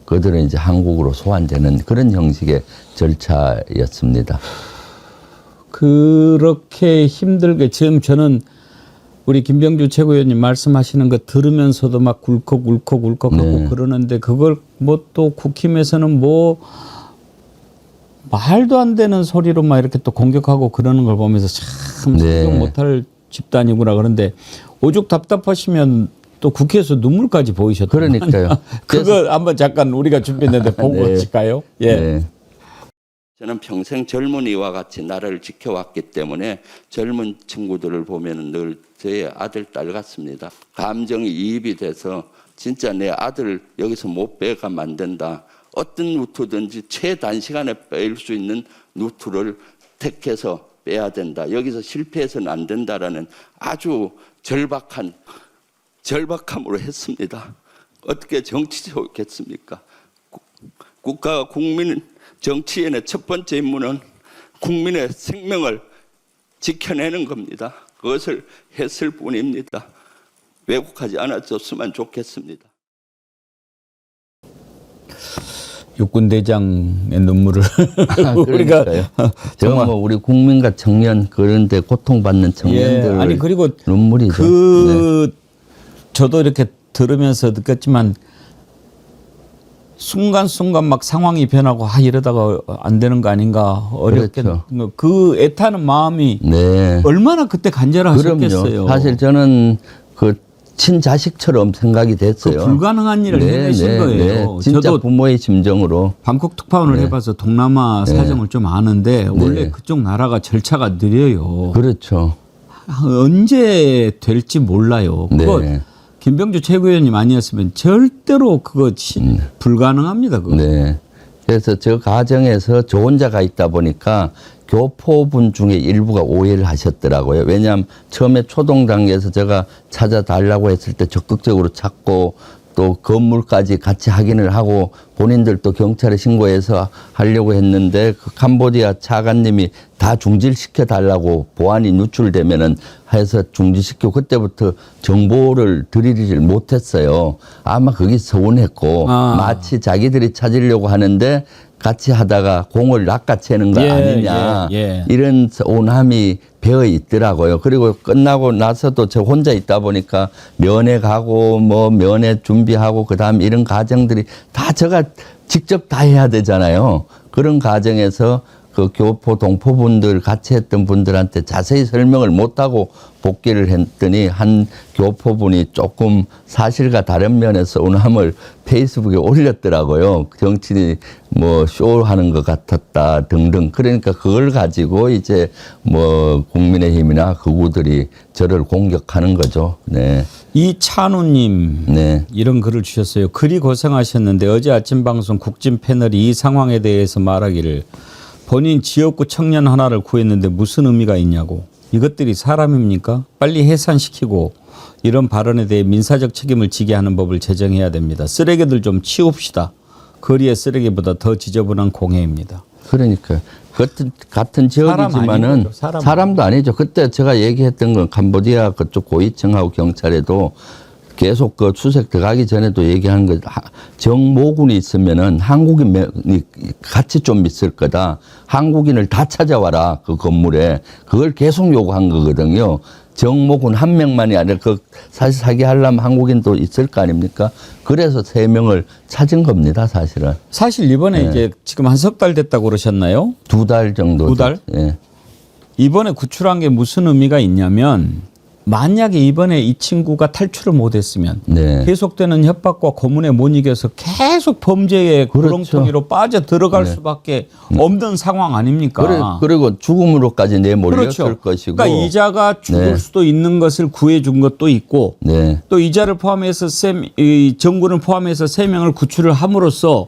그들은 이제 한국으로 소환되는 그런 형식의 절차였습니다. 그렇게 힘들게 지금 저는 우리 김병주 최고위원님 말씀하시는 거 들으면서도 막 울컥울컥하고 네. 그러는데 그걸 뭐 또 국힘에서는 뭐 말도 안 되는 소리로 막 이렇게 또 공격하고 그러는 걸 보면서 참 네. 상종 못할 집단이구나. 그런데 오죽 답답하시면 또 국회에서 눈물까지 보이셨더라고요. 그러니까요. 그거 한번 잠깐 우리가 준비했는데 보고 네. 칠까요? 예. 네. 저는 평생 젊은이와 같이 나라를 지켜왔기 때문에 젊은 친구들을 보면 늘 제 아들, 딸 같습니다. 감정이 이입이 돼서 진짜 내 아들 여기서 못 빼가면 안 된다. 어떤 루트든지 최단시간에 뺄 수 있는 루트를 택해서 빼야 된다. 여기서 실패해서는 안 된다라는 아주 절박함으로 했습니다. 어떻게 정치적이겠습니까? 국가와 국민 정치인의 첫 번째 임무는 국민의 생명을 지켜내는 겁니다. 그것을 했을 뿐입니다. 왜곡하지 않아줬으면 좋겠습니다. 육군 대장의 눈물을 우리가 정말 뭐 우리 국민과 청년 그런데 고통받는 청년들 아니 그리고 눈물이죠. 저도 이렇게 들으면서 느꼈지만 순간순간 막 상황이 변하고 이러다가 안 되는 거 아닌가 어렵겠는 그 애타는 마음이 얼마나 그때 간절하셨겠어요. 그럼요. 사실 저는 그 친자식처럼 생각이 됐어요. 그 불가능한 일을 해내신 거예요. 진짜 저도 부모의 심정으로. 방콕 특파원을 해봐서 동남아 사정을 좀 아는데 원래 그쪽 나라가 절차가 느려요. 그렇죠. 언제 될지 몰라요. 그거 김병주 최고위원님 아니었으면 절대로 그거 불가능합니다. 그거. 네. 그래서 저 과정에서 저 혼자가 있다 보니까 교포분 중에 일부가 오해를 하셨더라고요. 왜냐하면 처음에 초동 단계에서 제가 찾아달라고 했을 때 적극적으로 찾고 또 건물까지 같이 확인을 하고 본인들도 경찰에 신고해서 하려고 했는데 그 캄보디아 차관님이 다 중지시켜 달라고 보안이 누출되면은 해서 중지시키고 그때부터 정보를 드리지를 못했어요. 아마 그게 서운했고 마치 자기들이 찾으려고 하는데 같이 하다가 공을 낚아채는 거 아니냐 이런 서운함이 배어 있더라고요. 그리고 끝나고 나서도 저 혼자 있다 보니까 면회 가고 뭐 면회 준비하고 그다음 이런 과정들이 다 제가 직접 다 해야 되잖아요. 그런 과정에서 그 교포 동포분들 같이 했던 분들한테 자세히 설명을 못하고 복귀를 했더니 한 교포분이 조금 사실과 다른 면에서 서운함을 페이스북에 올렸더라고요. 정치인이 뭐 쇼하는 것 같았다 등등. 그러니까 그걸 가지고 이제 뭐 국민의힘이나 극우들이 저를 공격하는 거죠. 네. 이찬우님 네. 이런 글을 주셨어요. 그리 고생하셨는데 어제 아침 방송 국진 패널이 이 상황에 대해서 말하기를 본인 지역구 청년 하나를 구했는데 무슨 의미가 있냐고. 이것들이 사람입니까? 빨리 해산시키고 이런 발언에 대해 민사적 책임을 지게 하는 법을 제정해야 됩니다. 쓰레기들 좀 치웁시다. 거리의 쓰레기보다 더 지저분한 공해입니다. 그러니까 같은 지역이지만은 사람도 아니죠. 그때 제가 얘기했던 건 캄보디아 그쪽 고위층하고 경찰에도 계속 그 추색 들어가기 전에도 얘기하는 거 정모군이 있으면은 한국인이 같이 좀 있을 거다. 한국인을 다 찾아와라 그 건물에. 그걸 계속 요구한 거거든요. 정모군 한 명만이 아니라 그 사실 사기하려면 한국인도 있을 거 아닙니까? 그래서 3명을 찾은 겁니다, 사실은. 사실 이번에 이제 지금 한 석 달 됐다고 그러셨나요? 2달 정도. 2달? 예. 이번에 구출한 게 무슨 의미가 있냐면 만약에 이번에 이 친구가 탈출을 못했으면 네. 계속되는 협박과 고문에 못 이겨서 계속 범죄의 구렁텅이로 빠져 들어갈 수밖에 없는 상황 아닙니까? 그리고 죽음으로까지 내몰렸을 것이고. 그러니까 이자가 죽을 수도 있는 것을 구해준 것도 있고 또 이자를 포함해서 이 정군을 포함해서 3명을 구출을 함으로써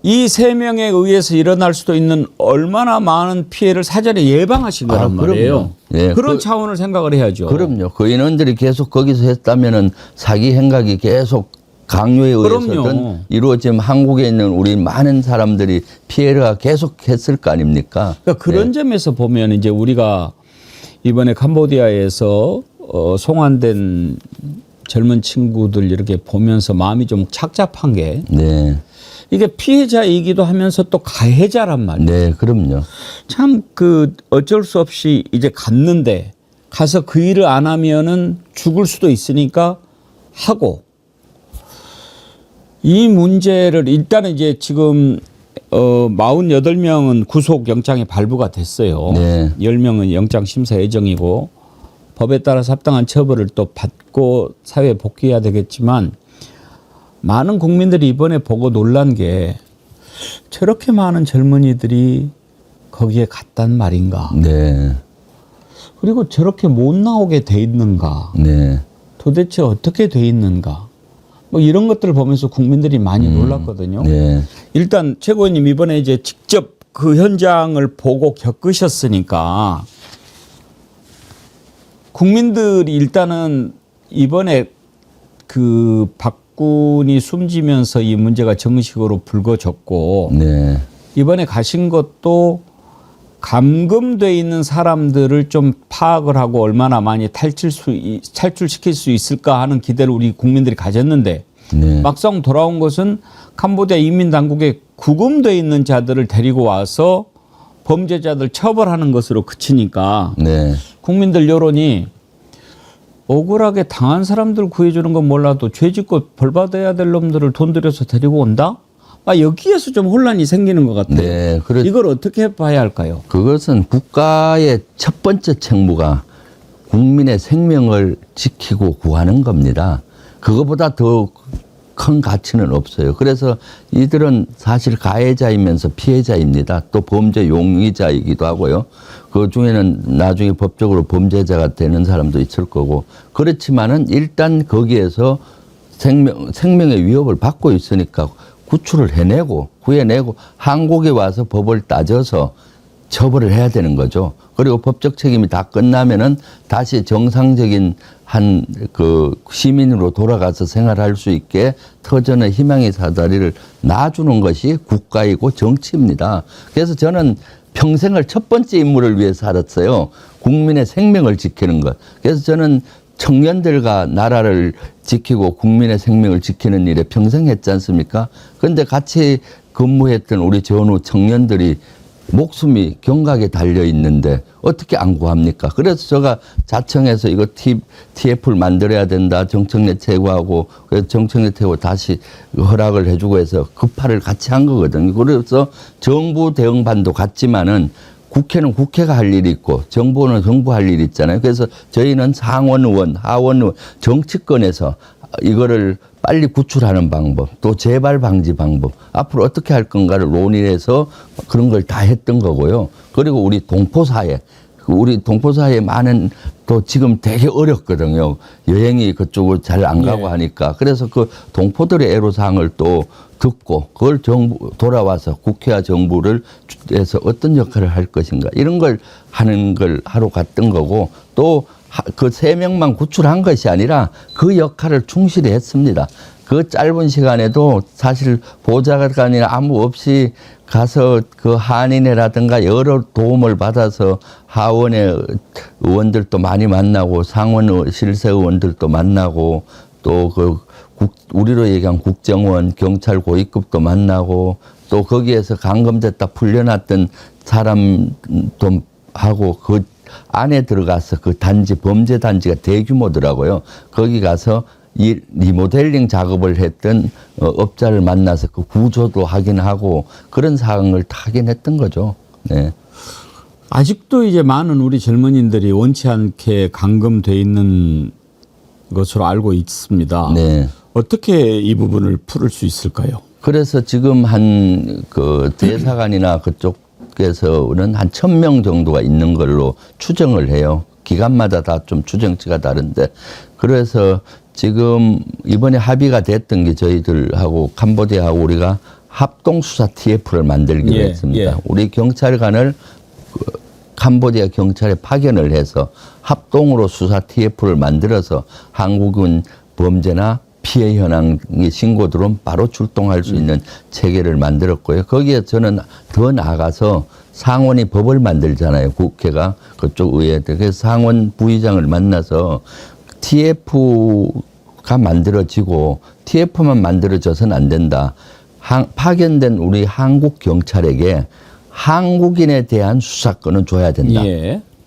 이 3명에 의해서 일어날 수도 있는 얼마나 많은 피해를 사전에 예방하신 거란 말이에요. 예, 그런 차원을 생각을 해야죠. 그럼요. 그 인원들이 계속 거기서 했다면은 사기 행각이 계속 강요에 의해서든 이루어지면 한국에 있는 우리 많은 사람들이 피해가 계속 했을 거 아닙니까? 그러니까 그런 점에서 보면 이제 우리가 이번에 캄보디아에서 송환된 젊은 친구들 이렇게 보면서 마음이 좀 착잡한 게 이게 피해자이기도 하면서 또 가해자란 말이에요. 네, 그럼요. 참 그 어쩔 수 없이 이제 갔는데 가서 그 일을 안 하면은 죽을 수도 있으니까 하고 이 문제를 일단은 이제 지금 48명은 구속 영장이 발부가 됐어요. 10명은 영장 심사 예정이고 법에 따라서 합당한 처벌을 또 받고 사회에 복귀해야 되겠지만 많은 국민들이 이번에 보고 놀란 게 저렇게 많은 젊은이들이 거기에 갔단 말인가. 그리고 저렇게 못 나오게 돼 있는가. 도대체 어떻게 돼 있는가. 뭐 이런 것들을 보면서 국민들이 많이 놀랐거든요. 일단 최고위원님 이번에 이제 직접 그 현장을 보고 겪으셨으니까 국민들이 일단은 이번에 그 박군이 숨지면서 이 문제가 정식으로 불거졌고 이번에 가신 것도 감금돼 있는 사람들을 좀 파악을 하고 얼마나 많이 탈출시킬 수 있을까 하는 기대를 우리 국민들이 가졌는데 막상 돌아온 것은 캄보디아 인민당국에 구금돼 있는 자들을 데리고 와서 범죄자들 처벌하는 것으로 그치니까 국민들 여론이 억울하게 당한 사람들 구해주는 건 몰라도 죄 짓고 벌 받아야 될 놈들을 돈 들여서 데리고 온다? 여기에서 좀 혼란이 생기는 것 같아요. 이걸 어떻게 봐야 할까요? 그것은 국가의 첫 번째 책무가 국민의 생명을 지키고 구하는 겁니다. 그거보다 더 큰 가치는 없어요. 그래서 이들은 사실 가해자이면서 피해자입니다. 또 범죄 용의자이기도 하고요. 그 중에는 나중에 법적으로 범죄자가 되는 사람도 있을 거고. 그렇지만은 일단 거기에서 생명의 위협을 받고 있으니까 구출을 해내고 구해내고 한국에 와서 법을 따져서 처벌을 해야 되는 거죠. 그리고 법적 책임이 다 끝나면은 다시 정상적인 한 그 시민으로 돌아가서 생활할 수 있게 터전의 희망의 사다리를 놔주는 것이 국가이고 정치입니다. 그래서 저는 평생을 첫 번째 임무를 위해서 살았어요. 국민의 생명을 지키는 것. 그래서 저는 청년들과 나라를 지키고 국민의 생명을 지키는 일에 평생 했지 않습니까? 그런데 같이 근무했던 우리 전후 청년들이 목숨이 경각에 달려 있는데 어떻게 안 구합니까? 그래서 제가 자청해서 이거 TF를 만들어야 된다. 정청래 퇴거하고 그래서 정청래 퇴거 다시 허락을 해주고 해서 급파를 같이 한 거거든요. 그래서 정부 대응반도 같지만은 국회는 국회가 할 일이 있고 정부는 정부 할 일이 있잖아요. 그래서 저희는 상원 의원, 하원 의원, 정치권에서 이거를 빨리 구출하는 방법, 또 재발 방지 방법, 앞으로 어떻게 할 건가를 논의해서 그런 걸 다 했던 거고요. 그리고 우리 동포사회, 많은 또 지금 되게 어렵거든요. 여행이 그쪽으로 잘 안 가고 하니까. 그래서 그 동포들의 애로사항을 또 듣고 그걸 정부 돌아와서 국회와 정부를 해서 어떤 역할을 할 것인가 이런 걸 하는 걸 하러 갔던 거고 또 그 3명만 구출한 것이 아니라 그 역할을 충실히 했습니다. 그 짧은 시간에도 사실 보좌관이나 아무 없이 가서 그 한인회라든가 여러 도움을 받아서 하원의 의원들도 많이 만나고 상원 실세 의원들도 만나고 또 그 우리로 얘기한 국정원, 경찰 고위급도 만나고 또 거기에서 감금됐다 풀려났던 사람도 하고 그 안에 들어가서 그 단지, 범죄 단지가 대규모더라고요. 거기 가서 이 리모델링 작업을 했던 업자를 만나서 그 구조도 하긴 하고 그런 상황을 다 하긴 했던 거죠. 네. 아직도 이제 많은 우리 젊은이들이 원치 않게 감금돼 있는 것으로 알고 있습니다. 네. 어떻게 이 부분을 풀을 수 있을까요? 그래서 지금 한 그 대사관이나 그쪽에서는 한 1,000명 정도가 있는 걸로 추정을 해요. 기간마다 다 좀 추정치가 다른데 그래서 지금 이번에 합의가 됐던 게 저희들하고 캄보디아하고 우리가 합동수사 TF를 만들기로 했습니다. 우리 경찰관을 캄보디아 경찰에 파견을 해서 합동으로 수사 TF를 만들어서 한국은 범죄나 피해 현황의 신고들은 바로 출동할 수 있는 체계를 만들었고요. 거기에 저는 더 나아가서 상원이 법을 만들잖아요. 국회가 그쪽 의회들. 그래서 상원 부의장을 만나서 TF가 만들어지고 TF만 만들어져서는 안 된다. 파견된 우리 한국 경찰에게 한국인에 대한 수사권은 줘야 된다.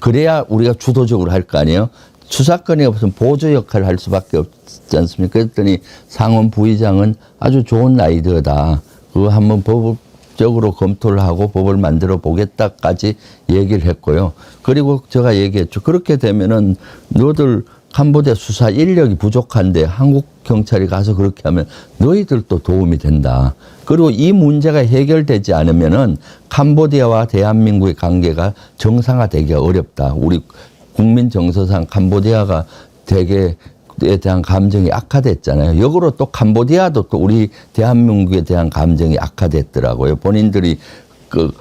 그래야 우리가 주도적으로 할 거 아니에요. 수사권이 없으면 보조 역할을 할 수밖에 없지 않습니까? 그랬더니 상원 부의장은 아주 좋은 아이디어다. 그거 한번 법적으로 검토를 하고 법을 만들어 보겠다까지 얘기를 했고요. 그리고 제가 얘기했죠. 그렇게 되면은 너들 캄보디아 수사 인력이 부족한데 한국 경찰이 가서 그렇게 하면 너희들도 도움이 된다. 그리고 이 문제가 해결되지 않으면은 캄보디아와 대한민국의 관계가 정상화되기가 어렵다. 우리 국민 정서상 캄보디아가 되게에 대한 감정이 악화됐잖아요. 역으로 또 캄보디아도 또 우리 대한민국에 대한 감정이 악화됐더라고요. 본인들이 그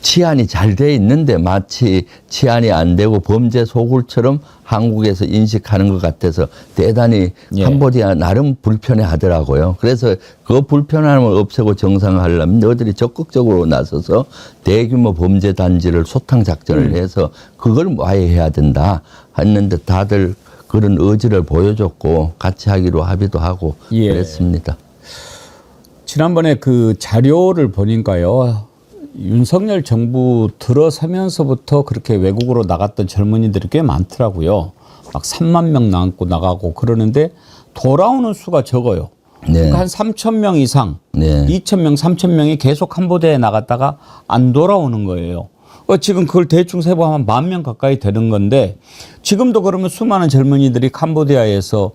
치안이 잘 돼 있는데 마치 치안이 안 되고 범죄 소굴처럼 한국에서 인식하는 것 같아서 대단히 캄보디아 나름 불편해 하더라고요. 그래서 그 불편함을 없애고 정상화하려면 너희들이 적극적으로 나서서 대규모 범죄 단지를 소탕 작전을 해서 그걸 와해해야 된다 했는데 다들 그런 의지를 보여줬고 같이 하기로 합의도 하고 그랬습니다. 지난번에 그 자료를 보니까요. 윤석열 정부 들어서면서부터 그렇게 외국으로 나갔던 젊은이들이 꽤 많더라고요. 막 3만 명 나가고 그러는데 돌아오는 수가 적어요. 그러니까 한 3,000명 이상, 2,000명, 3,000명이 계속 캄보디아에 나갔다가 안 돌아오는 거예요. 지금 그걸 대충 세보면 10,000명 가까이 되는 건데 지금도 그러면 수많은 젊은이들이 캄보디아에서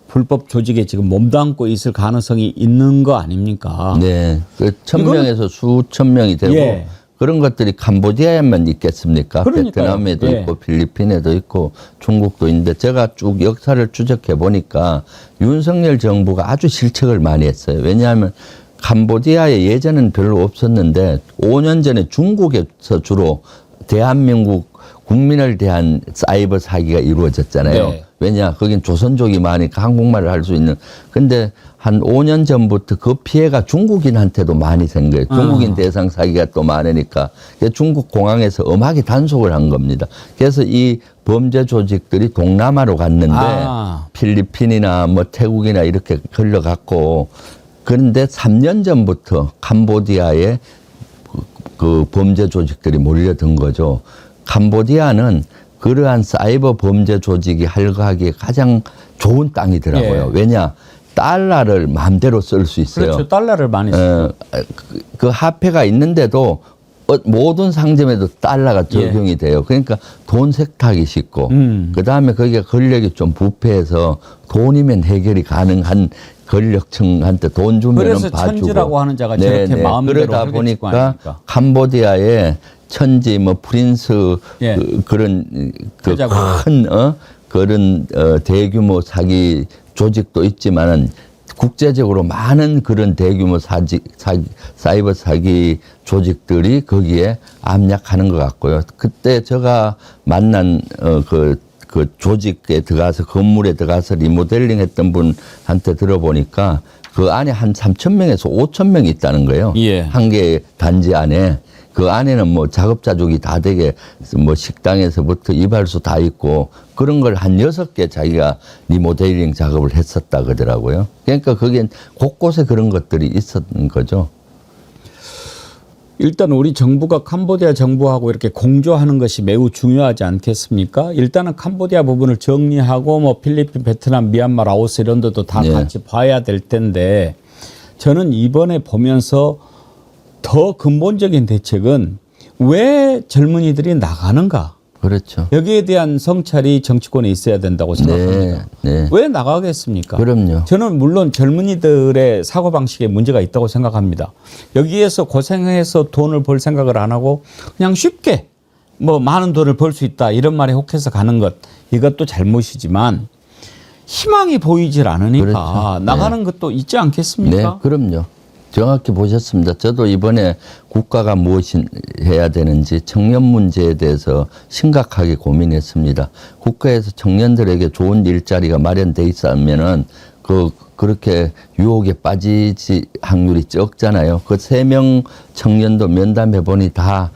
불법 조직에 지금 몸담고 있을 가능성이 있는 거 아닙니까? 네. 그 1,000명에서 수천 명이 되고 그런 것들이 캄보디아에만 있겠습니까? 베트남에도 있고 필리핀에도 있고 중국도 있는데 제가 쭉 역사를 추적해 보니까 윤석열 정부가 아주 실책을 많이 했어요. 왜냐하면 캄보디아에 예전은 별로 없었는데 5년 전에 중국에서 주로 대한민국 국민을 대한 사이버 사기가 이루어졌잖아요. 왜냐? 거긴 조선족이 많으니까 한국말을 할 수 있는. 근데 한 5년 전부터 그 피해가 중국인한테도 많이 생겨요. 중국인 대상 사기가 또 많으니까. 중국 공항에서 엄하게 단속을 한 겁니다. 그래서 이 범죄 조직들이 동남아로 갔는데 필리핀이나 뭐 태국이나 이렇게 걸려갔고 그런데 3년 전부터 캄보디아에 그 범죄 조직들이 몰려든 거죠. 캄보디아는 그러한 사이버 범죄 조직이 활거하기에 가장 좋은 땅이더라고요. 예. 왜냐? 달러를 마음대로 쓸 수 있어요. 그렇죠. 달러를 많이 쓰죠. 그 화폐가 있는데도 모든 상점에도 달러가 적용이 돼요. 그러니까 돈 세탁이 쉽고 그다음에 거기가 권력이 좀 부패해서 돈이면 해결이 가능한 권력층한테 돈 주면 그래서 봐주고. 천지라고 하는 자가 저렇게 마음대로 그러다 하겠지가 보니까 아닙니까? 캄보디아의 천지 뭐 프린스 예. 그런 계좌고. 큰 그런 대규모 사기 조직도 있지만은 국제적으로 많은 그런 대규모 사이버 사기 조직들이 거기에 압력하는 것 같고요. 그때 제가 만난 그 조직에 들어가서 건물에 들어가서 리모델링 했던 분한테 들어보니까 그 안에 한 3,000명에서 5,000명이 있다는 거예요. 예. 한 개의 단지 안에. 그 안에는 뭐 작업자족이 다 되게 뭐 식당에서부터 이발소 다 있고 그런 걸 한 6개 자기가 리모델링 작업을 했었다 그러더라고요. 그러니까 거기엔 곳곳에 그런 것들이 있었던 거죠. 일단 우리 정부가 캄보디아 정부하고 이렇게 공조하는 것이 매우 중요하지 않겠습니까? 일단은 캄보디아 부분을 정리하고 뭐 필리핀, 베트남, 미얀마, 라오스 이런 데도 다 네. 같이 봐야 될 텐데 저는 이번에 보면서 더 근본적인 대책은 왜 젊은이들이 나가는가? 그렇죠. 여기에 대한 성찰이 정치권에 있어야 된다고 생각합니다. 네. 왜 나가겠습니까? 그럼요. 저는 물론 젊은이들의 사고방식에 문제가 있다고 생각합니다. 여기에서 고생해서 돈을 벌 생각을 안 하고 그냥 쉽게 뭐 많은 돈을 벌 수 있다 이런 말에 혹해서 가는 것 이것도 잘못이지만 희망이 보이질 않으니까 그렇죠. 나가는 것도 있지 않겠습니까? 네, 그럼요. 정확히 보셨습니다. 저도 이번에 국가가 무엇이 해야 되는지 청년 문제에 대해서 심각하게 고민했습니다. 국가에서 청년들에게 좋은 일자리가 마련돼 있으면은 그렇게 유혹에 빠지지 확률이 적잖아요. 그 3명 청년도 면담해 보니 다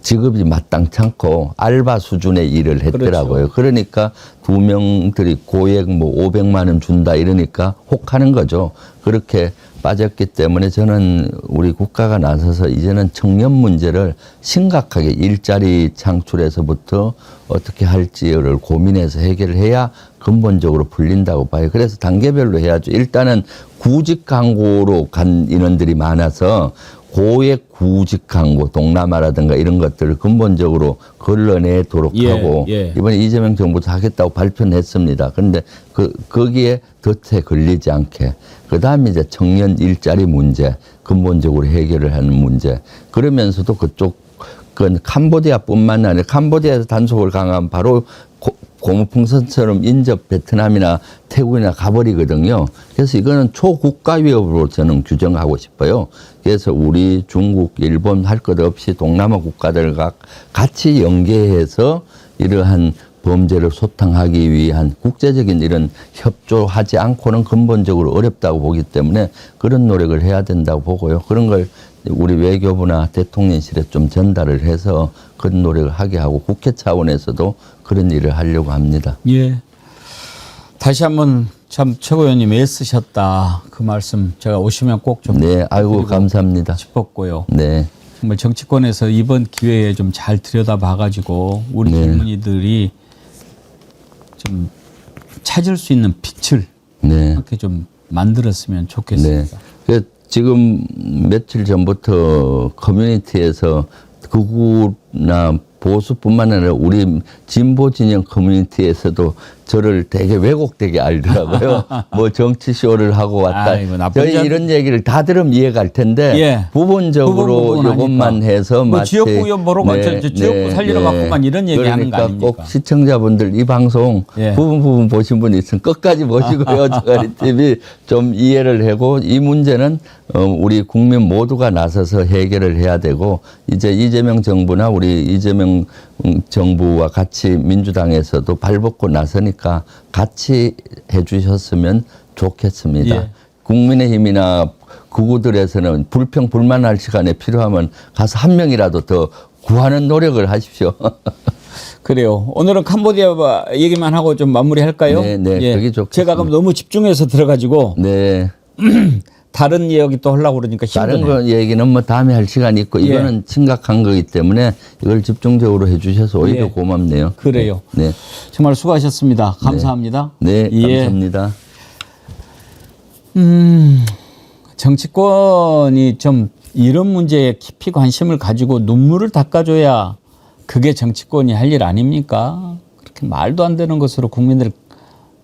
직업이 마땅찮고 알바 수준의 일을 했더라고요. 그렇죠. 그러니까 2명들이 고액 뭐 500만 원 준다 이러니까 혹하는 거죠. 그렇게 빠졌기 때문에 저는 우리 국가가 나서서 이제는 청년 문제를 심각하게 일자리 창출에서부터 어떻게 할지를 고민해서 해결을 해야 근본적으로 풀린다고 봐요. 그래서 단계별로 해야죠. 일단은 구직 광고로 간 인원들이 많아서 고액 구직 광고, 동남아라든가 이런 것들을 근본적으로 걸러내도록 하고 이번에 이재명 정부도 하겠다고 발표는 했습니다. 그런데 거기에 덫에 걸리지 않게 그다음에 이제 청년 일자리 문제 근본적으로 해결을 하는 문제 그러면서도 그건 캄보디아뿐만 아니라 캄보디아에서 단속을 강하면 바로 고무풍선처럼 인접 베트남이나 태국이나 가버리거든요. 그래서 이거는 초국가 위협으로 저는 규정하고 싶어요. 그래서 우리, 중국, 일본 할 것 없이 동남아 국가들과 같이 연계해서 이러한 범죄를 소탕하기 위한 국제적인 이런 협조하지 않고는 근본적으로 어렵다고 보기 때문에 그런 노력을 해야 된다고 보고요. 그런 걸 우리 외교부나 대통령실에 좀 전달을 해서 그런 노력을 하게 하고 국회 차원에서도 그런 일을 하려고 합니다. 예. 다시 한번 참 최고위원님 애쓰셨다. 그 말씀 제가 오시면 꼭 좀. 네, 아이고 감사합니다. 싶었고요. 네. 정말 정치권에서 이번 기회에 좀 잘 들여다봐가지고 우리 젊은이들이 좀 찾을 수 있는 빛을 이렇게 좀 만들었으면 좋겠습니다. 네. 지금 며칠 전부터 커뮤니티에서 극우나 보수뿐만 아니라 우리 진보 진영 커뮤니티에서도 저를 되게 왜곡되게 알더라고요. 뭐 정치쇼를 하고 왔다. 저희 이런 얘기를 다 들으면 이해가 갈 텐데 부분적으로 이것만 해서 뭐 마치 지역구 보러 지역구 살리러 갔구만 이런 얘기하는 거 아닙니까? 꼭 시청자분들 이 방송 부분 보신 분이 있으면 끝까지 보시고요. 저가리 TV 좀 이해를 하고 이 문제는 우리 국민 모두가 나서서 해결을 해야 되고 이제 이재명 정부나 우리 이재명 정부와 같이 민주당에서도 발벗고 나서니까 같이 해주셨으면 좋겠습니다. 국민의힘이나 극우들에서는 불평 불만할 시간에 필요하면 가서 한 명이라도 더 구하는 노력을 하십시오. 그래요. 오늘은 캄보디아 얘기만 하고 좀 마무리할까요? 네, 그게 좋겠습니다. 제가 그럼 너무 집중해서 들어가지고 다른 이야기 또 하려고 그러니까 힘드네. 다른 거 얘기는 뭐 다음에 할 시간이 있고 예. 이거는 심각한 거기 때문에 이걸 집중적으로 해주셔서 오히려 예. 고맙네요. 그래요. 네. 정말 수고하셨습니다. 감사합니다. 네, 예. 감사합니다. 정치권이 좀 이런 문제에 깊이 관심을 가지고 눈물을 닦아줘야 그게 정치권이 할 일 아닙니까? 그렇게 말도 안 되는 것으로 국민들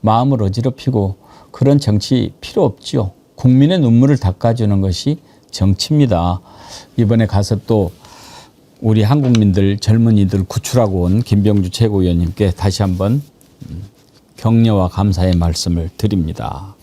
마음을 어지럽히고 그런 정치 필요 없죠. 국민의 눈물을 닦아주는 것이 정치입니다. 이번에 가서 또 우리 한국민들 젊은이들 구출하고 온 김병주 최고위원님께 다시 한번 격려와 감사의 말씀을 드립니다.